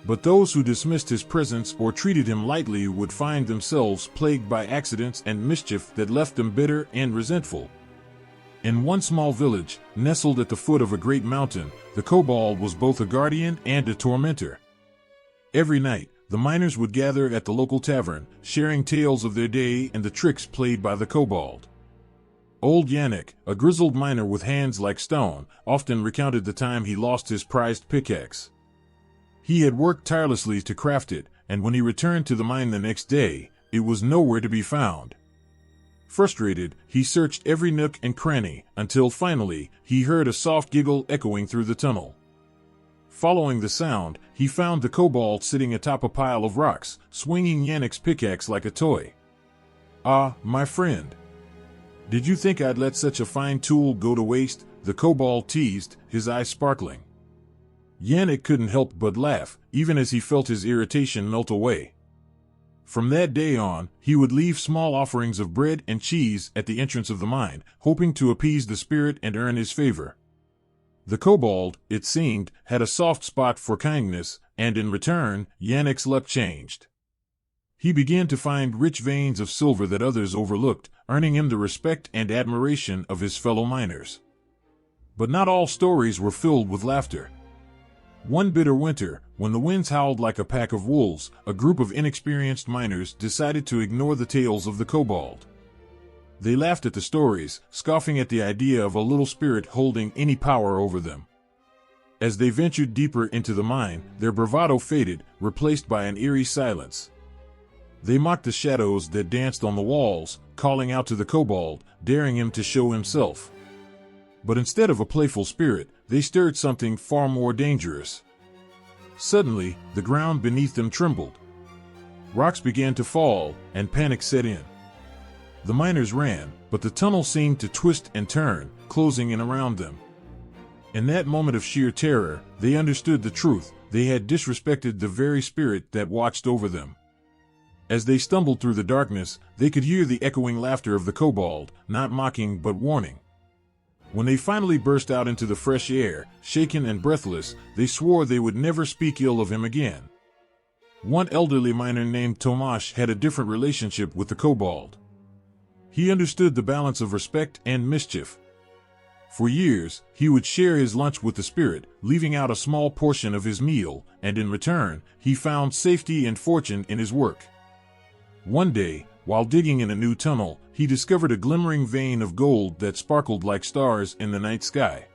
But those who dismissed his presence or treated him lightly would find themselves plagued by accidents and mischief that left them bitter and resentful. In one small village, nestled at the foot of a great mountain, the kobold was both a guardian and a tormentor. Every night, the miners would gather at the local tavern, sharing tales of their day and the tricks played by the kobold. Old Yannick, a grizzled miner with hands like stone, often recounted the time he lost his prized pickaxe. He had worked tirelessly to craft it, and when he returned to the mine the next day, it was nowhere to be found. Frustrated, he searched every nook and cranny, until finally, he heard a soft giggle echoing through the tunnel. Following the sound, he found the kobold sitting atop a pile of rocks, swinging Yannick's pickaxe like a toy. "Ah, my friend. Did you think I'd let such a fine tool go to waste?" the kobold teased, his eyes sparkling. Yannick couldn't help but laugh, even as he felt his irritation melt away. From that day on, he would leave small offerings of bread and cheese at the entrance of the mine, hoping to appease the spirit and earn his favor. The kobold, it seemed, had a soft spot for kindness, and in return, Yannick's luck changed. He began to find rich veins of silver that others overlooked, earning him the respect and admiration of his fellow miners. But not all stories were filled with laughter. One bitter winter, when the winds howled like a pack of wolves, a group of inexperienced miners decided to ignore the tales of the kobold. They laughed at the stories, scoffing at the idea of a little spirit holding any power over them. As they ventured deeper into the mine, their bravado faded, replaced by an eerie silence. They mocked the shadows that danced on the walls, calling out to the kobold, daring him to show himself. But instead of a playful spirit, they stirred something far more dangerous. Suddenly, the ground beneath them trembled. Rocks began to fall, and panic set in. The miners ran, but the tunnel seemed to twist and turn, closing in around them. In that moment of sheer terror, they understood the truth. They had disrespected the very spirit that watched over them. As they stumbled through the darkness, they could hear the echoing laughter of the kobold, not mocking but warning. When they finally burst out into the fresh air, shaken and breathless, they swore they would never speak ill of him again. One elderly miner named Tomasz had a different relationship with the kobold. He understood the balance of respect and mischief. For years, he would share his lunch with the spirit, leaving out a small portion of his meal, and in return, he found safety and fortune in his work. One day, while digging in a new tunnel, he discovered a glimmering vein of gold that sparkled like stars in the night sky.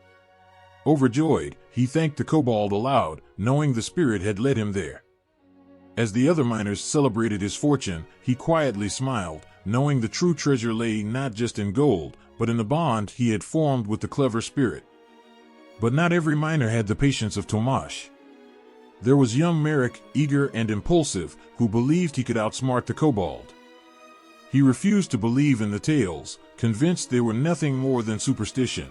Overjoyed, he thanked the kobold aloud, knowing the spirit had led him there. As the other miners celebrated his fortune, he quietly smiled, knowing the true treasure lay not just in gold, but in the bond he had formed with the clever spirit. But not every miner had the patience of Tomasz. There was young Marek, eager and impulsive, who believed he could outsmart the kobold. He refused to believe in the tales, convinced they were nothing more than superstition.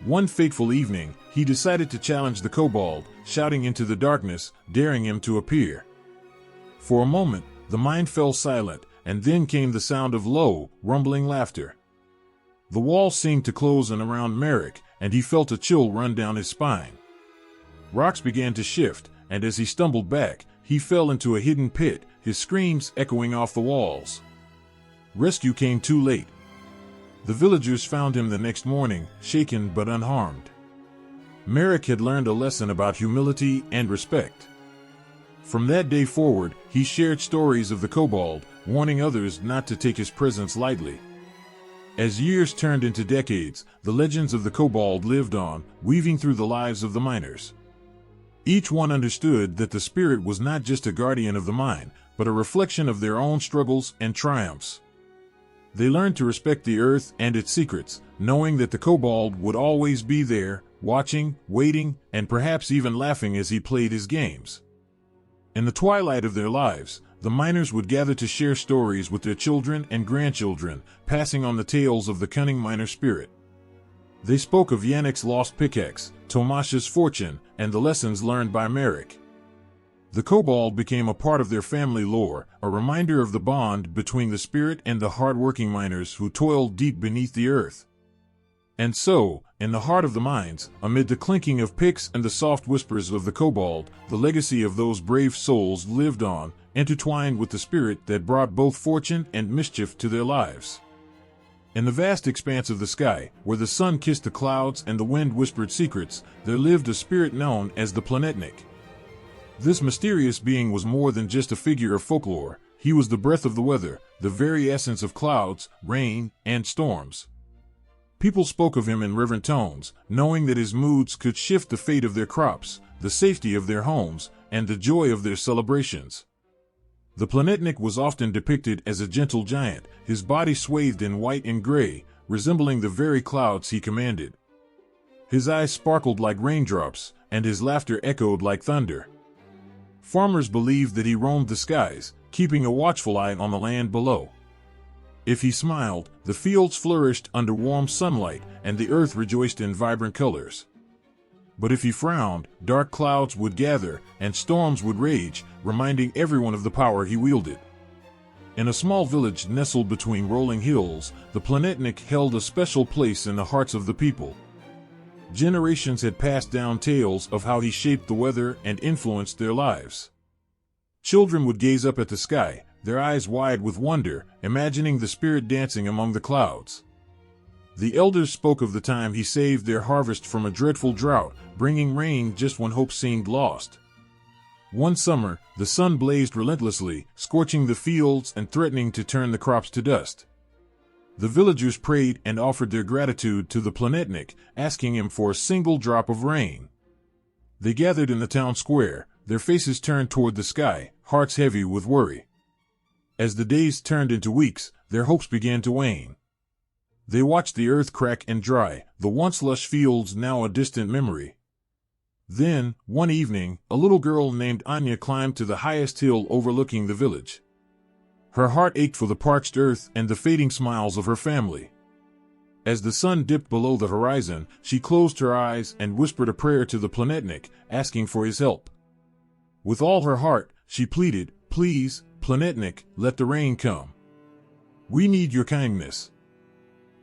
One fateful evening, he decided to challenge the kobold, shouting into the darkness, daring him to appear. For a moment, the mine fell silent, and then came the sound of low, rumbling laughter. The wall seemed to close in around Marek, and he felt a chill run down his spine. Rocks began to shift, and as he stumbled back, he fell into a hidden pit, his screams echoing off the walls. Rescue came too late. The villagers found him the next morning, shaken but unharmed. Marek had learned a lesson about humility and respect. From that day forward, he shared stories of the kobold, warning others not to take his presence lightly. As years turned into decades, the legends of the kobold lived on, weaving through the lives of the miners. Each one understood that the spirit was not just a guardian of the mine, but a reflection of their own struggles and triumphs. They learned to respect the earth and its secrets, knowing that the kobold would always be there, watching, waiting, and perhaps even laughing as he played his games. In the twilight of their lives, the miners would gather to share stories with their children and grandchildren, passing on the tales of the cunning miner spirit. They spoke of Yannick's lost pickaxe, Tomasz's fortune, and the lessons learned by Marek. The kobold became a part of their family lore, a reminder of the bond between the spirit and the hard-working miners who toiled deep beneath the earth. And so, in the heart of the mines, amid the clinking of picks and the soft whispers of the kobold, the legacy of those brave souls lived on, intertwined with the spirit that brought both fortune and mischief to their lives. In the vast expanse of the sky, where the sun kissed the clouds and the wind whispered secrets, there lived a spirit known as the planetnik. This mysterious being was more than just a figure of folklore. He was the breath of the weather, the very essence of clouds, rain, and storms. People spoke of him in reverent tones, knowing that his moods could shift the fate of their crops, the safety of their homes, and the joy of their celebrations. The planetnik was often depicted as a gentle giant, his body swathed in white and gray, resembling the very clouds he commanded. His eyes sparkled like raindrops, and his laughter echoed like thunder. Farmers believed that he roamed the skies, keeping a watchful eye on the land below. If he smiled, the fields flourished under warm sunlight, and the earth rejoiced in vibrant colors. But if he frowned, dark clouds would gather, and storms would rage, reminding everyone of the power he wielded. In a small village nestled between rolling hills, the planetnik held a special place in the hearts of the people. Generations had passed down tales of how he shaped the weather and influenced their lives. Children would gaze up at the sky, their eyes wide with wonder, imagining the spirit dancing among the clouds. The elders spoke of the time he saved their harvest from a dreadful drought, bringing rain just when hope seemed lost. One summer, the sun blazed relentlessly, scorching the fields and threatening to turn the crops to dust. The villagers prayed and offered their gratitude to the planetnik, asking him for a single drop of rain. They gathered in the town square, their faces turned toward the sky, hearts heavy with worry. As the days turned into weeks, their hopes began to wane. They watched the earth crack and dry, the once lush fields now a distant memory. Then, one evening, a little girl named Anya climbed to the highest hill overlooking the village. Her heart ached for the parched earth and the fading smiles of her family. As the sun dipped below the horizon, she closed her eyes and whispered a prayer to the planetnik, asking for his help. With all her heart, she pleaded, "Please, planetnik, let the rain come. We need your kindness."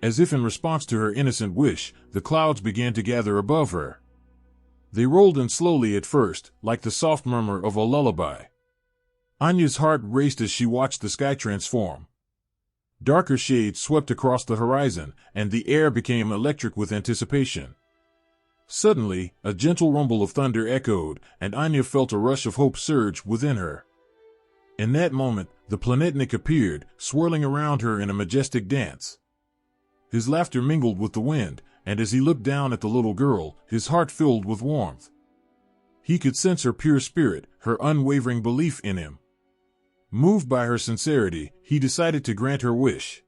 As if in response to her innocent wish, the clouds began to gather above her. They rolled in slowly at first, like the soft murmur of a lullaby. Anya's heart raced as she watched the sky transform. Darker shades swept across the horizon, and the air became electric with anticipation. Suddenly, a gentle rumble of thunder echoed, and Anya felt a rush of hope surge within her. In that moment, the planetnik appeared, swirling around her in a majestic dance. His laughter mingled with the wind, and as he looked down at the little girl, his heart filled with warmth. He could sense her pure spirit, her unwavering belief in him. Moved by her sincerity, he decided to grant her wish.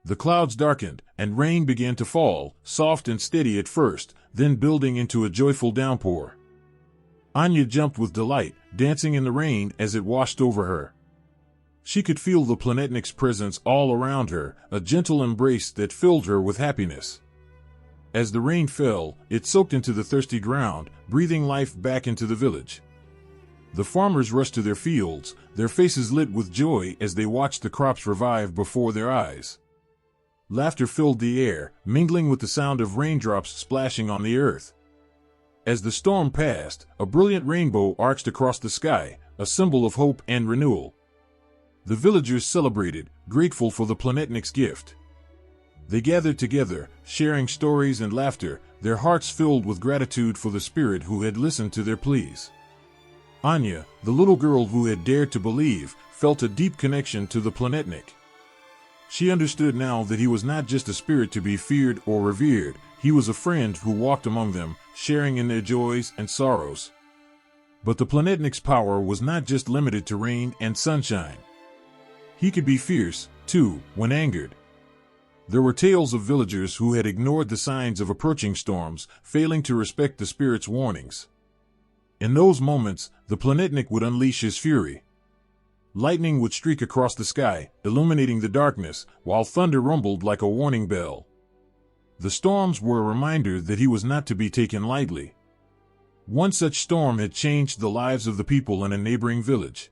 The clouds darkened, and rain began to fall, soft and steady at first, then building into a joyful downpour. Anya jumped with delight, dancing in the rain as it washed over her. She could feel the planetnik's presence all around her, a gentle embrace that filled her with happiness. As the rain fell, it soaked into the thirsty ground, breathing life back into the village. The farmers rushed to their fields, their faces lit with joy as they watched the crops revive before their eyes. Laughter filled the air, mingling with the sound of raindrops splashing on the earth. As the storm passed, a brilliant rainbow arched across the sky, a symbol of hope and renewal. The villagers celebrated, grateful for the planetnik's gift. They gathered together, sharing stories and laughter, their hearts filled with gratitude for the spirit who had listened to their pleas. Anya, the little girl who had dared to believe, felt a deep connection to the planetnik. She understood now that he was not just a spirit to be feared or revered, he was a friend who walked among them, sharing in their joys and sorrows. But the planetnik's power was not just limited to rain and sunshine. He could be fierce, too, when angered. There were tales of villagers who had ignored the signs of approaching storms, failing to respect the spirit's warnings. In those moments, the planetnik would unleash his fury. Lightning would streak across the sky, illuminating the darkness, while thunder rumbled like a warning bell. The storms were a reminder that he was not to be taken lightly. One such storm had changed the lives of the people in a neighboring village.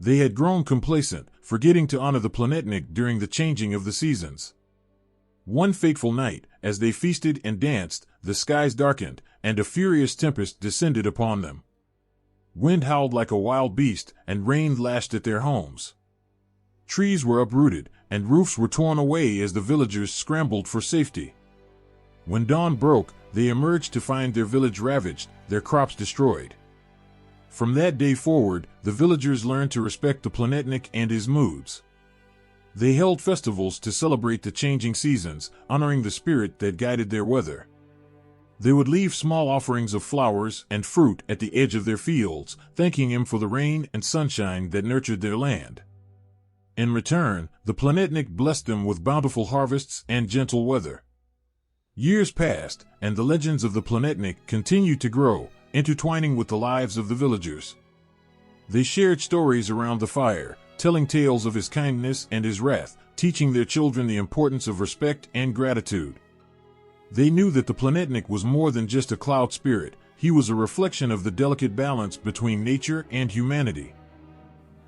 They had grown complacent, forgetting to honor the planetnik during the changing of the seasons. One fateful night, as they feasted and danced, the skies darkened, and a furious tempest descended upon them. Wind howled like a wild beast, and rain lashed at their homes. Trees were uprooted, and roofs were torn away as the villagers scrambled for safety. When dawn broke, they emerged to find their village ravaged, their crops destroyed. From that day forward, the villagers learned to respect the planetnik and his moods. They held festivals to celebrate the changing seasons, honoring the spirit that guided their weather. They would leave small offerings of flowers and fruit at the edge of their fields, thanking him for the rain and sunshine that nurtured their land. In return, the planetnik blessed them with bountiful harvests and gentle weather. Years passed, and the legends of the planetnik continued to grow, intertwining with the lives of the villagers. They shared stories around the fire, telling tales of his kindness and his wrath, teaching their children the importance of respect and gratitude. They knew that the planetnik was more than just a cloud spirit. He was a reflection of the delicate balance between nature and humanity.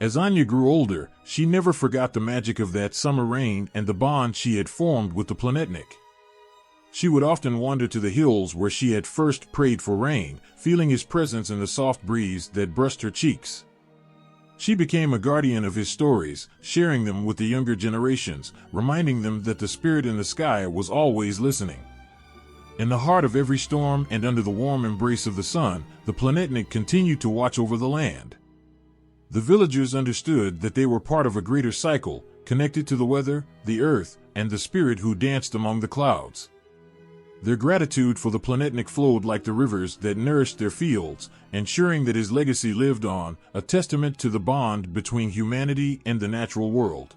As Anya grew older, she never forgot the magic of that summer rain and the bond she had formed with the planetnik. She would often wander to the hills where she had first prayed for rain, feeling his presence in the soft breeze that brushed her cheeks. She became a guardian of his stories, sharing them with the younger generations, reminding them that the spirit in the sky was always listening. In the heart of every storm and under the warm embrace of the sun, the planetnik continued to watch over the land. The villagers understood that they were part of a greater cycle, connected to the weather, the earth, and the spirit who danced among the clouds. Their gratitude for the planetnik flowed like the rivers that nourished their fields, ensuring that his legacy lived on, a testament to the bond between humanity and the natural world.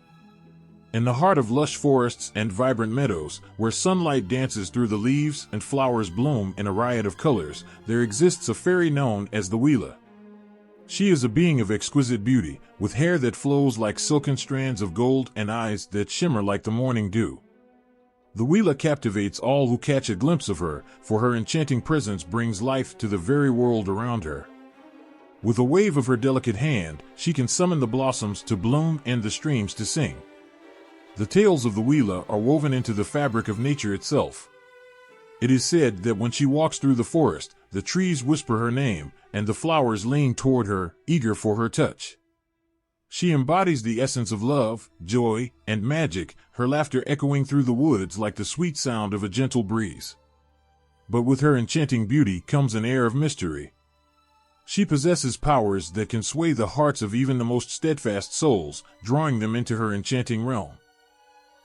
In the heart of lush forests and vibrant meadows, where sunlight dances through the leaves and flowers bloom in a riot of colors, there exists a fairy known as the Wela. She is a being of exquisite beauty, with hair that flows like silken strands of gold and eyes that shimmer like the morning dew. The Wela captivates all who catch a glimpse of her, for her enchanting presence brings life to the very world around her. With a wave of her delicate hand, she can summon the blossoms to bloom and the streams to sing. The tales of the Wela are woven into the fabric of nature itself. It is said that when she walks through the forest, the trees whisper her name, and the flowers lean toward her, eager for her touch. She embodies the essence of love, joy, and magic, her laughter echoing through the woods like the sweet sound of a gentle breeze. But with her enchanting beauty comes an air of mystery. She possesses powers that can sway the hearts of even the most steadfast souls, drawing them into her enchanting realm.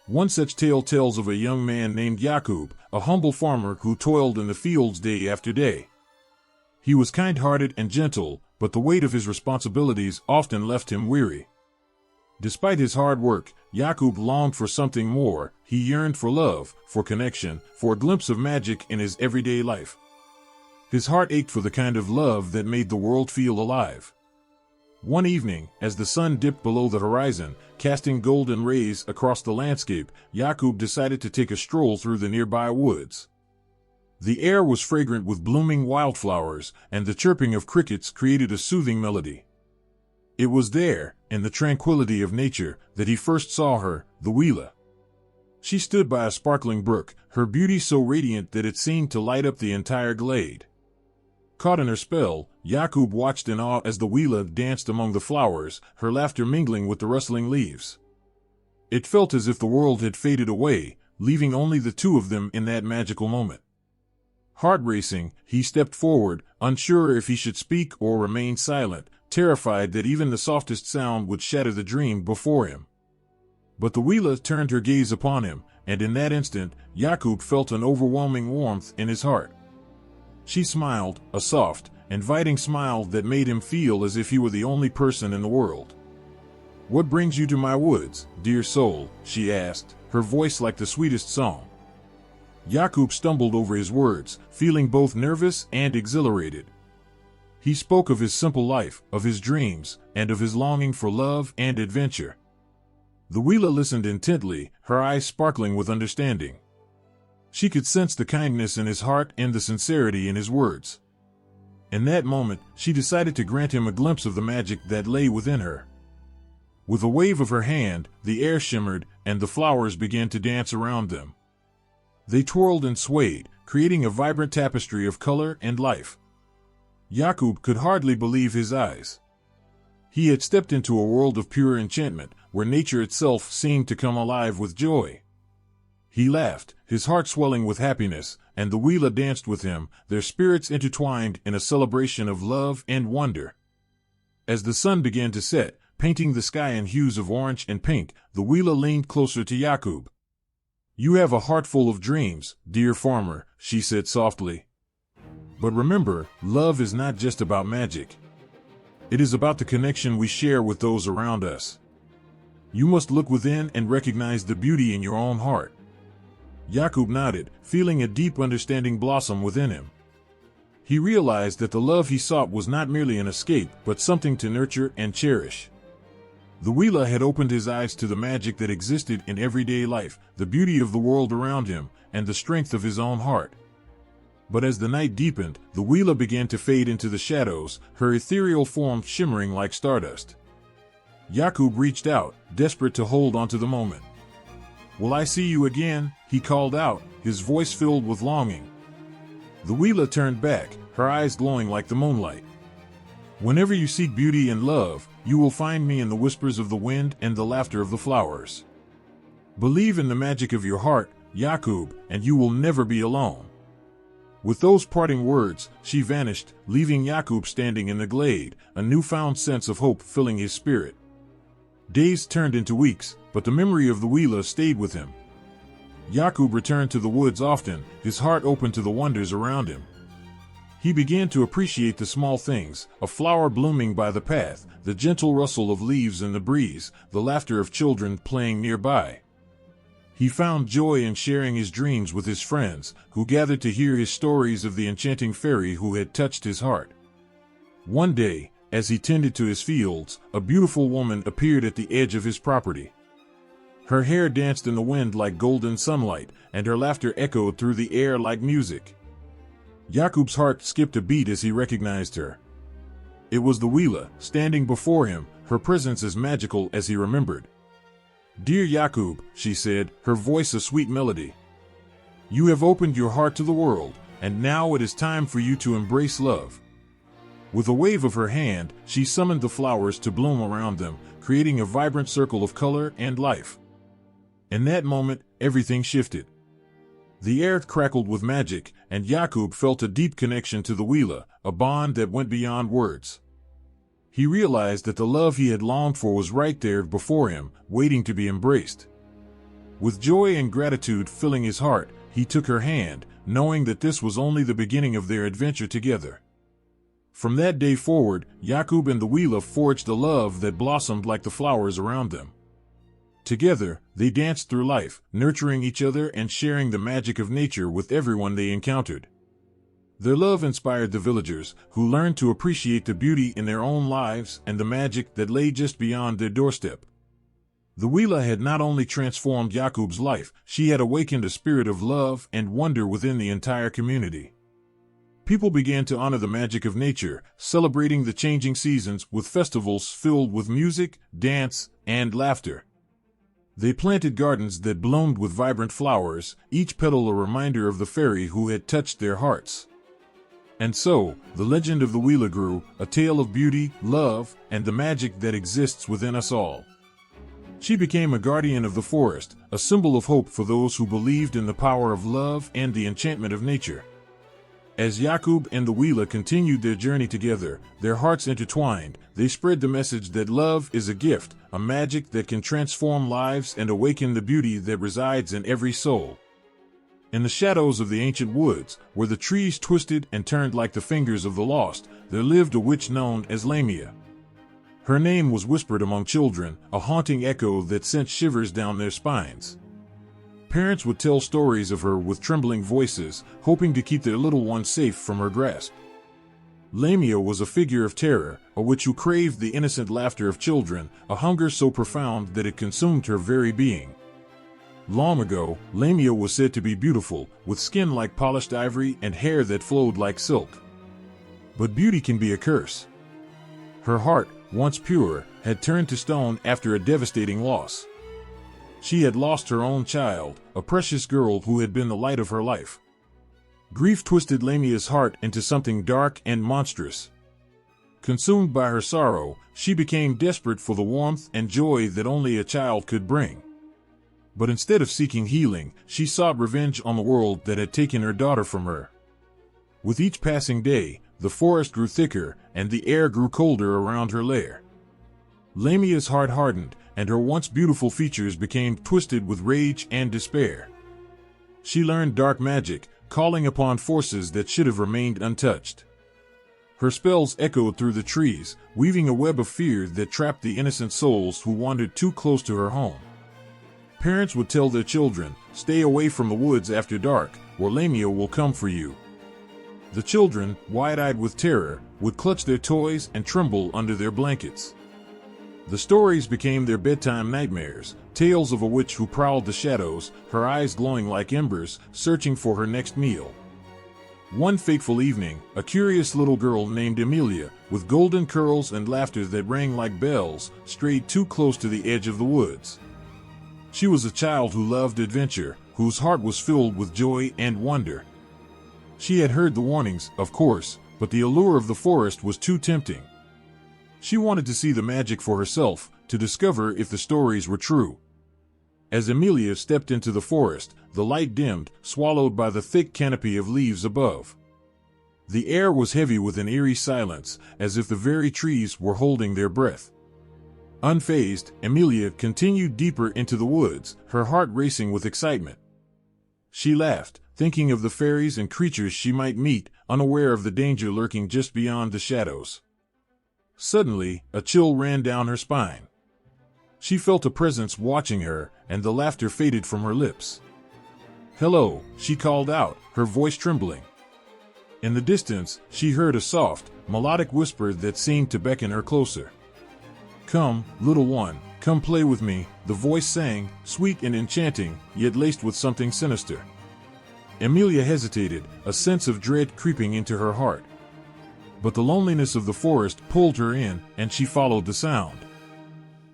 One such tale tells of a young man named Jakub, a humble farmer who toiled in the fields day after day. He was kind-hearted and gentle, but the weight of his responsibilities often left him weary. Despite his hard work, Jakub longed for something more. He yearned for love, for connection, for a glimpse of magic in his everyday life. His heart ached for the kind of love that made the world feel alive. One evening, as the sun dipped below the horizon, casting golden rays across the landscape, Jakub decided to take a stroll through the nearby woods. The air was fragrant with blooming wildflowers, and the chirping of crickets created a soothing melody. It was there, in the tranquility of nature, that he first saw her, the Wela. She stood by a sparkling brook, her beauty so radiant that it seemed to light up the entire glade. Caught in her spell, Jakub watched in awe as the Wela danced among the flowers, her laughter mingling with the rustling leaves. It felt as if the world had faded away, leaving only the two of them in that magical moment. Heart racing, he stepped forward, unsure if he should speak or remain silent, terrified that even the softest sound would shatter the dream before him. But the Wela turned her gaze upon him, and in that instant, Jakub felt an overwhelming warmth in his heart. She smiled, a soft, inviting smile that made him feel as if he were the only person in the world. "What brings you to my woods, dear soul?" she asked, her voice like the sweetest song. Jakub stumbled over his words, feeling both nervous and exhilarated. He spoke of his simple life, of his dreams, and of his longing for love and adventure. The Wela listened intently, her eyes sparkling with understanding. She could sense the kindness in his heart and the sincerity in his words. In that moment, she decided to grant him a glimpse of the magic that lay within her. With a wave of her hand, the air shimmered, and the flowers began to dance around them. They twirled and swayed, creating a vibrant tapestry of color and life. Jakub could hardly believe his eyes. He had stepped into a world of pure enchantment, where nature itself seemed to come alive with joy. He laughed, his heart swelling with happiness, and the Wheeler danced with him, their spirits intertwined in a celebration of love and wonder. As the sun began to set, painting the sky in hues of orange and pink, the Wheeler leaned closer to Jakub. "You have a heart full of dreams, dear farmer," she said softly. "But remember, love is not just about magic. It is about the connection we share with those around us. You must look within and recognize the beauty in your own heart." Jakub nodded, feeling a deep understanding blossom within him. He realized that the love he sought was not merely an escape, but something to nurture and cherish. The Wheeler had opened his eyes to the magic that existed in everyday life, the beauty of the world around him, and the strength of his own heart. But as the night deepened, the Wheeler began to fade into the shadows, her ethereal form shimmering like stardust. Jakub reached out, desperate to hold onto the moment. "Will I see you again?" he called out, his voice filled with longing. The Wheeler turned back, her eyes glowing like the moonlight. "Whenever you seek beauty and love, you will find me in the whispers of the wind and the laughter of the flowers. Believe in the magic of your heart, Jakub, and you will never be alone." With those parting words, she vanished, leaving Jakub standing in the glade, a newfound sense of hope filling his spirit. Days turned into weeks, but the memory of the Wheeler stayed with him. Jakub returned to the woods often, his heart open to the wonders around him. He began to appreciate the small things, a flower blooming by the path, the gentle rustle of leaves in the breeze, the laughter of children playing nearby. He found joy in sharing his dreams with his friends, who gathered to hear his stories of the enchanting fairy who had touched his heart. One day, as he tended to his fields, a beautiful woman appeared at the edge of his property. Her hair danced in the wind like golden sunlight, and her laughter echoed through the air like music. Jakub's heart skipped a beat as he recognized her. It was the Wheeler, standing before him, her presence as magical as he remembered. "Dear Jakub," she said, her voice a sweet melody. "You have opened your heart to the world, and now it is time for you to embrace love." With a wave of her hand, she summoned the flowers to bloom around them, creating a vibrant circle of color and life. In that moment, everything shifted. The air crackled with magic, and Jakub felt a deep connection to the Wheeler, a bond that went beyond words. He realized that the love he had longed for was right there before him, waiting to be embraced. With joy and gratitude filling his heart, he took her hand, knowing that this was only the beginning of their adventure together. From that day forward, Jakub and the Wheeler forged a love that blossomed like the flowers around them. Together, they danced through life, nurturing each other and sharing the magic of nature with everyone they encountered. Their love inspired the villagers, who learned to appreciate the beauty in their own lives and the magic that lay just beyond their doorstep. The Wheeler had not only transformed Jakub's life, she had awakened a spirit of love and wonder within the entire community. People began to honor the magic of nature, celebrating the changing seasons with festivals filled with music, dance, and laughter. They planted gardens that bloomed with vibrant flowers, each petal a reminder of the fairy who had touched their hearts. And so, the legend of the Wheeler grew, a tale of beauty, love, and the magic that exists within us all. She became a guardian of the forest, a symbol of hope for those who believed in the power of love and the enchantment of nature. As Jakub and the Wheeler continued their journey together, their hearts intertwined, they spread the message that love is a gift, a magic that can transform lives and awaken the beauty that resides in every soul. In the shadows of the ancient woods, where the trees twisted and turned like the fingers of the lost, there lived a witch known as Lamia. Her name was whispered among children, a haunting echo that sent shivers down their spines. Parents would tell stories of her with trembling voices, hoping to keep their little ones safe from her grasp. Lamia was a figure of terror, a witch who craved the innocent laughter of children, a hunger so profound that it consumed her very being. Long ago, Lamia was said to be beautiful, with skin like polished ivory and hair that flowed like silk. But beauty can be a curse. Her heart, once pure, had turned to stone after a devastating loss. She had lost her own child, a precious girl who had been the light of her life. Grief twisted Lamia's heart into something dark and monstrous. Consumed by her sorrow, she became desperate for the warmth and joy that only a child could bring. But instead of seeking healing, she sought revenge on the world that had taken her daughter from her. With each passing day, the forest grew thicker, and the air grew colder around her lair. Lamia's heart hardened, and her once beautiful features became twisted with rage and despair. She learned dark magic, calling upon forces that should have remained untouched. Her spells echoed through the trees, weaving a web of fear that trapped the innocent souls who wandered too close to her home. Parents would tell their children, "Stay away from the woods after dark, or Lamia will come for you." The children, wide-eyed with terror, would clutch their toys and tremble under their blankets. The stories became their bedtime nightmares, tales of a witch who prowled the shadows, her eyes glowing like embers, searching for her next meal. One fateful evening, a curious little girl named Emilia, with golden curls and laughter that rang like bells, strayed too close to the edge of the woods. She was a child who loved adventure, whose heart was filled with joy and wonder. She had heard the warnings, of course, but the allure of the forest was too tempting. She wanted to see the magic for herself, to discover if the stories were true. As Emilia stepped into the forest, the light dimmed, swallowed by the thick canopy of leaves above. The air was heavy with an eerie silence, as if the very trees were holding their breath. Unfazed, Emilia continued deeper into the woods, her heart racing with excitement. She laughed, thinking of the fairies and creatures she might meet, unaware of the danger lurking just beyond the shadows. Suddenly, a chill ran down her spine. She felt a presence watching her, and the laughter faded from her lips. "Hello," she called out, her voice trembling. In the distance, she heard a soft, melodic whisper that seemed to beckon her closer. "Come, little one, come play with me," the voice sang, sweet and enchanting, yet laced with something sinister. Emilia hesitated, a sense of dread creeping into her heart. But the loneliness of the forest pulled her in, and she followed the sound.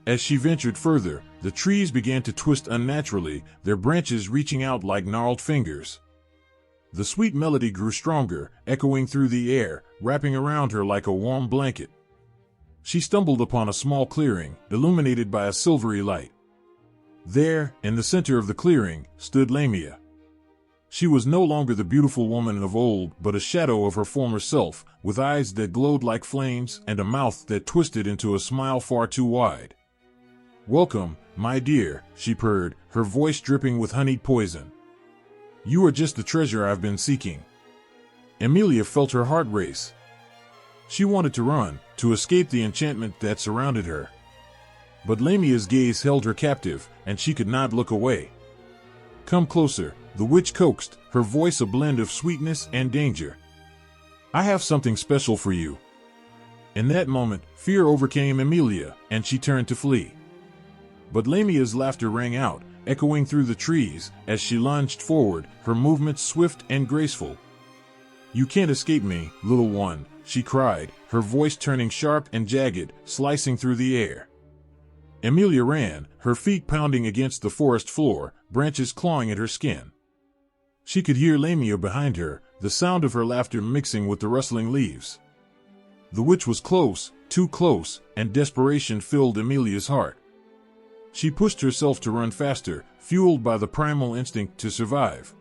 As she ventured further, the trees began to twist unnaturally, their branches reaching out like gnarled fingers. The sweet melody grew stronger, echoing through the air, wrapping around her like a warm blanket. She stumbled upon a small clearing, illuminated by a silvery light. There, in the center of the clearing, stood Lamia. She was no longer the beautiful woman of old, but a shadow of her former self, with eyes that glowed like flames and a mouth that twisted into a smile far too wide. "Welcome, my dear," she purred, her voice dripping with honeyed poison. "You are just the treasure I've been seeking." Emilia felt her heart race. She wanted to run, to escape the enchantment that surrounded her. But Lamia's gaze held her captive, and she could not look away. "Come closer," the witch coaxed, her voice a blend of sweetness and danger. "I have something special for you." In that moment, fear overcame Emilia, and she turned to flee. But Lamia's laughter rang out, echoing through the trees, as she lunged forward, her movements swift and graceful. "You can't escape me, little one," she cried, her voice turning sharp and jagged, slicing through the air. Emilia ran, her feet pounding against the forest floor, branches clawing at her skin. She could hear Lamia behind her, the sound of her laughter mixing with the rustling leaves. The witch was close, too close, and desperation filled Emilia's heart. She pushed herself to run faster, fueled by the primal instinct to survive.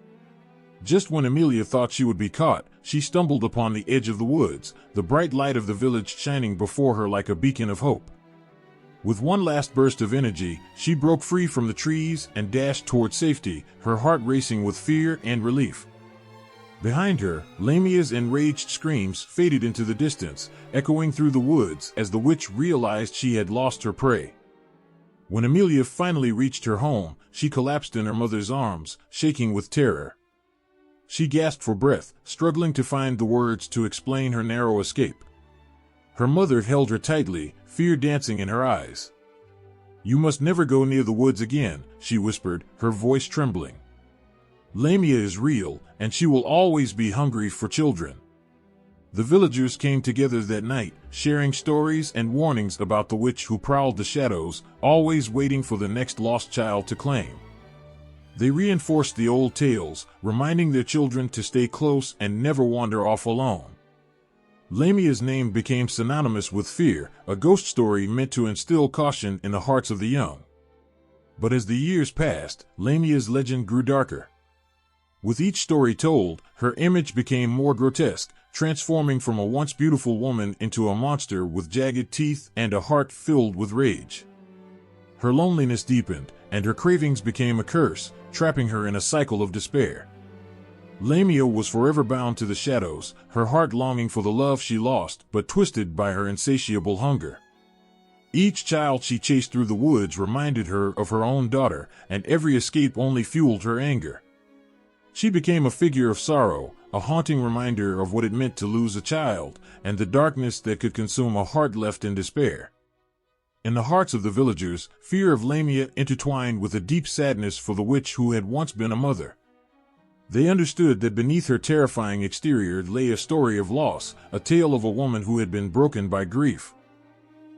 Just when Emilia thought she would be caught, she stumbled upon the edge of the woods, the bright light of the village shining before her like a beacon of hope. With one last burst of energy, she broke free from the trees and dashed toward safety, her heart racing with fear and relief. Behind her, Lamia's enraged screams faded into the distance, echoing through the woods as the witch realized she had lost her prey. When Emilia finally reached her home, she collapsed in her mother's arms, shaking with terror. She gasped for breath, struggling to find the words to explain her narrow escape. Her mother held her tightly, fear dancing in her eyes. "You must never go near the woods again," she whispered, her voice trembling. "Lamia is real, and she will always be hungry for children." The villagers came together that night, sharing stories and warnings about the witch who prowled the shadows, always waiting for the next lost child to claim. They reinforced the old tales, reminding their children to stay close and never wander off alone. Lamia's name became synonymous with fear, a ghost story meant to instill caution in the hearts of the young. But as the years passed, Lamia's legend grew darker. With each story told, her image became more grotesque, transforming from a once beautiful woman into a monster with jagged teeth and a heart filled with rage. Her loneliness deepened, and her cravings became a curse, trapping her in a cycle of despair. Lamia was forever bound to the shadows, her heart longing for the love she lost, but twisted by her insatiable hunger. Each child she chased through the woods reminded her of her own daughter, and every escape only fueled her anger. She became a figure of sorrow, a haunting reminder of what it meant to lose a child, and the darkness that could consume a heart left in despair. In the hearts of the villagers, fear of Lamia intertwined with a deep sadness for the witch who had once been a mother. They understood that beneath her terrifying exterior lay a story of loss, a tale of a woman who had been broken by grief.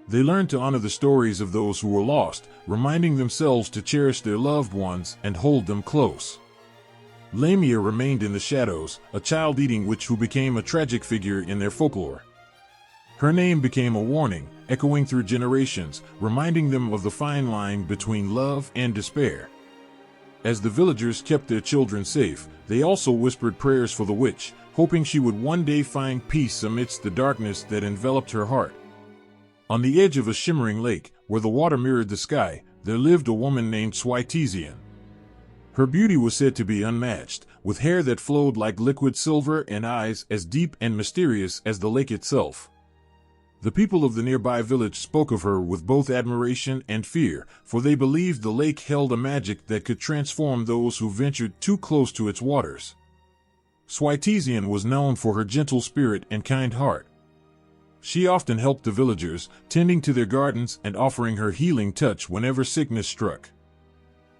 They learned to honor the stories of those who were lost, reminding themselves to cherish their loved ones and hold them close. Lamia remained in the shadows, a child-eating witch who became a tragic figure in their folklore. Her name became a warning, echoing through generations, reminding them of the fine line between love and despair. As the villagers kept their children safe, they also whispered prayers for the witch, hoping she would one day find peace amidst the darkness that enveloped her heart. On the edge of a shimmering lake, where the water mirrored the sky, there lived a woman named Switesian. Her beauty was said to be unmatched, with hair that flowed like liquid silver and eyes as deep and mysterious as the lake itself. The people of the nearby village spoke of her with both admiration and fear, for they believed the lake held a magic that could transform those who ventured too close to its waters. Switesian was known for her gentle spirit and kind heart. She often helped the villagers, tending to their gardens and offering her healing touch whenever sickness struck.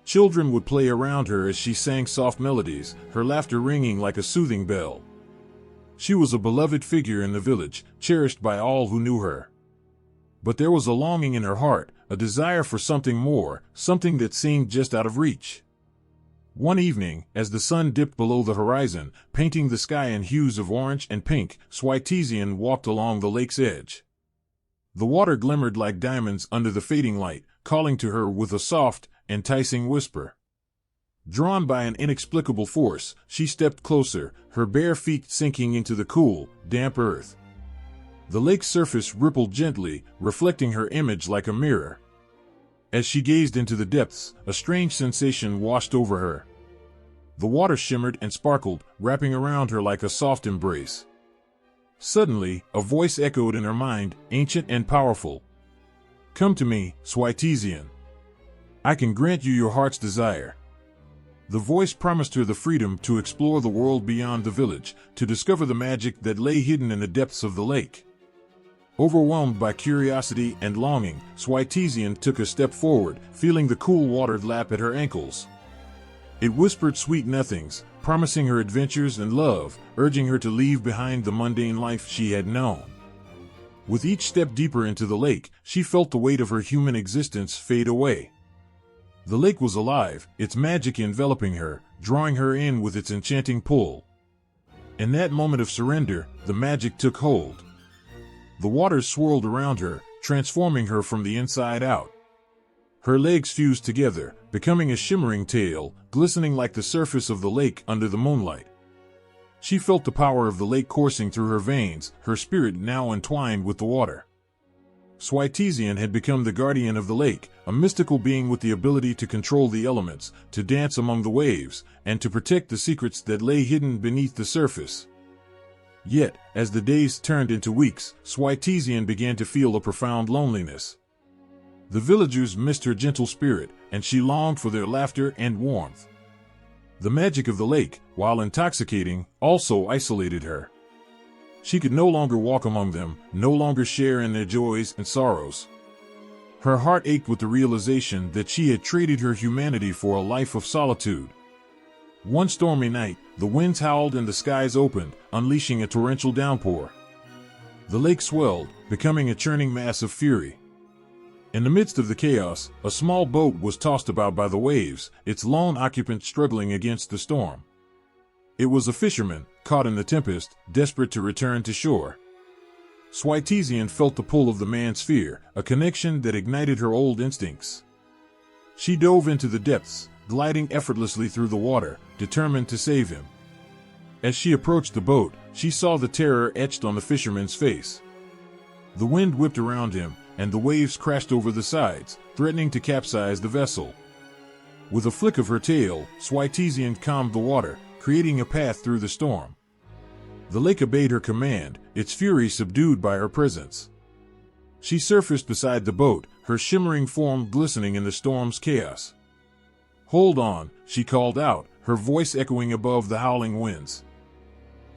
Children would play around her as she sang soft melodies, her laughter ringing like a soothing bell. She was a beloved figure in the village, cherished by all who knew her. But there was a longing in her heart, a desire for something more, something that seemed just out of reach. One evening, as the sun dipped below the horizon, painting the sky in hues of orange and pink, Switesian walked along the lake's edge. The water glimmered like diamonds under the fading light, calling to her with a soft, enticing whisper. Drawn by an inexplicable force, she stepped closer, her bare feet sinking into the cool, damp earth. The lake's surface rippled gently, reflecting her image like a mirror. As she gazed into the depths, a strange sensation washed over her. The water shimmered and sparkled, wrapping around her like a soft embrace. Suddenly, a voice echoed in her mind, ancient and powerful. "Come to me, Switesian. I can grant you your heart's desire." The voice promised her the freedom to explore the world beyond the village, to discover the magic that lay hidden in the depths of the lake. Overwhelmed by curiosity and longing, Switesian took a step forward, feeling the cool water lap at her ankles. It whispered sweet nothings, promising her adventures and love, urging her to leave behind the mundane life she had known. With each step deeper into the lake, she felt the weight of her human existence fade away. The lake was alive, its magic enveloping her, drawing her in with its enchanting pull. In that moment of surrender, the magic took hold. The waters swirled around her, transforming her from the inside out. Her legs fused together, becoming a shimmering tail, glistening like the surface of the lake under the moonlight. She felt the power of the lake coursing through her veins, her spirit now entwined with the water. Switesian had become the guardian of the lake, a mystical being with the ability to control the elements, to dance among the waves, and to protect the secrets that lay hidden beneath the surface. Yet, as the days turned into weeks, Switesian began to feel a profound loneliness. The villagers missed her gentle spirit, and she longed for their laughter and warmth. The magic of the lake, while intoxicating, also isolated her. She could no longer walk among them, no longer share in their joys and sorrows. Her heart ached with the realization that she had traded her humanity for a life of solitude. One stormy night, the winds howled and the skies opened, unleashing a torrential downpour. The lake swelled, becoming a churning mass of fury. In the midst of the chaos, a small boat was tossed about by the waves, its lone occupant struggling against the storm. It was a fisherman, caught in the tempest, desperate to return to shore. Swytesian felt the pull of the man's fear, a connection that ignited her old instincts. She dove into the depths, gliding effortlessly through the water, determined to save him. As she approached the boat, she saw the terror etched on the fisherman's face. The wind whipped around him, and the waves crashed over the sides, threatening to capsize the vessel. With a flick of her tail, Swytesian calmed the water, creating a path through the storm. The lake obeyed her command, its fury subdued by her presence. She surfaced beside the boat, her shimmering form glistening in the storm's chaos. "Hold on," she called out, her voice echoing above the howling winds.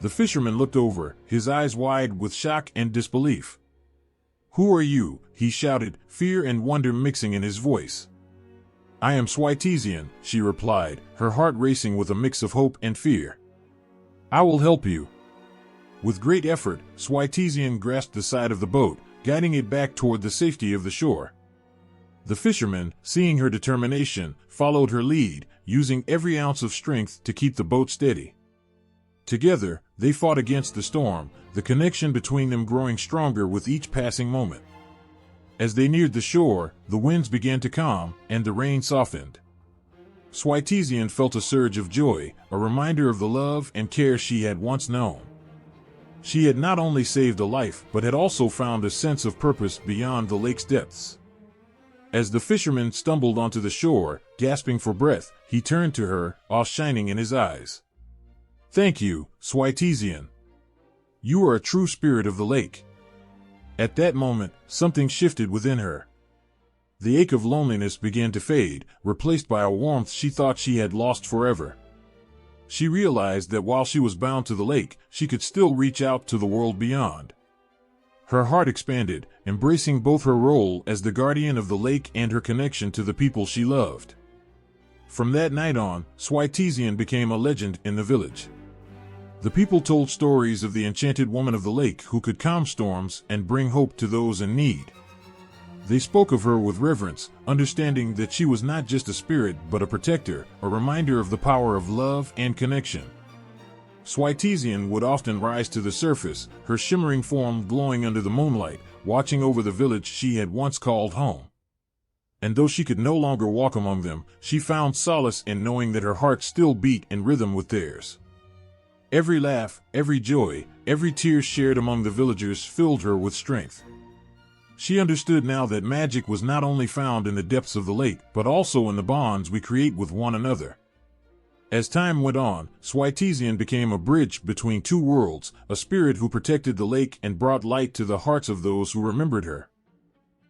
The fisherman looked over, his eyes wide with shock and disbelief. "Who are you?" he shouted, fear and wonder mixing in his voice. "I am Swytesian," she replied, her heart racing with a mix of hope and fear. "I will help you." With great effort, Swytesian grasped the side of the boat, guiding it back toward the safety of the shore. The fisherman, seeing her determination, followed her lead, using every ounce of strength to keep the boat steady. Together, they fought against the storm, the connection between them growing stronger with each passing moment. As they neared the shore, the winds began to calm, and the rain softened. Swytesian felt a surge of joy, a reminder of the love and care she had once known. She had not only saved a life, but had also found a sense of purpose beyond the lake's depths. As the fisherman stumbled onto the shore, gasping for breath, he turned to her, awe shining in his eyes. "Thank you, Swytesian. You are a true spirit of the lake." At that moment, something shifted within her. The ache of loneliness began to fade, replaced by a warmth she thought she had lost forever. She realized that while she was bound to the lake, she could still reach out to the world beyond. Her heart expanded, embracing both her role as the guardian of the lake and her connection to the people she loved. From that night on, Swytesian became a legend in the village. The people told stories of the enchanted woman of the lake who could calm storms and bring hope to those in need. They spoke of her with reverence, understanding that she was not just a spirit but a protector, a reminder of the power of love and connection. Swytesian would often rise to the surface, her shimmering form glowing under the moonlight, watching over the village she had once called home. And though she could no longer walk among them, she found solace in knowing that her heart still beat in rhythm with theirs. Every laugh, every joy, every tear shared among the villagers filled her with strength. She understood now that magic was not only found in the depths of the lake, but also in the bonds we create with one another. As time went on, Swytesian became a bridge between two worlds, a spirit who protected the lake and brought light to the hearts of those who remembered her.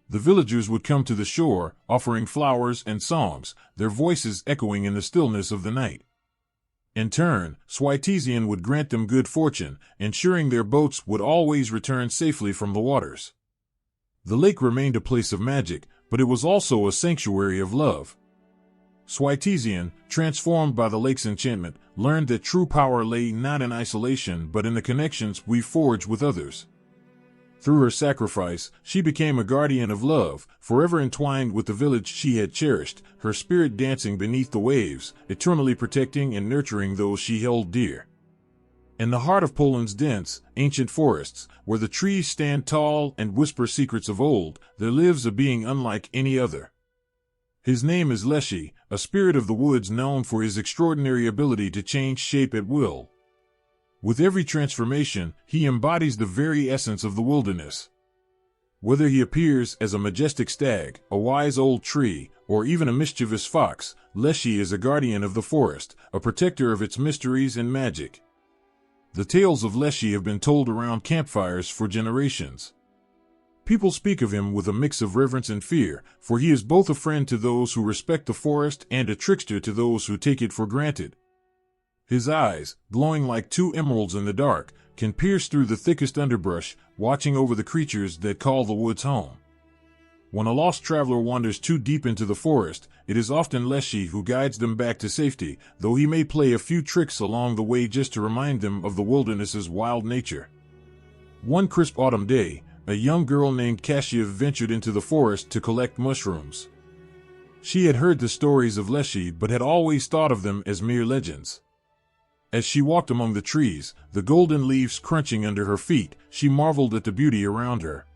The villagers would come to the shore, offering flowers and songs, their voices echoing in the stillness of the night. In turn, Swytesian would grant them good fortune, ensuring their boats would always return safely from the waters. The lake remained a place of magic, but it was also a sanctuary of love. Swytesian, transformed by the lake's enchantment, learned that true power lay not in isolation but in the connections we forge with others. Through her sacrifice, she became a guardian of love, forever entwined with the village she had cherished, her spirit dancing beneath the waves, eternally protecting and nurturing those she held dear. In the heart of Poland's dense, ancient forests, where the trees stand tall and whisper secrets of old, there lives a being unlike any other. His name is Leshi, a spirit of the woods known for his extraordinary ability to change shape at will. With every transformation, he embodies the very essence of the wilderness. Whether he appears as a majestic stag, a wise old tree, or even a mischievous fox, Leshi is a guardian of the forest, a protector of its mysteries and magic. The tales of Leshi have been told around campfires for generations. People speak of him with a mix of reverence and fear, for he is both a friend to those who respect the forest and a trickster to those who take it for granted. His eyes, glowing like two emeralds in the dark, can pierce through the thickest underbrush, watching over the creatures that call the woods home. When a lost traveler wanders too deep into the forest, it is often Leshi who guides them back to safety, though he may play a few tricks along the way just to remind them of the wilderness's wild nature. One crisp autumn day, a young girl named Kasia ventured into the forest to collect mushrooms. She had heard the stories of Leshy but had always thought of them as mere legends. As she walked among the trees, the golden leaves crunching under her feet, she marveled at the beauty around her.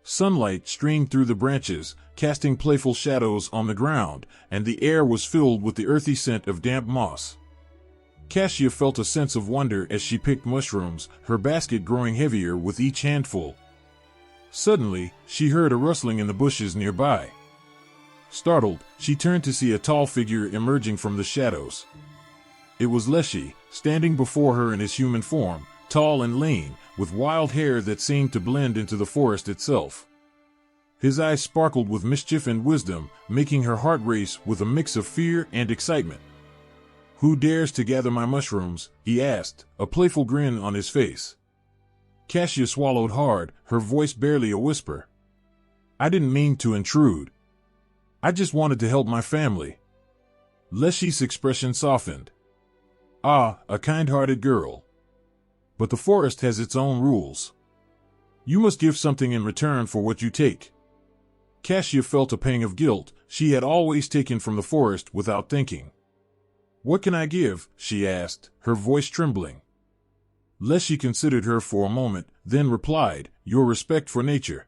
Sunlight streamed through the branches, casting playful shadows on the ground, and the air was filled with the earthy scent of damp moss. Kasia felt a sense of wonder as she picked mushrooms, her basket growing heavier with each handful. Suddenly, she heard a rustling in the bushes nearby. Startled, she turned to see a tall figure emerging from the shadows. It was Leshy, standing before her in his human form, tall and lean, with wild hair that seemed to blend into the forest itself. His eyes sparkled with mischief and wisdom, making her heart race with a mix of fear and excitement. "Who dares to gather my mushrooms?" he asked, a playful grin on his face. Kasia swallowed hard, her voice barely a whisper. "I didn't mean to intrude. I just wanted to help my family." Leshy's expression softened. "Ah, a kind-hearted girl. But the forest has its own rules. You must give something in return for what you take." Kasia felt a pang of guilt. She had always taken from the forest without thinking. "What can I give?" she asked, her voice trembling. Leshy considered her for a moment, then replied, "Your respect for nature.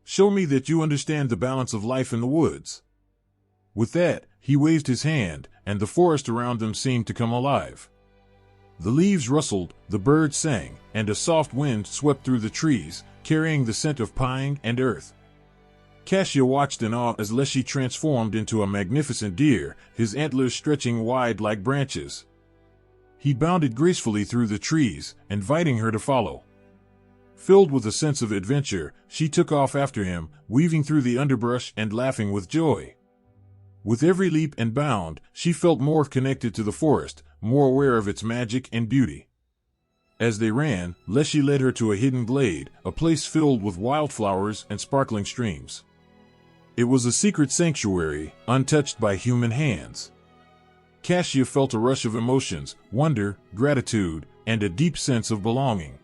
Show me that you understand the balance of life in the woods." With that, he waved his hand, and the forest around them seemed to come alive. The leaves rustled, the birds sang, and a soft wind swept through the trees, carrying the scent of pine and earth. Kasia watched in awe as Leshy transformed into a magnificent deer, his antlers stretching wide like branches. He bounded gracefully through the trees, inviting her to follow. Filled with a sense of adventure, she took off after him, weaving through the underbrush and laughing with joy. With every leap and bound, she felt more connected to the forest, more aware of its magic and beauty. As they ran, Leshy led her to a hidden glade, a place filled with wildflowers and sparkling streams. It was a secret sanctuary, untouched by human hands. Kasia felt a rush of emotions, wonder, gratitude, and a deep sense of belonging.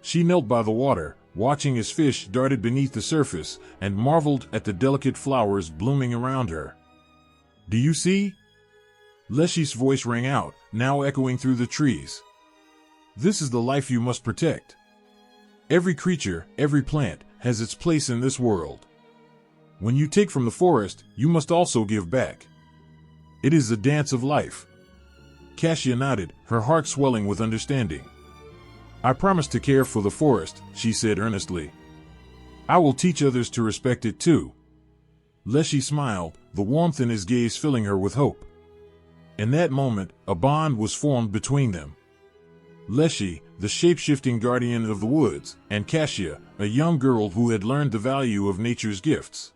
She knelt by the water, watching as fish darted beneath the surface, and marveled at the delicate flowers blooming around her. "Do you see?" Leshy's voice rang out, now echoing through the trees. "This is the life you must protect. Every creature, every plant, has its place in this world. When you take from the forest, you must also give back. It is the dance of life." Kasia nodded, her heart swelling with understanding. "I promise to care for the forest," she said earnestly. "I will teach others to respect it too." Leshy smiled, the warmth in his gaze filling her with hope. In that moment, a bond was formed between them. Leshy, the shape-shifting guardian of the woods, and Kasia, a young girl who had learned the value of nature's gifts.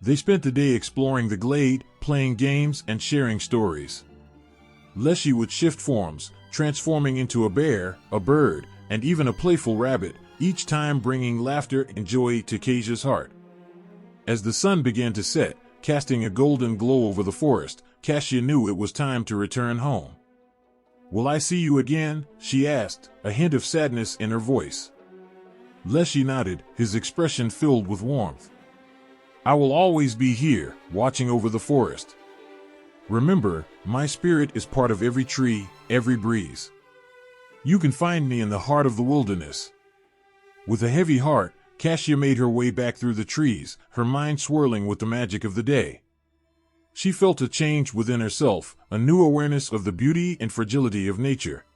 They spent the day exploring the glade, playing games and sharing stories. Leshy would shift forms, transforming into a bear, a bird, and even a playful rabbit, each time bringing laughter and joy to Kasia's heart. As the sun began to set, casting a golden glow over the forest, Kasia knew it was time to return home. "Will I see you again?" she asked, a hint of sadness in her voice. Leshy nodded, his expression filled with warmth. "I will always be here, watching over the forest. Remember, my spirit is part of every tree, every breeze. You can find me in the heart of the wilderness." With a heavy heart, Kasia made her way back through the trees, her mind swirling with the magic of the day. She felt a change within herself, a new awareness of the beauty and fragility of nature.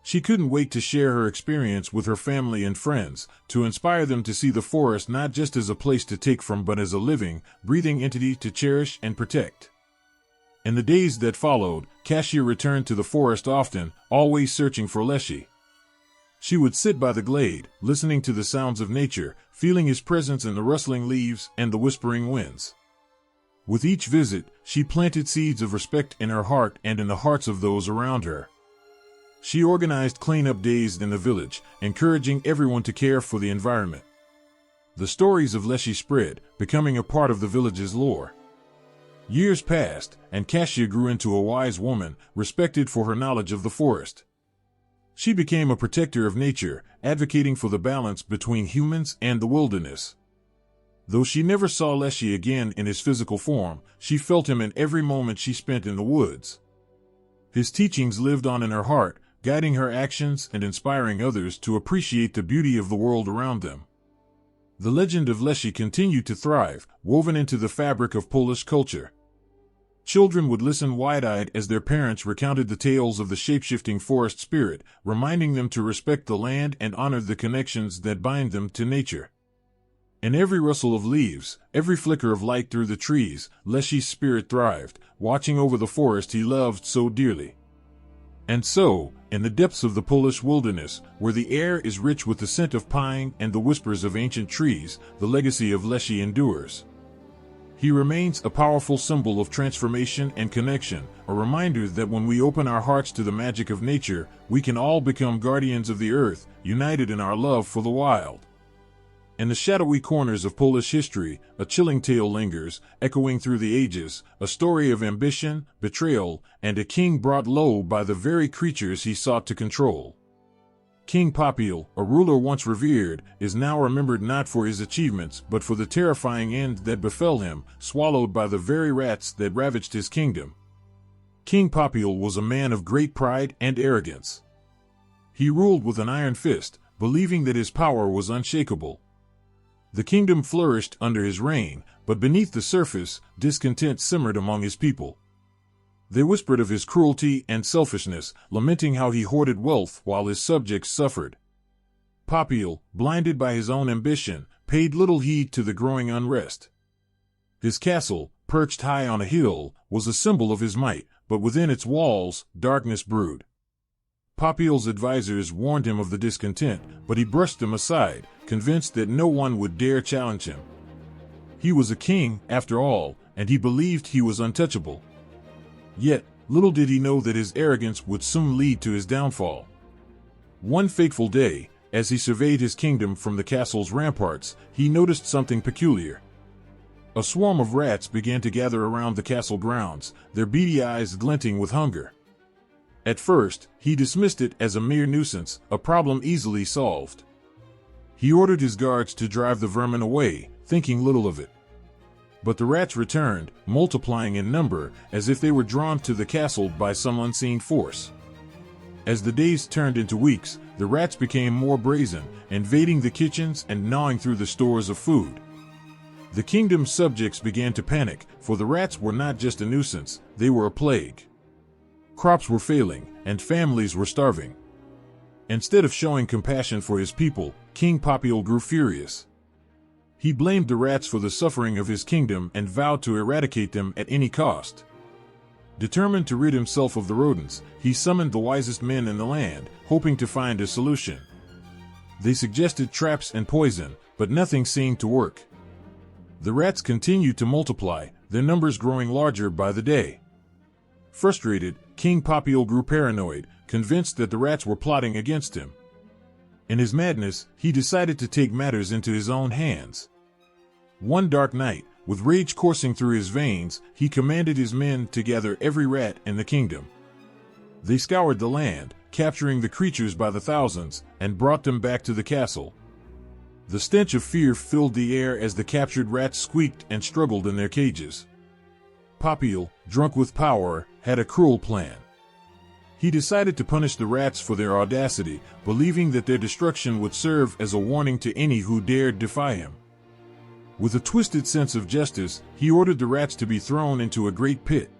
She couldn't wait to share her experience with her family and friends, to inspire them to see the forest not just as a place to take from but as a living, breathing entity to cherish and protect. In the days that followed, Kasia returned to the forest often, always searching for Leshy. She would sit by the glade, listening to the sounds of nature, feeling his presence in the rustling leaves and the whispering winds. With each visit, she planted seeds of respect in her heart and in the hearts of those around her. She organized cleanup days in the village, encouraging everyone to care for the environment. The stories of Leshy spread, becoming a part of the village's lore. Years passed, and Kasia grew into a wise woman, respected for her knowledge of the forest. She became a protector of nature, advocating for the balance between humans and the wilderness. Though she never saw Leshy again in his physical form, she felt him in every moment she spent in the woods. His teachings lived on in her heart, guiding her actions and inspiring others to appreciate the beauty of the world around them. The legend of Leshy continued to thrive, woven into the fabric of Polish culture. Children would listen wide-eyed as their parents recounted the tales of the shape-shifting forest spirit, reminding them to respect the land and honor the connections that bind them to nature. In every rustle of leaves, every flicker of light through the trees, Leshy's spirit thrived, watching over the forest he loved so dearly. And so, in the depths of the Polish wilderness, where the air is rich with the scent of pine and the whispers of ancient trees, the legacy of Leshy endures. He remains a powerful symbol of transformation and connection, a reminder that when we open our hearts to the magic of nature, we can all become guardians of the earth, united in our love for the wild. In the shadowy corners of Polish history, a chilling tale lingers, echoing through the ages, a story of ambition, betrayal, and a king brought low by the very creatures he sought to control. King Popiel, a ruler once revered, is now remembered not for his achievements but for the terrifying end that befell him, swallowed by the very rats that ravaged his kingdom. King Popiel was a man of great pride and arrogance. He ruled with an iron fist, believing that his power was unshakable. The kingdom flourished under his reign, but beneath the surface, discontent simmered among his people. They whispered of his cruelty and selfishness, lamenting how he hoarded wealth while his subjects suffered. Popiel, blinded by his own ambition, paid little heed to the growing unrest. His castle, perched high on a hill, was a symbol of his might, but within its walls, darkness brewed. Popiel's advisors warned him of the discontent, but he brushed them aside, convinced that no one would dare challenge him. He was a king, after all, and he believed he was untouchable. Yet, little did he know that his arrogance would soon lead to his downfall. One fateful day, as he surveyed his kingdom from the castle's ramparts, he noticed something peculiar. A swarm of rats began to gather around the castle grounds, their beady eyes glinting with hunger. At first, he dismissed it as a mere nuisance, a problem easily solved. He ordered his guards to drive the vermin away, thinking little of it. But the rats returned, multiplying in number, as if they were drawn to the castle by some unseen force. As the days turned into weeks, the rats became more brazen, invading the kitchens and gnawing through the stores of food. The kingdom's subjects began to panic, for the rats were not just a nuisance, they were a plague. Crops were failing, and families were starving. Instead of showing compassion for his people, King Popiel grew furious. He blamed the rats for the suffering of his kingdom and vowed to eradicate them at any cost. Determined to rid himself of the rodents, he summoned the wisest men in the land, hoping to find a solution. They suggested traps and poison, but nothing seemed to work. The rats continued to multiply, their numbers growing larger by the day. Frustrated, King Popiel grew paranoid, convinced that the rats were plotting against him. In his madness, he decided to take matters into his own hands. One dark night, with rage coursing through his veins, he commanded his men to gather every rat in the kingdom. They scoured the land, capturing the creatures by the thousands, and brought them back to the castle. The stench of fear filled the air as the captured rats squeaked and struggled in their cages. Popiel, drunk with power, had a cruel plan. He decided to punish the rats for their audacity, believing that their destruction would serve as a warning to any who dared defy him. With a twisted sense of justice, he ordered the rats to be thrown into a great pit.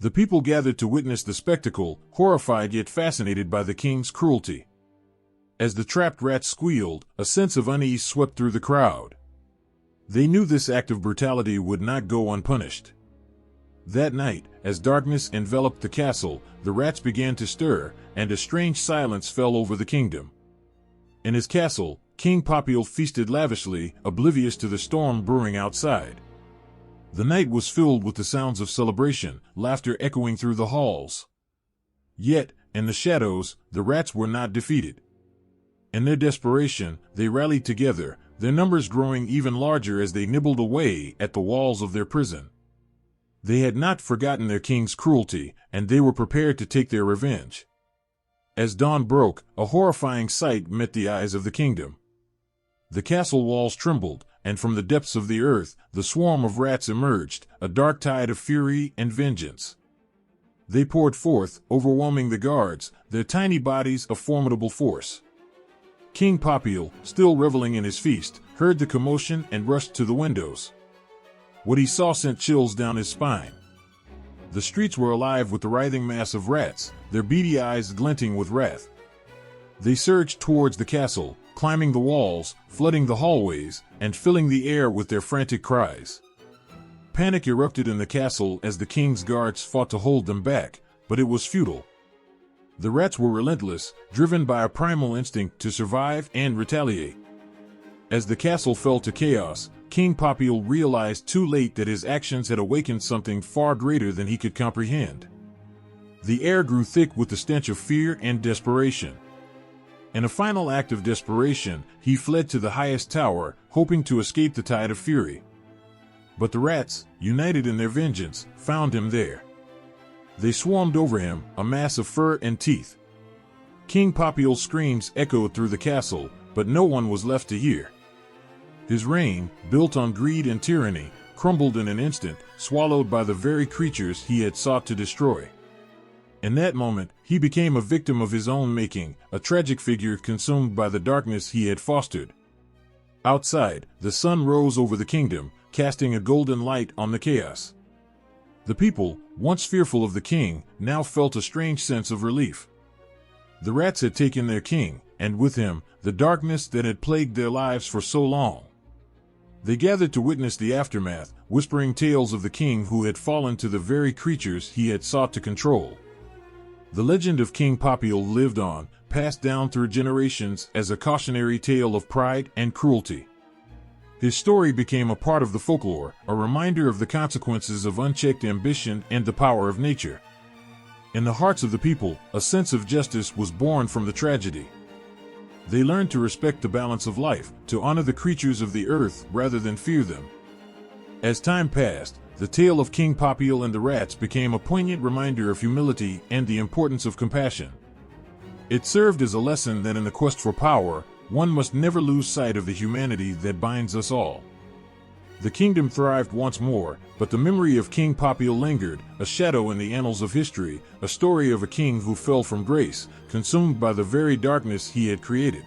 The people gathered to witness the spectacle, horrified yet fascinated by the king's cruelty. As the trapped rats squealed, a sense of unease swept through the crowd. They knew this act of brutality would not go unpunished. That night, as darkness enveloped the castle, the rats began to stir, and a strange silence fell over the kingdom. In his castle, King Popiel feasted lavishly, oblivious to the storm brewing outside. The night was filled with the sounds of celebration, laughter echoing through the halls. Yet, in the shadows, the rats were not defeated. In their desperation, they rallied together, their numbers growing even larger as they nibbled away at the walls of their prison. They had not forgotten their king's cruelty, and they were prepared to take their revenge. As dawn broke, a horrifying sight met the eyes of the kingdom. The castle walls trembled, and from the depths of the earth, the swarm of rats emerged, a dark tide of fury and vengeance. They poured forth, overwhelming the guards, their tiny bodies a formidable force. King Popil, still reveling in his feast, heard the commotion and rushed to the windows. What he saw sent chills down his spine. The streets were alive with the writhing mass of rats, their beady eyes glinting with wrath. They surged towards the castle, climbing the walls, flooding the hallways, and filling the air with their frantic cries. Panic erupted in the castle as the king's guards fought to hold them back, but it was futile. The rats were relentless, driven by a primal instinct to survive and retaliate. As the castle fell to chaos, King Popil realized too late that his actions had awakened something far greater than he could comprehend. The air grew thick with the stench of fear and desperation. In a final act of desperation, he fled to the highest tower, hoping to escape the tide of fury. But the rats, united in their vengeance, found him there. They swarmed over him, a mass of fur and teeth. King Popil's screams echoed through the castle, but no one was left to hear. His reign, built on greed and tyranny, crumbled in an instant, swallowed by the very creatures he had sought to destroy. In that moment, he became a victim of his own making, a tragic figure consumed by the darkness he had fostered. Outside, the sun rose over the kingdom, casting a golden light on the chaos. The people, once fearful of the king, now felt a strange sense of relief. The rats had taken their king, and with him, the darkness that had plagued their lives for so long. They gathered to witness the aftermath, whispering tales of the king who had fallen to the very creatures he had sought to control. The legend of King Popil lived on, passed down through generations as a cautionary tale of pride and cruelty. His story became a part of the folklore, a reminder of the consequences of unchecked ambition and the power of nature. In the hearts of the people, a sense of justice was born from the tragedy. They learned to respect the balance of life, to honor the creatures of the earth rather than fear them. As time passed, the tale of King Popil and the rats became a poignant reminder of humility and the importance of compassion. It served as a lesson that in the quest for power, one must never lose sight of the humanity that binds us all. The kingdom thrived once more, but the memory of King Popil lingered, a shadow in the annals of history, a story of a king who fell from grace, consumed by the very darkness he had created.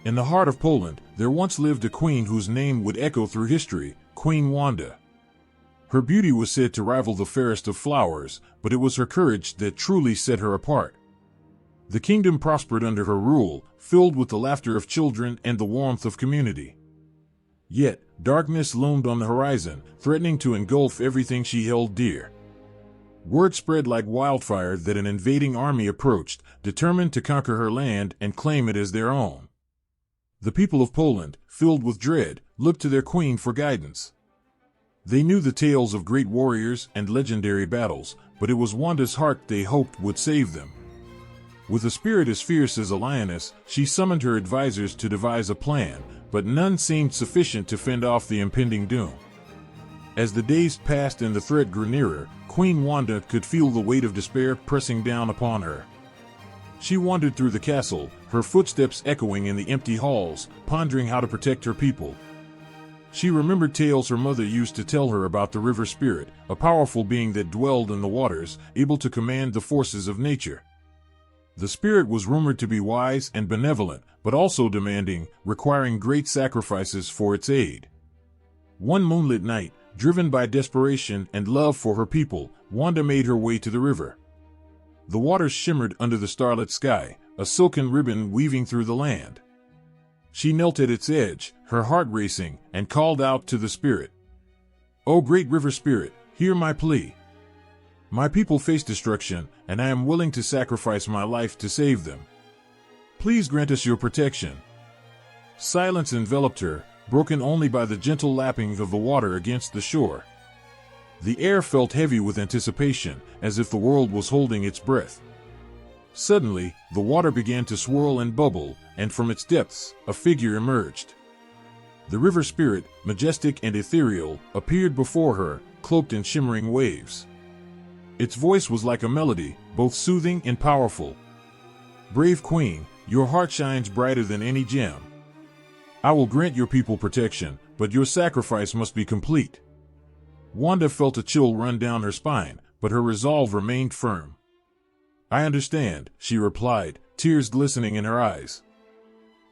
In the heart of Poland, there once lived a queen whose name would echo through history, Queen Wanda. Her beauty was said to rival the fairest of flowers, but it was her courage that truly set her apart. The kingdom prospered under her rule, filled with the laughter of children and the warmth of community. Yet, darkness loomed on the horizon, threatening to engulf everything she held dear. Word spread like wildfire that an invading army approached, determined to conquer her land and claim it as their own. The people of Poland, filled with dread, looked to their queen for guidance. They knew the tales of great warriors and legendary battles, but it was Wanda's heart they hoped would save them. With a spirit as fierce as a lioness, she summoned her advisors to devise a plan, but none seemed sufficient to fend off the impending doom. As the days passed and the threat grew nearer, Queen Wanda could feel the weight of despair pressing down upon her. She wandered through the castle, her footsteps echoing in the empty halls, pondering how to protect her people. She remembered tales her mother used to tell her about the river spirit, a powerful being that dwelled in the waters, able to command the forces of nature. The spirit was rumored to be wise and benevolent, but also demanding, requiring great sacrifices for its aid. One moonlit night, driven by desperation and love for her people, Wanda made her way to the river. The waters shimmered under the starlit sky, a silken ribbon weaving through the land. She knelt at its edge, her heart racing, and called out to the spirit. "O great river spirit, hear my plea. My people face destruction, and I am willing to sacrifice my life to save them. Please grant us your protection." Silence enveloped her, broken only by the gentle lapping of the water against the shore. The air felt heavy with anticipation, as if the world was holding its breath. Suddenly, the water began to swirl and bubble, and from its depths, a figure emerged. The river spirit, majestic and ethereal, appeared before her, cloaked in shimmering waves. Its voice was like a melody, both soothing and powerful. Brave queen, your heart shines brighter than any gem. I will grant your people protection, but your sacrifice must be complete." Wanda felt a chill run down her spine, but her resolve remained firm. "I understand," she replied, tears glistening in her eyes.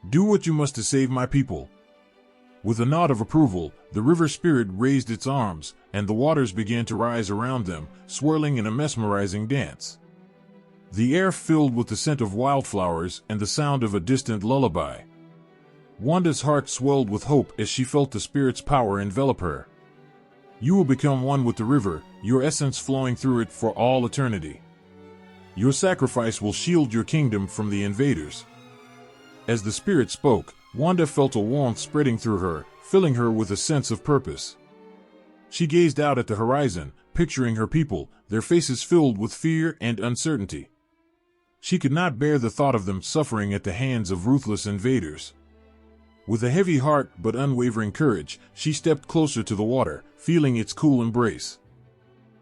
"Do what you must to save my people." With a nod of approval, the river spirit raised its arms, and the waters began to rise around them, swirling in a mesmerizing dance. The air filled with the scent of wildflowers and the sound of a distant lullaby. Wanda's heart swelled with hope as she felt the spirit's power envelop her. "You will become one with the river, your essence flowing through it for all eternity. Your sacrifice will shield your kingdom from the invaders." As the spirit spoke, Wanda felt a warmth spreading through her, filling her with a sense of purpose. She gazed out at the horizon, picturing her people, their faces filled with fear and uncertainty. She could not bear the thought of them suffering at the hands of ruthless invaders. With a heavy heart but unwavering courage, she stepped closer to the water, feeling its cool embrace.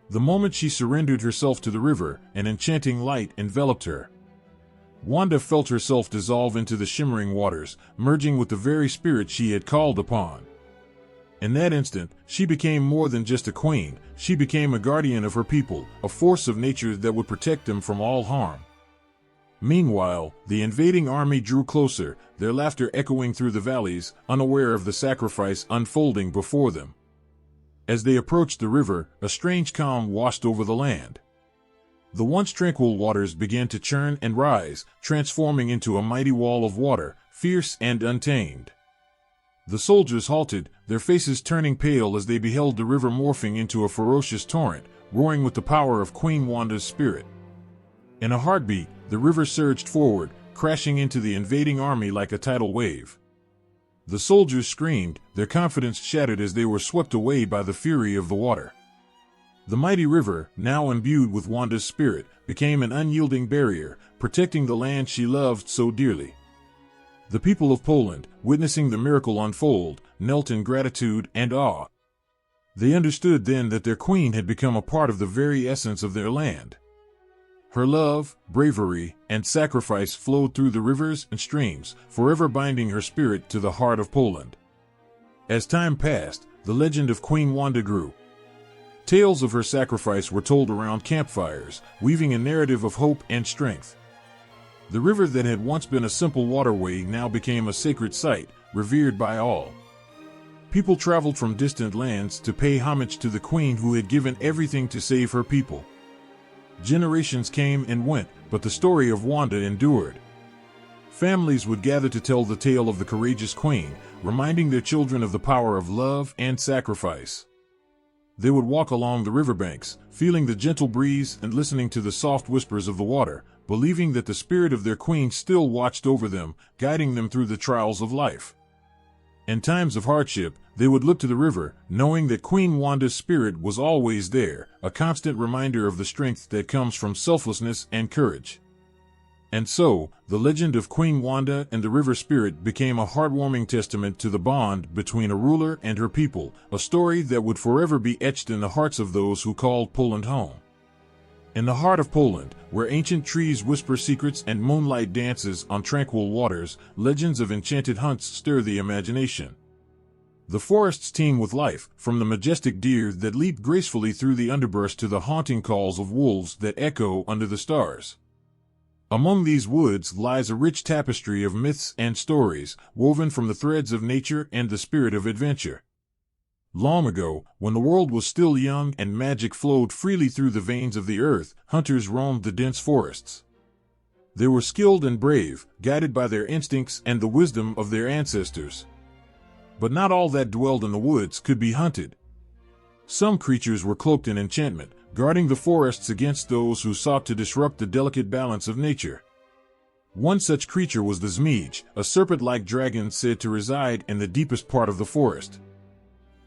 The moment she surrendered herself to the river, an enchanting light enveloped her. Wanda felt herself dissolve into the shimmering waters, merging with the very spirit she had called upon. In that instant, she became more than just a queen. She became a guardian of her people, a force of nature that would protect them from all harm. Meanwhile, the invading army drew closer, their laughter echoing through the valleys, unaware of the sacrifice unfolding before them. As they approached the river, a strange calm washed over the land. The once tranquil waters began to churn and rise, transforming into a mighty wall of water, fierce and untamed. The soldiers halted, their faces turning pale as they beheld the river morphing into a ferocious torrent, roaring with the power of Queen Wanda's spirit. In a heartbeat, the river surged forward, crashing into the invading army like a tidal wave. The soldiers screamed, their confidence shattered as they were swept away by the fury of the water. The mighty river, now imbued with Wanda's spirit, became an unyielding barrier, protecting the land she loved so dearly. The people of Poland, witnessing the miracle unfold, knelt in gratitude and awe. They understood then that their queen had become a part of the very essence of their land. Her love, bravery, and sacrifice flowed through the rivers and streams, forever binding her spirit to the heart of Poland. As time passed, the legend of Queen Wanda grew. Tales of her sacrifice were told around campfires, weaving a narrative of hope and strength. The river that had once been a simple waterway now became a sacred site, revered by all. People traveled from distant lands to pay homage to the queen who had given everything to save her people. Generations came and went, but the story of Wanda endured. Families would gather to tell the tale of the courageous queen, reminding their children of the power of love and sacrifice. They would walk along the riverbanks, feeling the gentle breeze and listening to the soft whispers of the water, believing that the spirit of their queen still watched over them, guiding them through the trials of life. In times of hardship, they would look to the river, knowing that Queen Wanda's spirit was always there, a constant reminder of the strength that comes from selflessness and courage. And so, the legend of Queen Wanda and the river spirit became a heartwarming testament to the bond between a ruler and her people, a story that would forever be etched in the hearts of those who called Poland home. In the heart of Poland, where ancient trees whisper secrets and moonlight dances on tranquil waters, legends of enchanted hunts stir the imagination. The forests teem with life, from the majestic deer that leap gracefully through the underbrush to the haunting calls of wolves that echo under the stars. Among these woods lies a rich tapestry of myths and stories, woven from the threads of nature and the spirit of adventure. Long ago, when the world was still young and magic flowed freely through the veins of the earth, hunters roamed the dense forests. They were skilled and brave, guided by their instincts and the wisdom of their ancestors. But not all that dwelled in the woods could be hunted. Some creatures were cloaked in enchantment, guarding the forests against those who sought to disrupt the delicate balance of nature. One such creature was the Smok, a serpent-like dragon said to reside in the deepest part of the forest.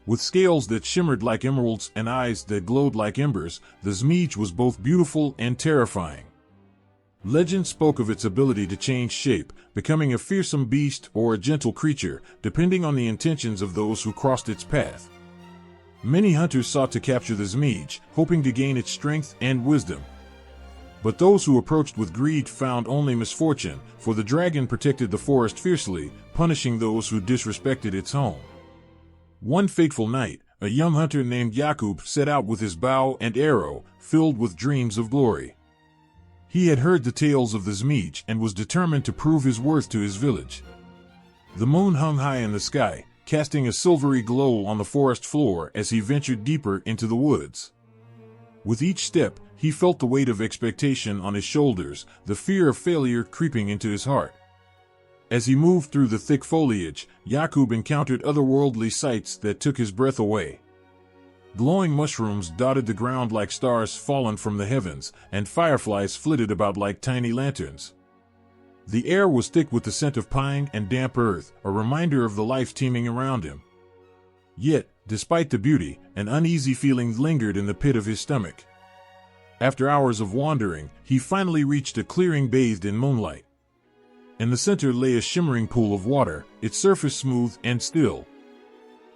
With scales that shimmered like emeralds and eyes that glowed like embers, the Smok was both beautiful and terrifying. Legend spoke of its ability to change shape, becoming a fearsome beast or a gentle creature, depending on the intentions of those who crossed its path. Many hunters sought to capture the Smok, hoping to gain its strength and wisdom. But those who approached with greed found only misfortune, for the dragon protected the forest fiercely, punishing those who disrespected its home. One fateful night, a young hunter named Jakub set out with his bow and arrow, filled with dreams of glory. He had heard the tales of the Zmij and was determined to prove his worth to his village. The moon hung high in the sky, casting a silvery glow on the forest floor as he ventured deeper into the woods. With each step, he felt the weight of expectation on his shoulders, the fear of failure creeping into his heart. As he moved through the thick foliage, Jakub encountered otherworldly sights that took his breath away. Glowing mushrooms dotted the ground like stars fallen from the heavens, and fireflies flitted about like tiny lanterns. The air was thick with the scent of pine and damp earth, a reminder of the life teeming around him. Yet, despite the beauty, an uneasy feeling lingered in the pit of his stomach. After hours of wandering, he finally reached a clearing bathed in moonlight. In the center lay a shimmering pool of water, its surface smooth and still.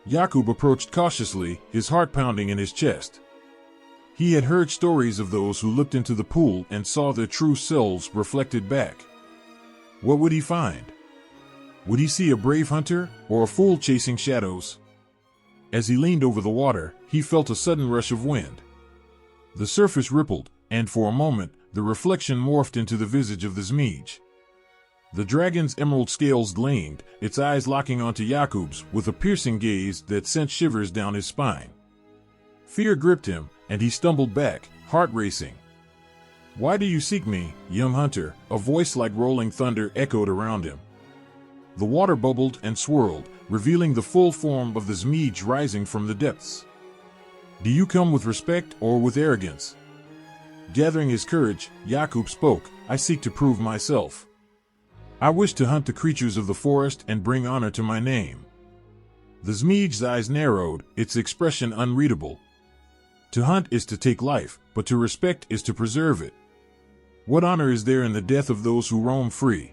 Jakub approached cautiously, his heart pounding in his chest. He had heard stories of those who looked into the pool and saw their true selves reflected back. What would he find? Would he see a brave hunter, or a fool chasing shadows? As he leaned over the water, he felt a sudden rush of wind. The surface rippled, and for a moment, the reflection morphed into the visage of the Zmij. The dragon's emerald scales gleamed, its eyes locking onto Jakub's with a piercing gaze that sent shivers down his spine. Fear gripped him, and he stumbled back, heart racing. "Why do you seek me, young hunter?" A voice like rolling thunder echoed around him. The water bubbled and swirled, revealing the full form of the Zmij rising from the depths. "Do you come with respect or with arrogance?" Gathering his courage, Jakub spoke, "I seek to prove myself. I wish to hunt the creatures of the forest and bring honor to my name." The Zmij's eyes narrowed, its expression unreadable. To hunt is to take life, but to respect is to preserve it. What honor is there in the death of those who roam free?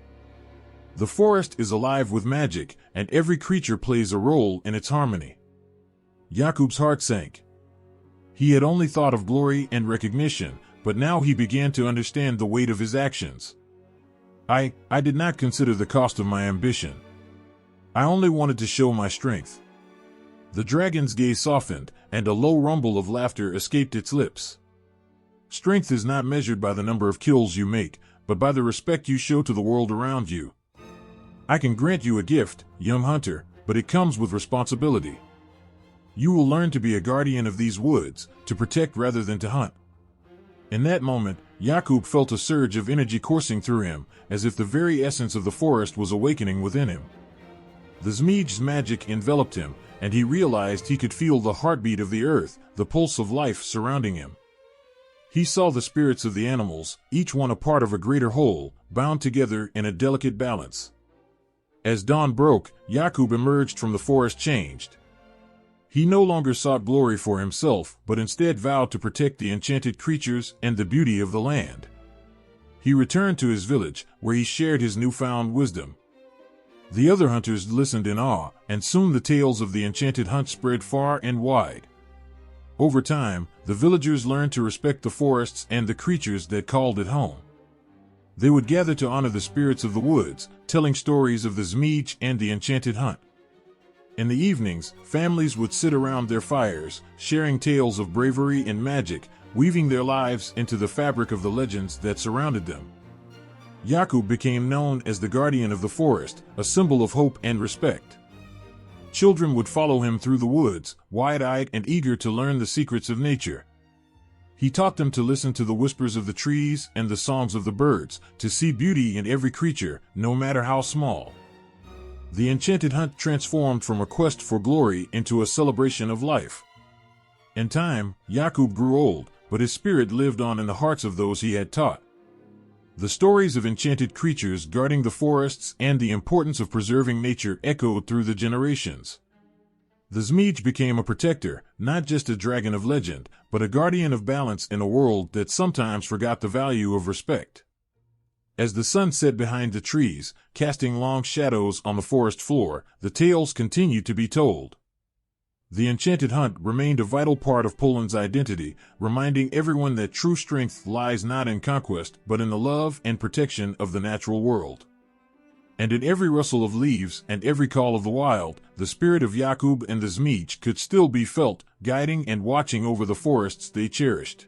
The forest is alive with magic, and every creature plays a role in its harmony. Jakub's heart sank. He had only thought of glory and recognition, but now he began to understand the weight of his actions. I did not consider the cost of my ambition. I only wanted to show my strength." The dragon's gaze softened, and a low rumble of laughter escaped its lips. "Strength is not measured by the number of kills you make, but by the respect you show to the world around you. I can grant you a gift, young hunter, but it comes with responsibility. You will learn to be a guardian of these woods, to protect rather than to hunt." In that moment, Jakub felt a surge of energy coursing through him, as if the very essence of the forest was awakening within him. The Zmij's magic enveloped him, and he realized he could feel the heartbeat of the earth, the pulse of life surrounding him. He saw the spirits of the animals, each one a part of a greater whole, bound together in a delicate balance. As dawn broke, Jakub emerged from the forest changed. He no longer sought glory for himself, but instead vowed to protect the enchanted creatures and the beauty of the land. He returned to his village, where he shared his newfound wisdom. The other hunters listened in awe, and soon the tales of the enchanted hunt spread far and wide. Over time, the villagers learned to respect the forests and the creatures that called it home. They would gather to honor the spirits of the woods, telling stories of the Zmij and the enchanted hunt. In the evenings, families would sit around their fires, sharing tales of bravery and magic, weaving their lives into the fabric of the legends that surrounded them. Jakub became known as the guardian of the forest, a symbol of hope and respect. Children would follow him through the woods, wide-eyed and eager to learn the secrets of nature. He taught them to listen to the whispers of the trees and the songs of the birds, to see beauty in every creature, no matter how small. The enchanted hunt transformed from a quest for glory into a celebration of life. In time, Jakub grew old, but his spirit lived on in the hearts of those he had taught. The stories of enchanted creatures guarding the forests and the importance of preserving nature echoed through the generations. The Zmij became a protector, not just a dragon of legend, but a guardian of balance in a world that sometimes forgot the value of respect. As the sun set behind the trees, casting long shadows on the forest floor, the tales continued to be told. The enchanted hunt remained a vital part of Poland's identity, reminding everyone that true strength lies not in conquest but in the love and protection of the natural world. And in every rustle of leaves and every call of the wild, the spirit of Jakub and the Smok could still be felt, guiding and watching over the forests they cherished.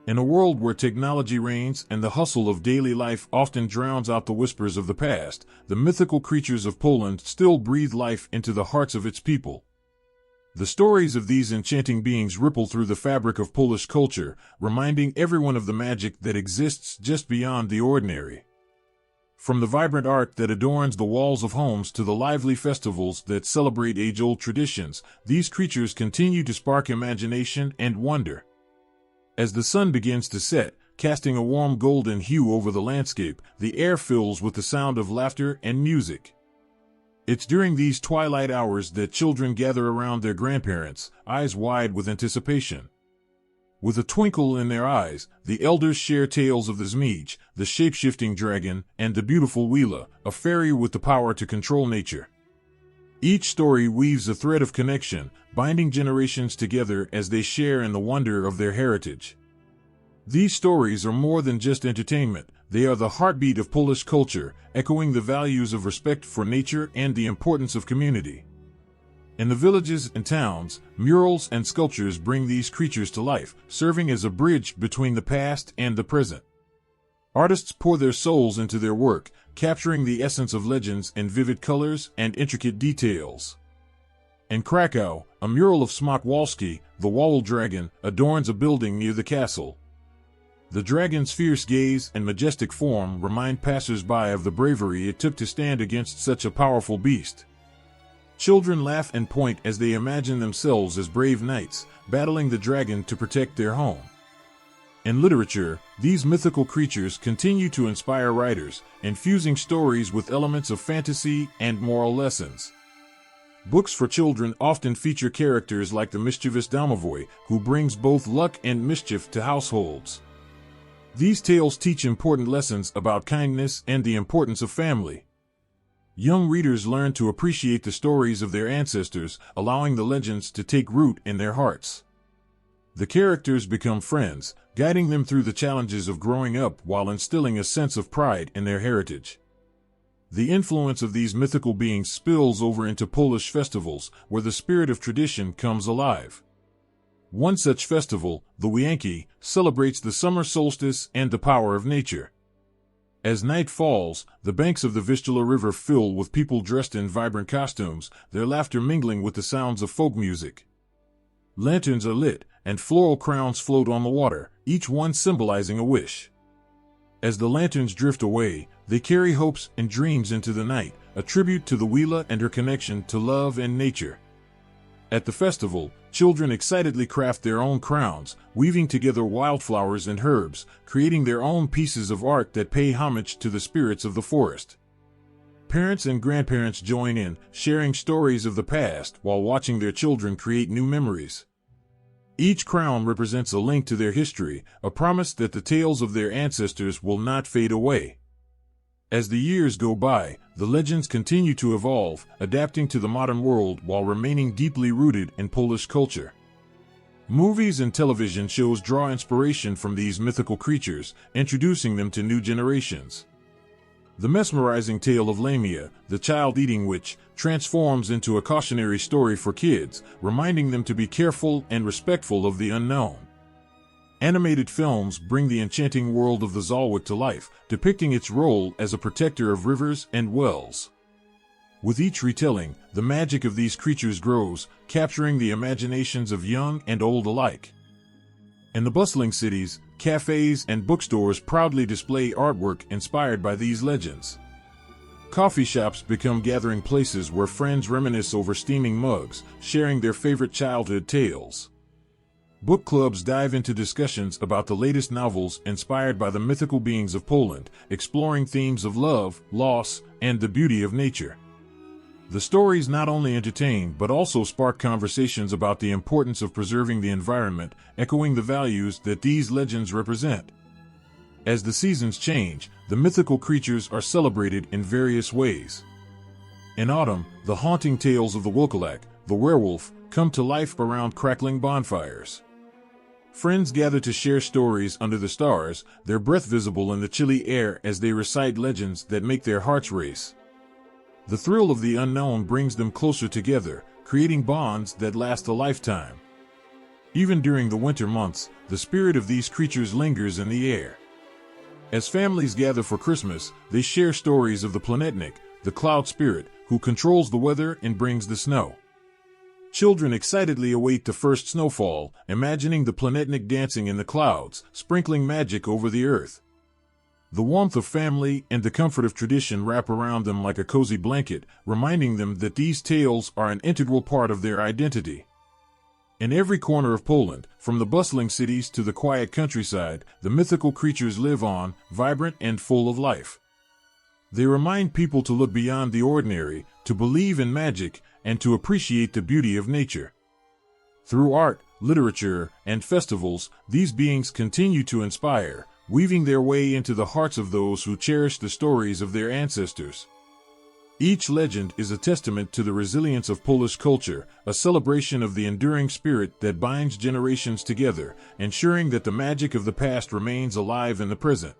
In a world where technology reigns and the hustle of daily life often drowns out the whispers of the past, the mythical creatures of Poland still breathe life into the hearts of its people. The stories of these enchanting beings ripple through the fabric of Polish culture, reminding everyone of the magic that exists just beyond the ordinary. From the vibrant art that adorns the walls of homes to the lively festivals that celebrate age-old traditions, these creatures continue to spark imagination and wonder. As the sun begins to set, casting a warm golden hue over the landscape, the air fills with the sound of laughter and music. It's during these twilight hours that children gather around their grandparents, eyes wide with anticipation. With a twinkle in their eyes, the elders share tales of the Smok, the shape-shifting dragon, and the beautiful Wila, a fairy with the power to control nature. Each story weaves a thread of connection, binding generations together as they share in the wonder of their heritage. These stories are more than just entertainment. They are the heartbeat of Polish culture, echoing the values of respect for nature and the importance of community. In the villages and towns, murals and sculptures bring these creatures to life, serving as a bridge between the past and the present. Artists pour their souls into their work, capturing the essence of legends in vivid colors and intricate details. In Krakow, a mural of Smok Wawelski, the Wawel dragon, adorns a building near the castle. The dragon's fierce gaze and majestic form remind passers-by of the bravery it took to stand against such a powerful beast. Children laugh and point as they imagine themselves as brave knights, battling the dragon to protect their home. In literature, these mythical creatures continue to inspire writers, infusing stories with elements of fantasy and moral lessons. Books for children often feature characters like the mischievous domovoi, who brings both luck and mischief to households. These tales teach important lessons about kindness and the importance of family. Young readers learn to appreciate the stories of their ancestors, allowing the legends to take root in their hearts. The characters become friends, guiding them through the challenges of growing up while instilling a sense of pride in their heritage. The influence of these mythical beings spills over into Polish festivals, where the spirit of tradition comes alive. One such festival, the Warsaw, celebrates the summer solstice and the power of nature. As night falls, the banks of the Vistula River fill with people dressed in vibrant costumes, their laughter mingling with the sounds of folk music. Lanterns are lit, and floral crowns float on the water, each one symbolizing a wish. As the lanterns drift away, they carry hopes and dreams into the night, a tribute to the Wila and her connection to love and nature. At the festival, children excitedly craft their own crowns, weaving together wildflowers and herbs, creating their own pieces of art that pay homage to the spirits of the forest. Parents and grandparents join in, sharing stories of the past while watching their children create new memories. Each crown represents a link to their history, a promise that the tales of their ancestors will not fade away. As the years go by, the legends continue to evolve, adapting to the modern world while remaining deeply rooted in Polish culture. Movies and television shows draw inspiration from these mythical creatures, introducing them to new generations. The mesmerizing tale of Lamia, the child-eating witch, transforms into a cautionary story for kids, reminding them to be careful and respectful of the unknown. Animated films bring the enchanting world of the Zalwik to life, depicting its role as a protector of rivers and wells. With each retelling, the magic of these creatures grows, capturing the imaginations of young and old alike. In the bustling cities, cafes and bookstores proudly display artwork inspired by these legends. Coffee shops become gathering places where friends reminisce over steaming mugs, sharing their favorite childhood tales. Book clubs dive into discussions about the latest novels inspired by the mythical beings of Poland, exploring themes of love, loss, and the beauty of nature. The stories not only entertain but also spark conversations about the importance of preserving the environment, echoing the values that these legends represent. As the seasons change, the mythical creatures are celebrated in various ways. In autumn, the haunting tales of the Wilkolak, the werewolf, come to life around crackling bonfires. Friends gather to share stories under the stars, their breath visible in the chilly air as they recite legends that make their hearts race. The thrill of the unknown brings them closer together, creating bonds that last a lifetime. Even during the winter months, the spirit of these creatures lingers in the air. As families gather for Christmas, they share stories of the planetnik, the cloud spirit, who controls the weather and brings the snow. Children excitedly await the first snowfall, imagining the planetnik dancing in the clouds, sprinkling magic over the earth. The warmth of family and the comfort of tradition wrap around them like a cozy blanket, reminding them that these tales are an integral part of their identity. In every corner of Poland, from the bustling cities to the quiet countryside, the mythical creatures live on, vibrant and full of life. They remind people to look beyond the ordinary, to believe in magic, and to appreciate the beauty of nature. Through art, literature, and festivals, these beings continue to inspire, weaving their way into the hearts of those who cherish the stories of their ancestors. Each legend is a testament to the resilience of Polish culture, a celebration of the enduring spirit that binds generations together, ensuring that the magic of the past remains alive in the present.